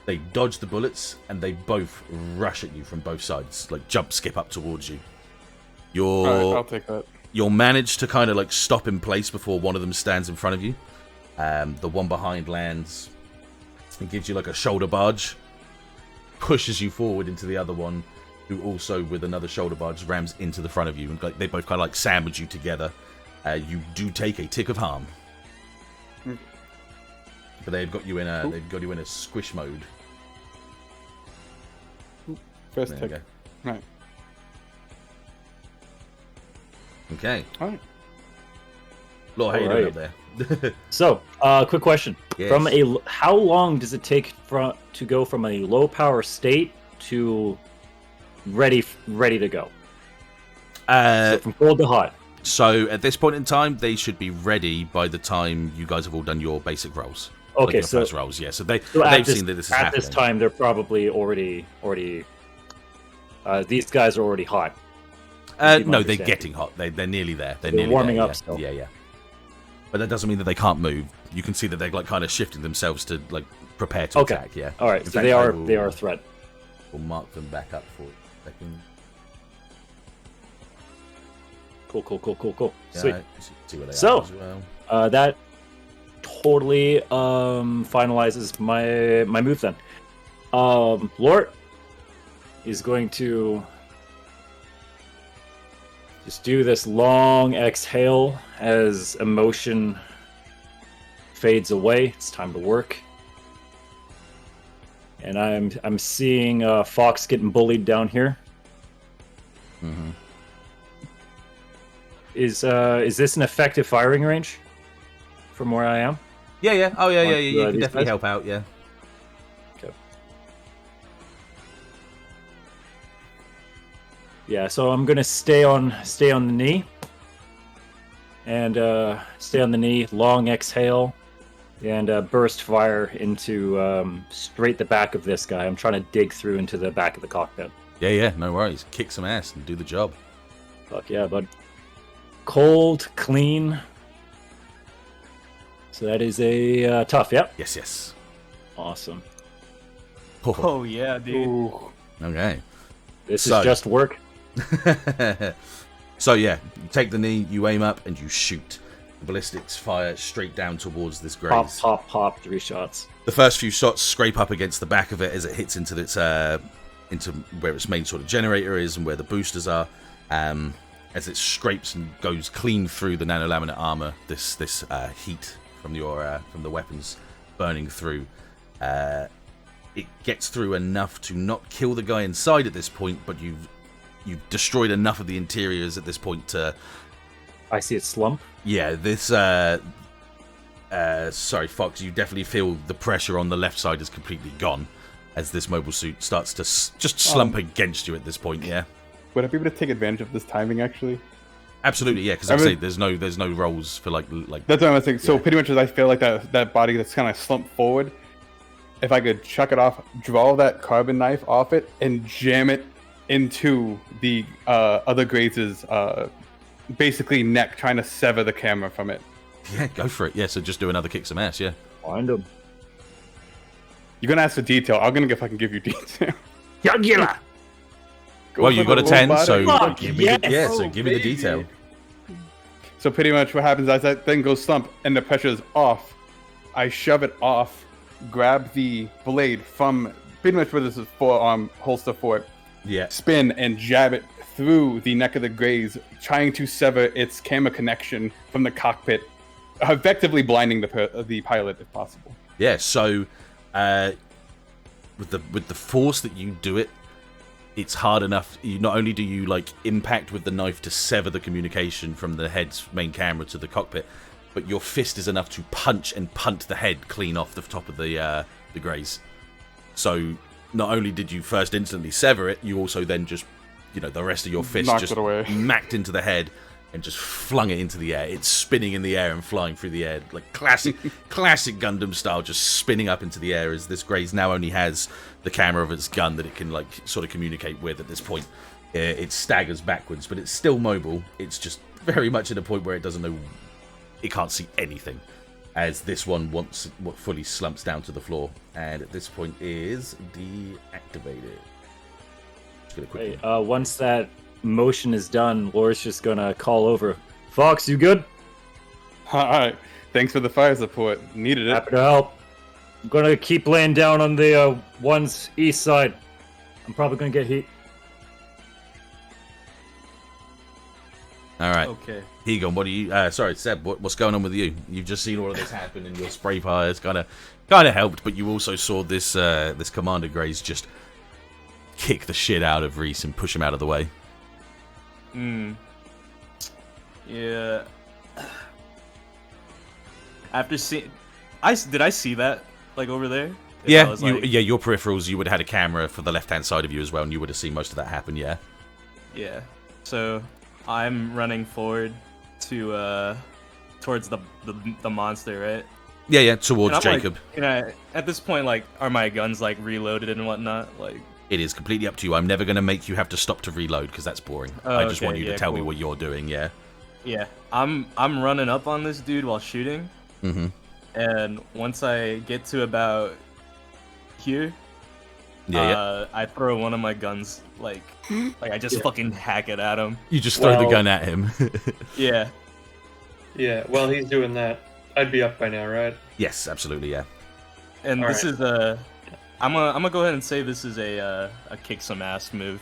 they dodge the bullets, and they both rush at you from both sides, like jump skip up towards you. Alright, I'll take that. You'll manage to kind of like stop in place before one of them stands in front of you. The one behind lands and gives you like a shoulder barge, pushes you forward into the other one, who also with another shoulder barge rams into the front of you, and they both kind of like sandwich you together. You do take a tick of harm, but they've got you in a squish mode. First there tick. Right. Okay. Alright. Laura, how you doing up there? So, quick question. Yes. How long does it take to go from a low power state to ready to go? So from cold to hot. So at this point in time, they should be ready by the time you guys have all done your basic rolls. Okay, your first rolls, yeah. So they've seen that this is happening. At this time, they're probably already. These guys are already hot. No, they're getting hot. They're nearly there. They're nearly warming there, up yeah. still. Yeah. But that doesn't mean that they can't move. You can see that they're like kind of shifting themselves to like prepare to attack. Yeah. All right. In So fact, they are a threat. We'll mark them back up for a second. Cool. Yeah, Sweet. see where they So, are as well. That totally finalizes my move then. Lort is going to just do this long exhale as emotion fades away. It's time to work. And I'm seeing Fox getting bullied down here. Mm-hmm. Is this an effective firing range from where I am? Yeah. Oh, yeah. You can these definitely guys? help out. Yeah. Okay. Yeah. So I'm gonna stay on the knee, and stay on the knee. Long exhale, and burst fire into straight the back of this guy. I'm trying to dig through into the back of the cockpit. Yeah. No worries. Kick some ass and do the job. Fuck yeah, bud. Cold, clean. So that is a tough, yep. Yes, yes. Awesome. Oh yeah, dude. Ooh. Okay. This So- is just work. So yeah, you take the knee, you aim up, and you shoot. The ballistics fire straight down towards this graze. Pop, pop, pop, 3 shots. The first few shots scrape up against the back of it as it hits into its into where its main sort of generator is and where the boosters are. As it scrapes and goes clean through the nanolaminate armor, this heat from the weapons burning through, it gets through enough to not kill the guy inside at this point, but you've destroyed enough of the interiors at this point to. I see it slump. Yeah, this. Sorry, Fox. You definitely feel the pressure on the left side is completely gone, as this mobile suit starts to just slump against you at this point. Yeah. Would I be able to take advantage of this timing, actually? Absolutely, yeah. Because I say there's no rolls for like. That's what I was thinking. So pretty much, as I feel like that body that's kind of slumped forward, if I could chuck it off, draw that carbon knife off it, and jam it into the other Graze's basically neck, trying to sever the camera from it. Yeah, go for it. Yeah, so just do another kick some ass. Yeah. Find him. You're gonna ask for detail. I'm gonna if I can give you detail. Yagila! Go Well, for you the got a low 10, body. so Fuck, give me yes! give me the detail. So pretty much what happens is that thing goes slump and the pressure is off. I shove it off, grab the blade from pretty much where this is forearm holster for it, Yeah. spin and jab it through the neck of the Graze, trying to sever its camera connection from the cockpit, effectively blinding the pilot if possible. Yeah. So, with the force that you do it, it's hard enough. Not only do you like impact with the knife to sever the communication from the head's main camera to the cockpit, but your fist is enough to punch and punt the head clean off the top of the Graze. So not only did you first instantly sever it, you also then just, the rest of your fist Knocked just it away. macked into the head and just flung it into the air. It's spinning in the air and flying through the air, like classic Gundam style, just spinning up into the air as this Graze now only has the camera of its gun that it can like sort of communicate with at this point. It staggers backwards, but it's still mobile. It's just very much at a point where it doesn't know, it can't see anything, as this one fully slumps down to the floor, and at this point is deactivated. Just gonna quickly. Hey, once that motion is done, Laura's just gonna call over. Fox, you good? All right. Thanks for the fire support. Needed it. Happy to help. I'm gonna keep laying down on the one's east side. I'm probably gonna get heat. All right. Okay. Hegone, what do you? Sorry, Seb. What's going on with you? You've just seen all of this happen, and your spray fires kind of helped, but you also saw this this Commander Graze just kick the shit out of Rhyse and push him out of the way. Yeah. After seeing, did I see that like over there? If I Yeah, was, like- your peripherals. You would have had a camera for the left-hand side of you as well, and you would have seen most of that happen. Yeah. Yeah. So I'm running forward to towards the monster, right? Yeah, towards And I'm Jacob. Like, at this point, like, are my guns like reloaded and whatnot? Like, It is completely up to you. I'm never going to make you have to stop to reload because that's boring. Oh, I just okay, want you to yeah, tell me cool. what you're doing. Yeah. yeah, I'm running up on this dude while shooting, Mm-hmm. and once I get to about here, Yeah. I throw one of my guns like I just fucking hack it at him. You just throw the Well- gun at him. Yeah. Yeah, while he's doing that, I'd be up by now, right? Yes, absolutely. Yeah. And All this right. is I'm gonna go ahead and say this is a kick some ass move.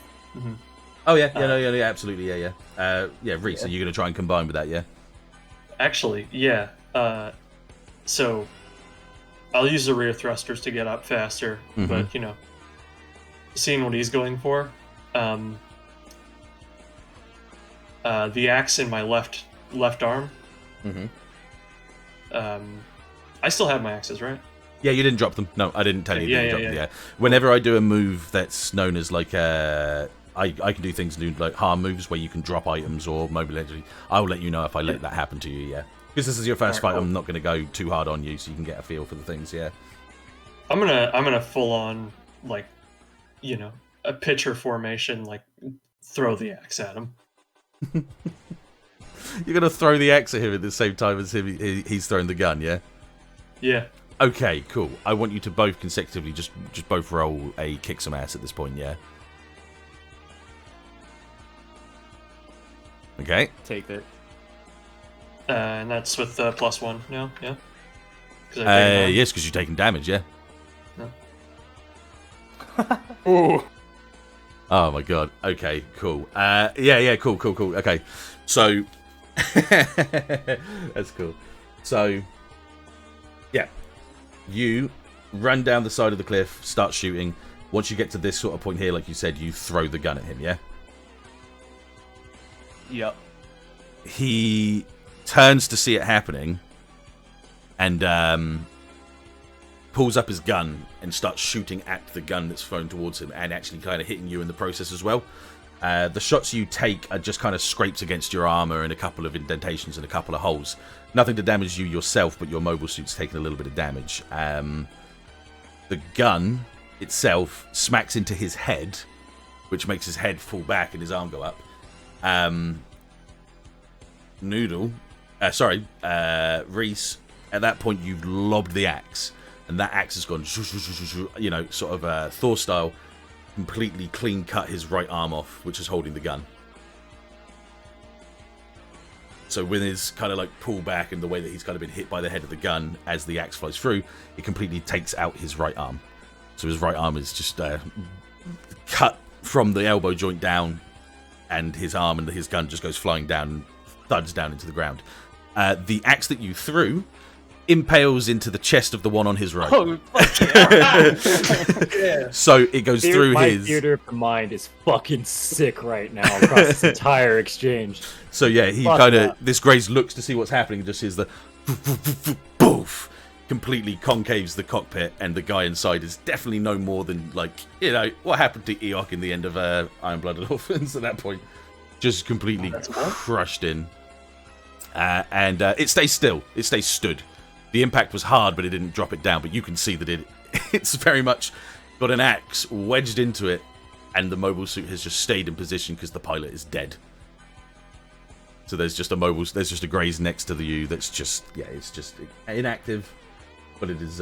Oh yeah, yeah, absolutely, yeah. Yeah, Rhyse, are you going to try and combine with that? Yeah. Actually, yeah. So I'll use the rear thrusters to get up faster, Mhm. but seeing what he's going for, the axe in my left arm. Mm-hmm. I still have my axes, right? Yeah, you didn't drop them. No, I didn't tell you. Yeah, you yeah, didn't drop yeah. them. Whenever I do a move that's known as like I can do things new like harm moves where you can drop items or mobility. I will let you know if I let that happen to you. Yeah, because this is your first Alright, fight. cool. I'm not going to go too hard on you, so you can get a feel for the things. Yeah. I'm gonna full on like, a pitcher formation, like throw the axe at him. You're going to throw the axe at him at the same time as him. He's throwing the gun. Yeah. Yeah. Okay, cool. I want you to both consecutively just both roll a kick some ass at this point, yeah? Okay. Take it. And that's with +1. No, yeah. 'Cause I take nine. Yes, because you're taking damage, yeah. No. Ooh. Oh my god. Okay, cool. Yeah, cool. Okay. So that's cool. So yeah. You run down the side of the cliff, start shooting. Once you get to this sort of point here, like you said, you throw the gun at him, yeah? Yep. He turns to see it happening and pulls up his gun and starts shooting at the gun that's thrown towards him and actually kind of hitting you in the process as well. The shots you take are just kind of scrapes against your armor and a couple of indentations and a couple of holes. Nothing to damage you yourself, but your mobile suit's taking a little bit of damage. The gun itself smacks into his head, which makes his head fall back and his arm go up. Rhyse, at that point you've lobbed the axe, and that axe has gone, you know, sort of Thor style, completely clean cut his right arm off, which is holding the gun. So with his kind of like pull back and the way that he's kind of been hit by the head of the gun as the axe flies through, it completely takes out his right arm. So his right arm is just cut from the elbow joint down, and his arm and his gun just goes flying down, thuds down into the ground. The axe that you threw impales into the chest of the one on his right. Oh, fuck yeah. So it goes through my his... theater of the mind is fucking sick right now across this entire exchange. So yeah, he Fuck kind of... that. This Graze looks to see what's happening and just hears the... Boof! Completely concaves the cockpit, and the guy inside is definitely no more than, like, you know, what happened to Eok in the end of Iron Blooded Orphans at that point. Just completely crushed in. And it stays still. It stays stood. The impact was hard, but it didn't drop it down. But you can see that it's very much got an axe wedged into it, and the mobile suit has just stayed in position because the pilot is dead. So there's just a Graze next to you that's just, yeah, it's just inactive, but it is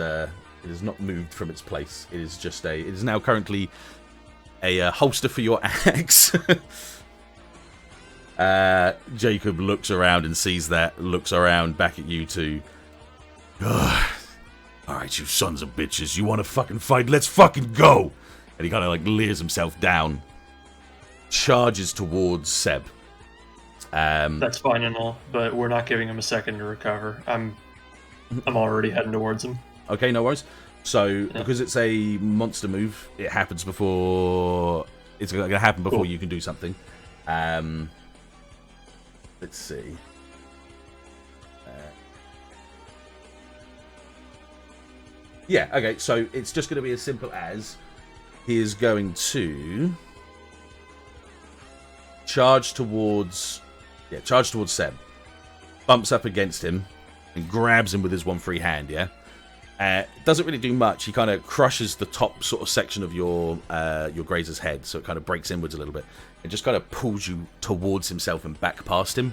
not moved from its place. It is now currently a holster for your axe. Jacob looks around and sees that, looks around back at you two. Alright, you sons of bitches, you want to fucking fight? Let's fucking go! And he kind of like leers himself down, charges towards Seb. That's fine and all, but we're not giving him a second to recover. I'm already heading towards him. Okay, no worries. So, because it's a monster move, it happens before... It's going to happen before you can do something. Let's see. Yeah, okay, so it's just going to be as simple as he is going to charge towards Seb, bumps up against him, and grabs him with his one free hand, yeah? Doesn't really do much. He kind of crushes the top sort of section of your Grazer's head, so it kind of breaks inwards a little bit. It just kind of pulls you towards himself and back past him,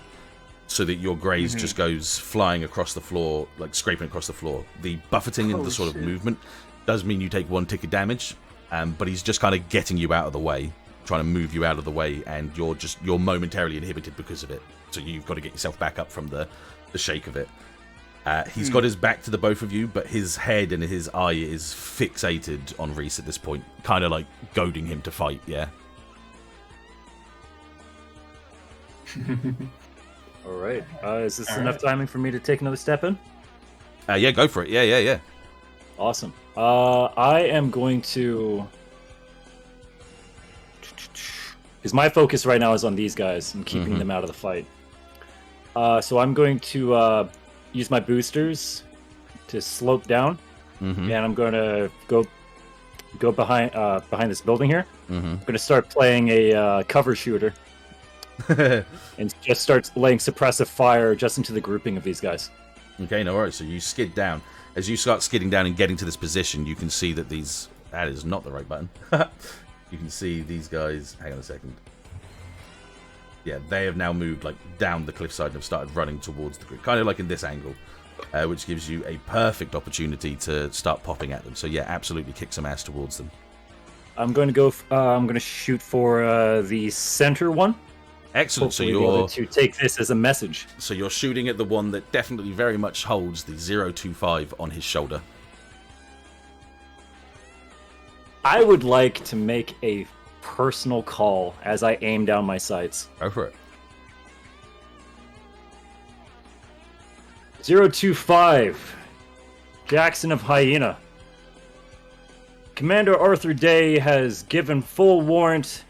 so that your Graze just goes flying across the floor, like scraping across the floor. The buffeting and the sort of movement does mean you take 1 tick of damage, but he's just kind of getting you out of the way, trying to move you out of the way, and you're momentarily inhibited because of it. So you've got to get yourself back up from the shake of it. He's got his back to the both of you, but his head and his eye is fixated on Rhyse at this point, kind of like goading him to fight, yeah? All right. Is this enough timing for me to take another step in? Yeah, go for it. Yeah. Awesome. I am going to... Because my focus right now is on these guys and keeping them out of the fight. So I'm going to use my boosters to slope down, and I'm going to go behind this building here. I'm going to start playing a cover shooter. And just starts laying suppressive fire just into the grouping of these guys. Okay, no worries. So you skid down. As you start skidding down and getting to this position, you can see that these... That is not the right button. You can see these guys... Hang on a second. Yeah, they have now moved like down the cliffside and have started running towards the group. Kind of like in this angle. which gives you a perfect opportunity to start popping at them. So yeah, absolutely kick some ass towards them. I'm going to go. I'm going to shoot for the center one. Excellent. Hopefully So the other you're two take this as a message. So you're shooting at the one that definitely very much holds the 025 on his shoulder. I would like to make a personal call as I aim down my sights. Go for it. 025, Jackson of Hyena. Commander Arthur Day has given full warrant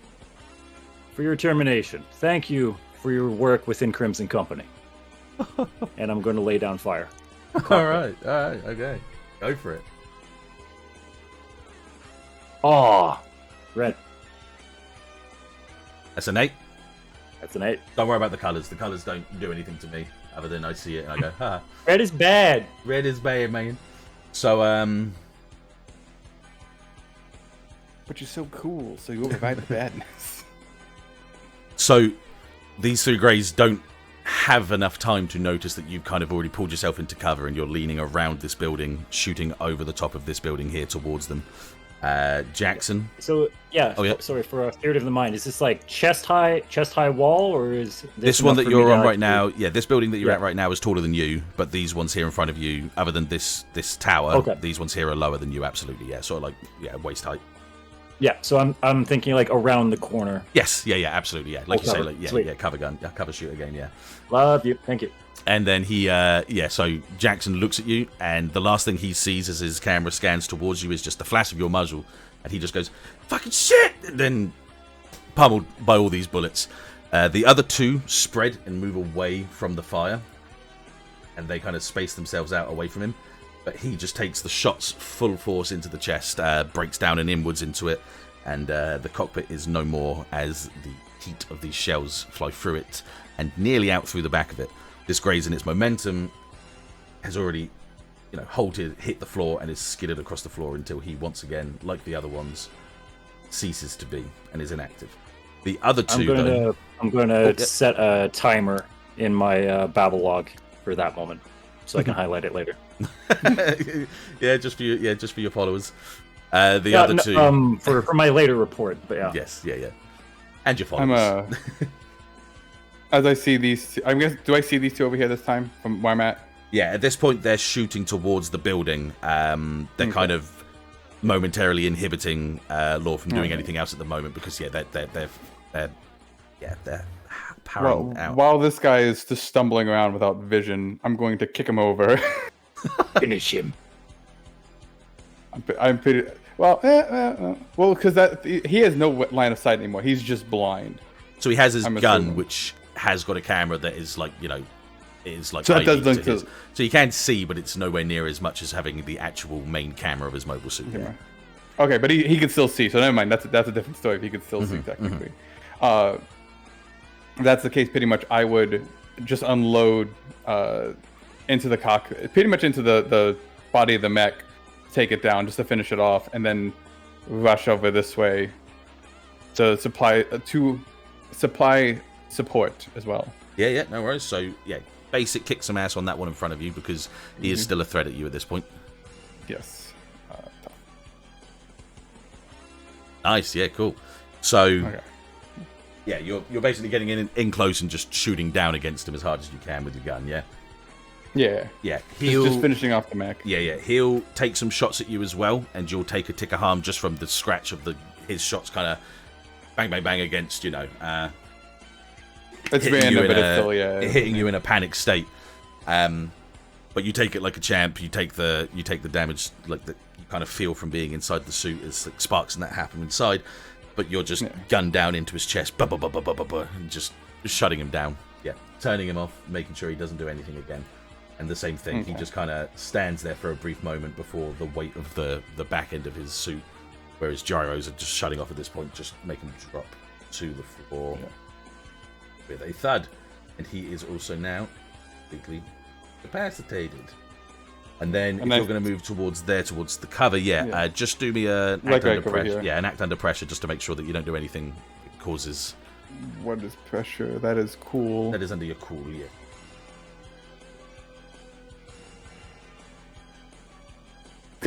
for your termination. Thank you for your work within Crimson Company. And I'm going to lay down fire. All right, okay. Go for it. Oh, red. That's an 8. That's an 8. Don't worry about the colours. The colours don't do anything to me, other than I see it and I go, ha. Red is bad. Red is bad, man. So, But you're so cool, so you override the badness. So, these 3 greys don't have enough time to notice that you've kind of already pulled yourself into cover and you're leaning around this building, shooting over the top of this building here towards them. Jackson. So yeah. Oh, yeah. Sorry for a theory of the mind. Is this like chest high wall, or is this one that you're on right now? To... Yeah, this building that you're at right now is taller than you, but these ones here in front of you, other than this tower, these ones here are lower than you. Absolutely, yeah. Sort of like waist height. Yeah. So I'm thinking like around the corner. Yes. Yeah. Absolutely. Yeah. Like you say, like cover gun, cover shooter game. Yeah. Love you. Thank you. And then he, so Jackson looks at you, and the last thing he sees as his camera scans towards you is just the flash of your muzzle, and he just goes, "Fucking shit!" And then pummeled by all these bullets. The other 2 spread and move away from the fire, and they kind of space themselves out away from him. But he just takes the shots full force into the chest, breaks down and inwards into it, and the cockpit is no more as the heat of these shells fly through it and nearly out through the back of it. This graze in its momentum has already, halted, hit the floor, and is skidded across the floor until he once again, like the other ones, ceases to be and is inactive. The other 2, I'm going to set a timer in my Babel log for that moment, so I can highlight it later. just for your followers. The other 2 for my later report, but yeah. Yes, yeah. And your followers. As I see these, do I see these 2 over here this time from where I'm at? Yeah, at this point they're shooting towards the building. They're kind of momentarily inhibiting Law from doing anything else at the moment because they're powering out. While this guy is just stumbling around without vision, I'm going to kick him over. Finish him. I'm pretty well, because he has no line of sight anymore. He's just blind. So he has his gun, which has got a camera that is like, is like. So that does link to. So you can see, but it's nowhere near as much as having the actual main camera of his mobile suit. Yeah. Okay, but he can still see. So never mind. That's a different story. If he can still see technically, if that's the case. Pretty much, I would just unload into the cockpit, pretty much into the body of the mech, take it down just to finish it off, and then rush over this way to supply support as well. Yeah, no worries. So yeah, basic kick some ass on that one in front of you because he is still a threat at you at this point. Yes. Nice. Yeah, cool. So yeah, you're basically getting in close and just shooting down against him as hard as you can with your gun. Yeah. Yeah. Just finishing off the mech. Yeah. He'll take some shots at you as well, and you'll take a tick of harm just from the scratch of his shots, kind of bang, bang, bang against, it's random, but it's still, hitting you in a panic state. But you take it like a champ. You take the damage, like you kind of feel from being inside the suit as like sparks and that happen inside. But you're just gunned down into his chest, and just shutting him down. Yeah, turning him off, making sure he doesn't do anything again. And the same thing, he just kind of stands there for a brief moment before the weight of the back end of his suit, where his gyros are just shutting off at this point, just make him drop to the floor with a thud. And he is also now completely incapacitated. And then if you're going to move towards the cover, just do me an act under pressure. Yeah, an act under pressure, just to make sure that you don't do anything that causes. What is pressure? That is cool. That is under your cool, yeah.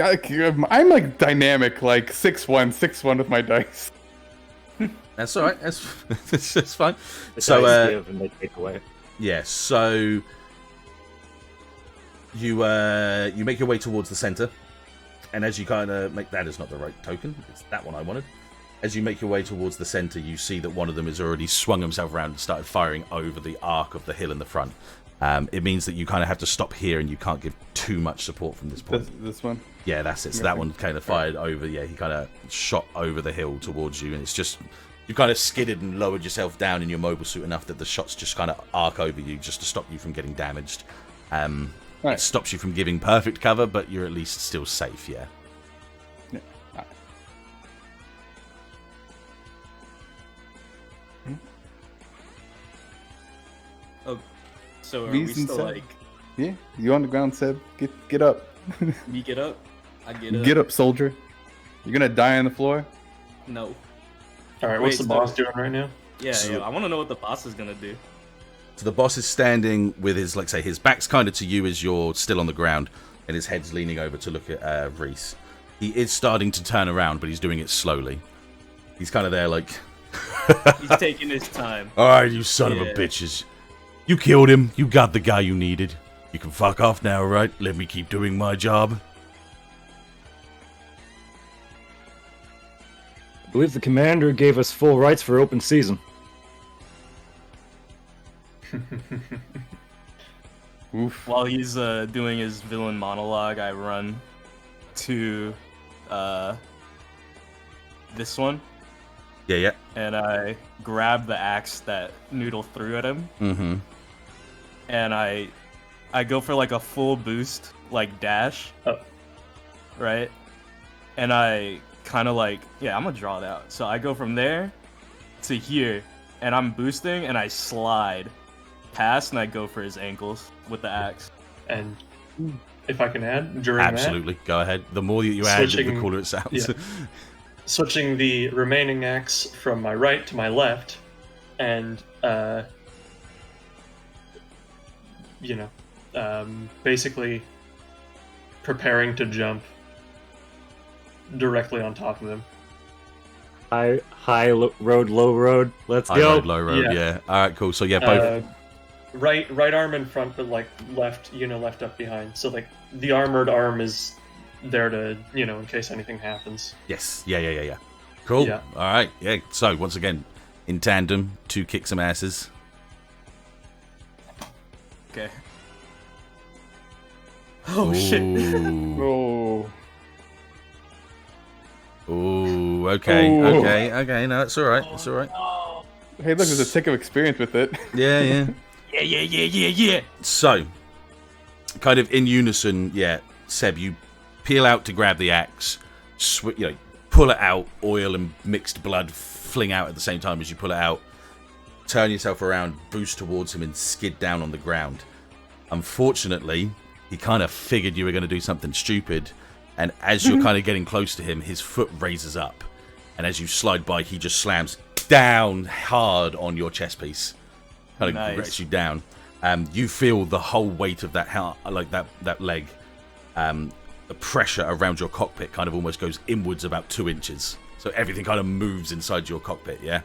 I'm like dynamic, like 6'1", 6'1" with my dice. That's all right. That's fine. The So, dice give and they take away. yeah. So you make your way towards the center, and as you kind of make that is not the right token. It's that one I wanted. As you make your way towards the center, you see that one of them has already swung himself around and started firing over the arc of the hill in the front. It means that you kind of have to stop here, and you can't give too much support from this point. This one? Yeah, that's it. So that one kind of fired over. Yeah, he kind of shot over the hill towards you, and it's just you kind of skidded and lowered yourself down in your mobile suit enough that the shots just kind of arc over you, just to stop you from getting damaged. Right. It stops you from giving perfect cover, but you're at least still safe. Yeah. Yeah. Oh, so are we Reason still Seb? like Yeah, you on the ground, Seb. Get up. me get up? I get up. Get up, soldier. You're gonna die on the floor. No. All right, what's Wait, the boss doing right now? Yeah, So- yeah. I want to know what the boss is gonna do. So the boss is standing with his, like, say, his back's kind of to you as you're still on the ground, and his head's leaning over to look at Rhyse. He is starting to turn around, but he's doing it slowly. He's kind of there, like, He's taking his time. all right, you son of a Yeah. bitches. You killed him. You got the guy you needed. You can fuck off now, right? Let me keep doing my job. I believe the commander gave us full rights for open season. Oof. While he's doing his villain monologue, I run to this one, Yeah. and I grab the axe that Noodle threw at him, Mm-hmm. and I go for like a full boost, like dash, Oh. right? And I kind of like, yeah, I'm gonna draw it out. So I go from there to here, and I'm boosting, and I slide past, and I go for his ankles with the axe. And if I can add, during Absolutely. Go ahead. The more that you add, the Switching- cooler it sounds. yeah. Switching the remaining axe from my right to my left, and basically preparing to jump directly on top of him. Road, low road. Let's High go. road, low road, Yeah. yeah. All right, cool. So, yeah, both. Right arm in front, but like left up behind. So like the armored arm is there to in case anything happens. Yes. Yeah. Cool. Yeah. All right. Yeah. So, once again, in tandem, to kick some asses. Okay. Oh shit. Ooh. Oh. Ooh. Okay. Ooh. Okay. No, it's all right. It's all right. Hey, look, there's a tick of experience with it. Yeah. Yeah. So, kind of in unison, yeah, Seb, you peel out to grab the axe, pull it out, oil and mixed blood fling out at the same time as you pull it out, turn yourself around, boost towards him, and skid down on the ground. Unfortunately, he kind of figured you were going to do something stupid, and as you're kind of getting close to him, his foot raises up, and as you slide by, he just slams down hard on your chest piece. Kind of Nice. gets you down. You feel the whole weight of that that leg, the pressure around your cockpit kind of almost goes inwards about 2 inches. So everything kind of moves inside your cockpit, yeah?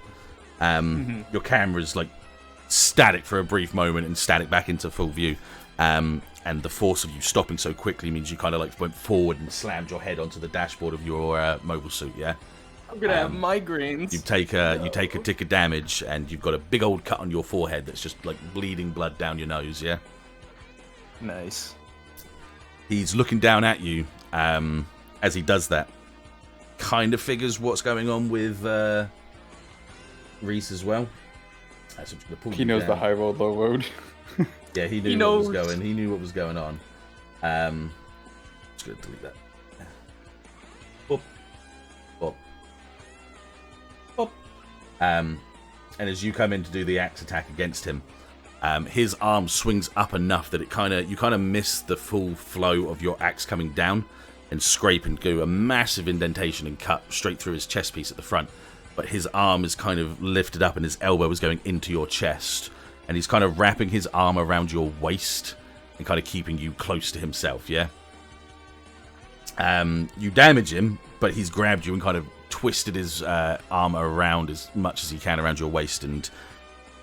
Your camera's like static for a brief moment and static back into full view. And the force of you stopping so quickly means you kind of like went forward and slammed your head onto the dashboard of your mobile suit, yeah? I'm gonna have migraines. You take a tick of damage, and you've got a big old cut on your forehead that's just like bleeding blood down your nose. Yeah. Nice. He's looking down at you as he does that. Kind of figures what's going on with Rhyse as well. So I'm just gonna pull He you knows the down. high road, low road. Yeah, he knew He what was knows. going. He knew what was going on. Just gonna delete that. Boop. Boop. Boop. And as you come in to do the axe attack against him, his arm swings up enough that you kind of miss the full flow of your axe coming down and scrape and do a massive indentation and cut straight through his chest piece at the front. But his arm is kind of lifted up and his elbow is going into your chest. And he's kind of wrapping his arm around your waist and kind of keeping you close to himself, yeah? You damage him, but he's grabbed you and kind of twisted his arm around as much as he can around your waist, and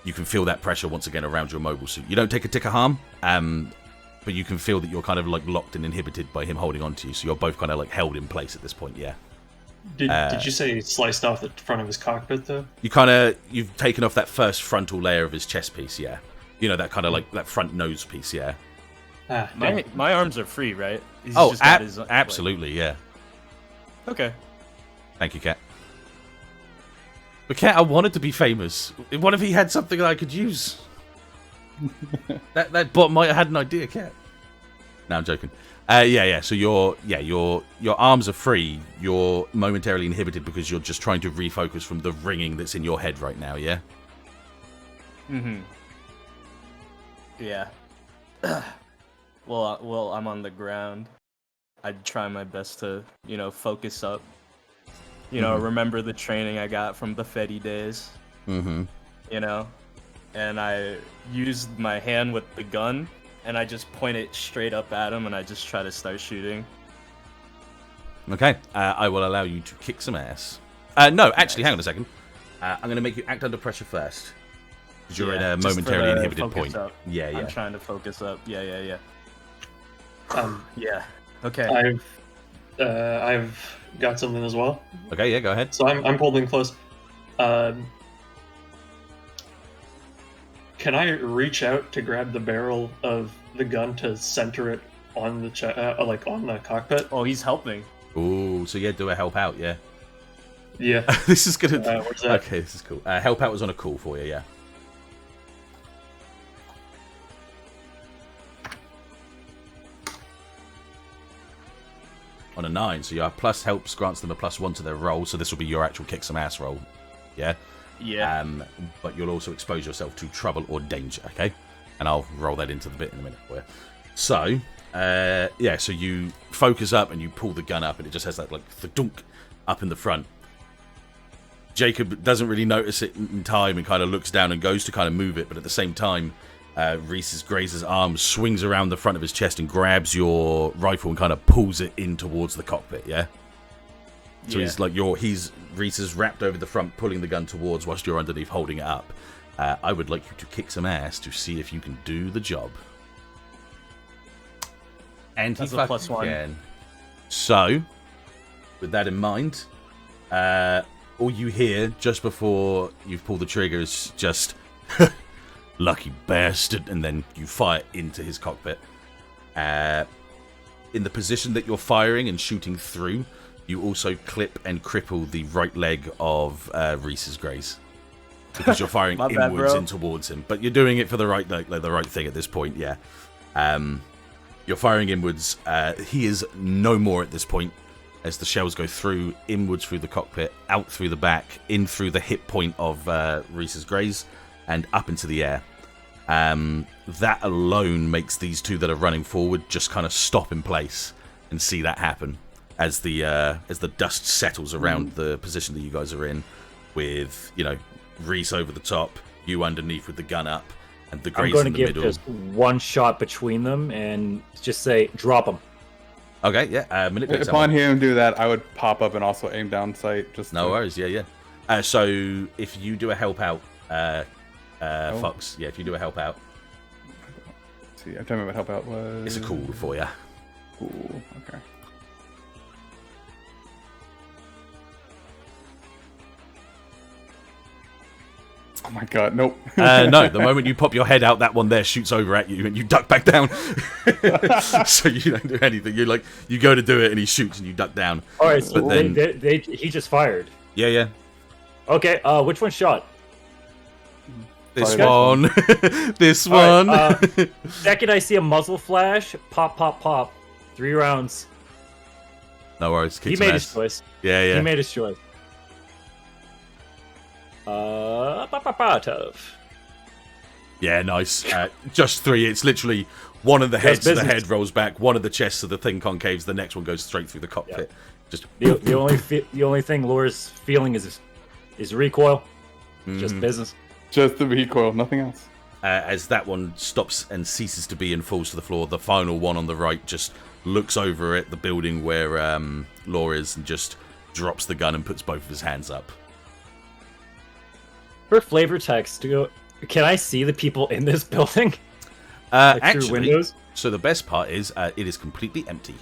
you can feel that pressure once again around your mobile suit. You don't take a tick of harm, but you can feel that you're kind of like locked and inhibited by him holding on to you, so you're both kind of like held in place at this point, yeah. Did you say he sliced off the front of his cockpit, though? You've taken off that first frontal layer of his chest piece, yeah. You know, that kind of like that front nose piece, yeah. My arms are free, right? He's Oh, just got his, absolutely, yeah. Okay. Thank you, Cat. But Cat, I wanted to be famous. What if he had something that I could use? that bot might have had an idea, Cat. No, I'm joking. So your arms are free. You're momentarily inhibited because you're just trying to refocus from the ringing that's in your head right now, yeah? Yeah. Well, I'm on the ground. I'd try my best to, focus up. Remember the training I got from the Fetty days. And I used my hand with the gun, and I just point it straight up at him, and I just try to start shooting. Okay, I will allow you to kick some ass. No, actually, hang on a second. I'm going to make you act under pressure first. Because you're in a momentarily inhibited point. Up. Yeah. I'm trying to focus up. Yeah. Yeah. Okay. I've got something as well. Okay, yeah, go ahead. So I'm holding close. Can I reach out to grab the barrel of the gun to center it on the on the cockpit? Oh, he's helping. Ooh, so yeah, do a help out, yeah. Yeah. This is gonna. Where's that? Okay, this is cool. Help out was on a call for you, yeah. On a 9, so your plus helps grants them a +1 to their roll, so this will be your actual kick some ass roll, yeah. Yeah. But you'll also expose yourself to trouble or danger, okay? And I'll roll that into the bit in a minute for you. So, so you focus up and you pull the gun up, and it just has that like thunk up in the front. Jacob doesn't really notice it in time and kind of looks down and goes to kind of move it, but at the same time, Rhyse's arm swings around the front of his chest and grabs your rifle and kind of pulls it in towards the cockpit, yeah? So he's like Rhyse's wrapped over the front, pulling the gun towards whilst you're underneath holding it up. I would like you to kick some ass to see if you can do the job. And that's a +1. Can. So, with that in mind, all you hear just before you've pulled the trigger is just lucky bastard, and then you fire into his cockpit. In the position that you're firing and shooting through, you also clip and cripple the right leg of Rhyse's Grace, because you're firing inwards and towards him. But you're doing it for the right the right thing at this point, yeah. You're firing inwards. He is no more at this point, as the shells go through, inwards through the cockpit, out through the back, in through the hip point of Rhyse's Grace, and up into the air. That alone makes these two that are running forward just kind of stop in place and see that happen as the dust settles around the position that you guys are in, with Rhyse over the top, you underneath with the gun up, and the Grace in the middle. I'm going to give just one shot between them and just say drop them. Okay, yeah. Manipulate Upon hearing him do that, I would pop up and also aim down sight. Worries, yeah. So if you do a help out, Fox, if you do a help out. Let's see, I'm trying to remember what help out was. It's a cool for you. Cool, okay. Oh my god, nope. No, the moment you pop your head out, that one there shoots over at you and you duck back down. So you don't do anything. You go to do it and he shoots and you duck down. Alright, so then he just fired. Yeah. Okay, which one shot? This one. This one. Second I see a muzzle flash, pop. 3 rounds. No worries. He made his choice. Yeah. He made his choice. Tough. Yeah, nice. Just 3. It's literally one of the heads of the head rolls back, one of the chests of the thing concaves, the next one goes straight through the cockpit. Yeah. Just the only thing Laura's feeling is recoil. Just business. Just the recoil, nothing else. As that one stops and ceases to be and falls to the floor, the final one on the right just looks over at the building where Law is and just drops the gun and puts both of his hands up. For flavor text, can I see the people in this building? Like Actually, through windows? so the best part is it is completely empty.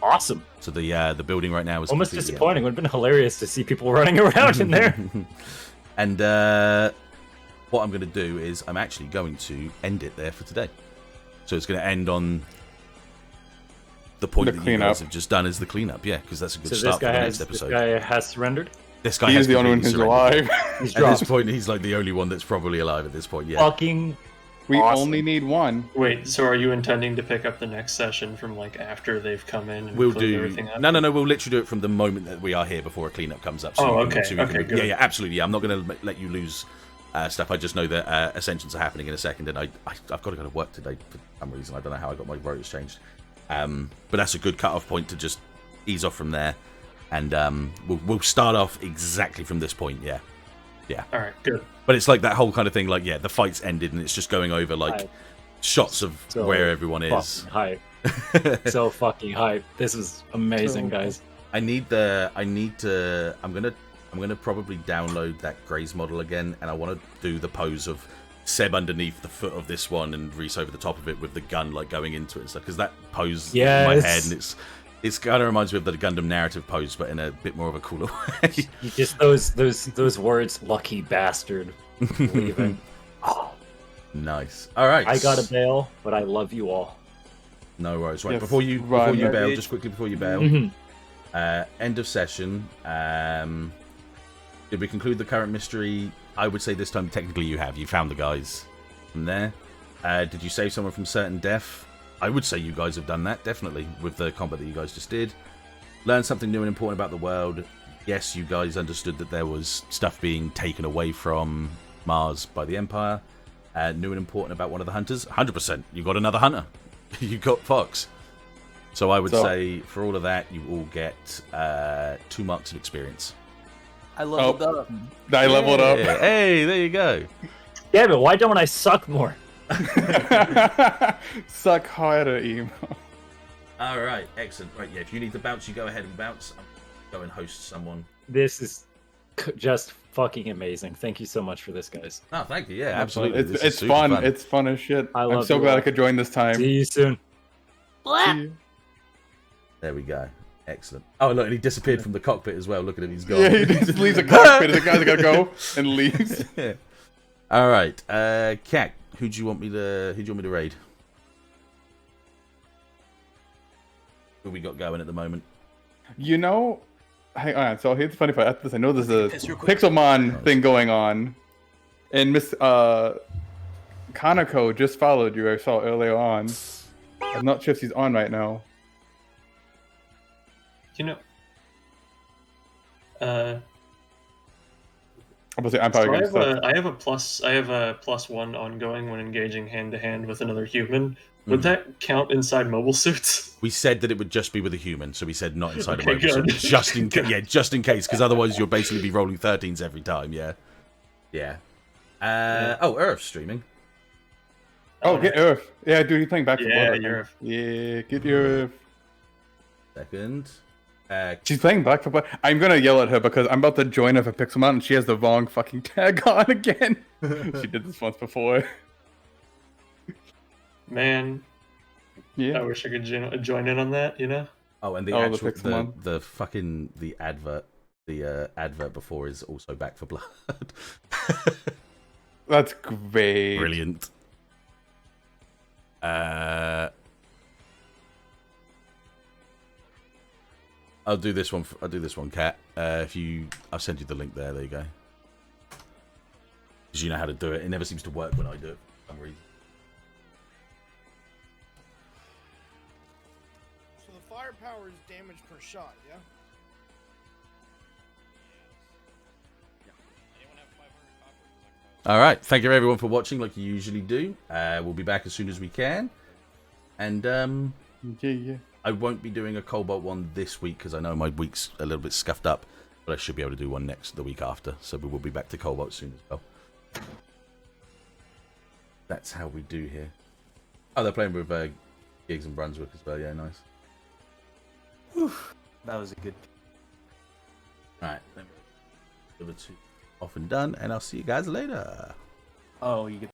Awesome. So the building right now is Almost completely disappointing. Would have been hilarious to see people running around in there. And what I'm going to do is I'm actually going to end it there for today. So it's going to end on the point that you guys have just done as the cleanup. Yeah, because that's a good So start for the next episode. This guy has surrendered? This guy He's has the only one completely who's surrendered. alive. He's At dropped. this point, he's like the only one that's probably alive at this point. Yeah. Fucking We Awesome. only need one. Wait, so are you intending to pick up the next session from like after they've come in and We'll cleaned do everything up? no. We'll literally do it from the moment that we are here before a cleanup comes up. Oh, you can- okay, you can- okay, good. Yeah, absolutely. Yeah, I'm not going to let you lose stuff. I just know that ascensions are happening in a second, and I've got to go to work today for some reason. I don't know how I got my rotors changed, but that's a good cut-off point to just ease off from there, and we'll start off exactly from this point. Yeah. All right, good. But it's like that whole kind of thing. Like, yeah, the fight's ended, and it's just going over like Hype. shots of So where everyone is. fucking hype. So fucking hype. This is amazing, guys. I'm gonna probably download that Graze model again, and I want to do the pose of Seb underneath the foot of this one and Rhyse over the top of it with the gun like going into it and stuff. Because that pose in my head, and it's kind of reminds me of the Gundam narrative pose, but in a bit more of a cooler way. Just those words, lucky bastard, leaving. Oh, Nice. All right. I gotta bail, but I love you all. No worries. Right, Yes, before you run, bail, Eddie. just quickly before you bail. Mhm. End of session. Did we conclude the current mystery? I would say this time technically you have. You found the guys from there. Did you save someone from certain death? I would say you guys have done that, definitely, with the combat that you guys just did. Learn something new and important about the world. Yes, you guys understood that there was stuff being taken away from Mars by the Empire. New and important about one of the hunters. 100%. You got another hunter. You got Fox. So I would say for all of that, you all get 2 marks of experience. I leveled up. I leveled up. Hey, there you go. Damn it! Why don't I suck more? Suck harder, emo. All right, excellent. Right, yeah. If you need to bounce, you go ahead and bounce. I'm go and host someone. This is just fucking amazing. Thank you so much for this, guys. Oh, thank you. Yeah, absolutely. This is It's super fun. It's fun as shit. I I'm love so you glad all. I could join this time. See you soon. See you. There we go. Excellent. Oh, look, and he disappeared from the cockpit as well. Look at him, he's gone. Yeah, he just leaves the cockpit. The guy's gotta go and leaves. All right, Cat. Who do you want me to raid? Who we got going at the moment? You know, hang on. So here's the funny part. After this, I know there's a Piss real quick. Pixelmon thing going on, and Miss Kanako just followed you. I saw earlier on. I'm not sure if she's on right now. You know, I'm probably so gonna start. I have a +1 ongoing when engaging hand to hand with another human. Would that count inside mobile suits? We said that it would just be with a human, so we said not inside Okay, a mobile suit, good. just in case. Yeah, just in case, because otherwise you'll basically be rolling 13s every time. Yeah, yeah. Oh, Earth streaming. Oh, get Earth. Yeah, dude, he's playing Back for Yeah, Blood. Earth. Yeah, get Earth. Second. She's playing Back for Blood. I'm gonna yell at her because I'm about to join her for Pixelmon and she has the wrong fucking tag on again. She did this once before. Man, I Yeah. wish I could join in on that. You know. Oh, and the Oh, the actual Pixelmon. the fucking the advert before is also Back for Blood. That's great. Brilliant. I'll do this one. I'll do this one, Kat. I'll send you the link there. There you go. Because you know how to do it. It never seems to work when I do it for some reason. So the firepower is damage per shot, yeah? All right. Thank you everyone for watching, like you usually do. We'll be back as soon as we can. And Yeah. I won't be doing a Cobalt one this week because I know my week's a little bit scuffed up, but I should be able to do one the week after. So we will be back to Cobalt soon as well. That's how we do here. Oh, they're playing with gigs in Brunswick as well. Yeah, nice. That was a good. All right, let me over to off and done, and I'll see you guys later. Oh, you get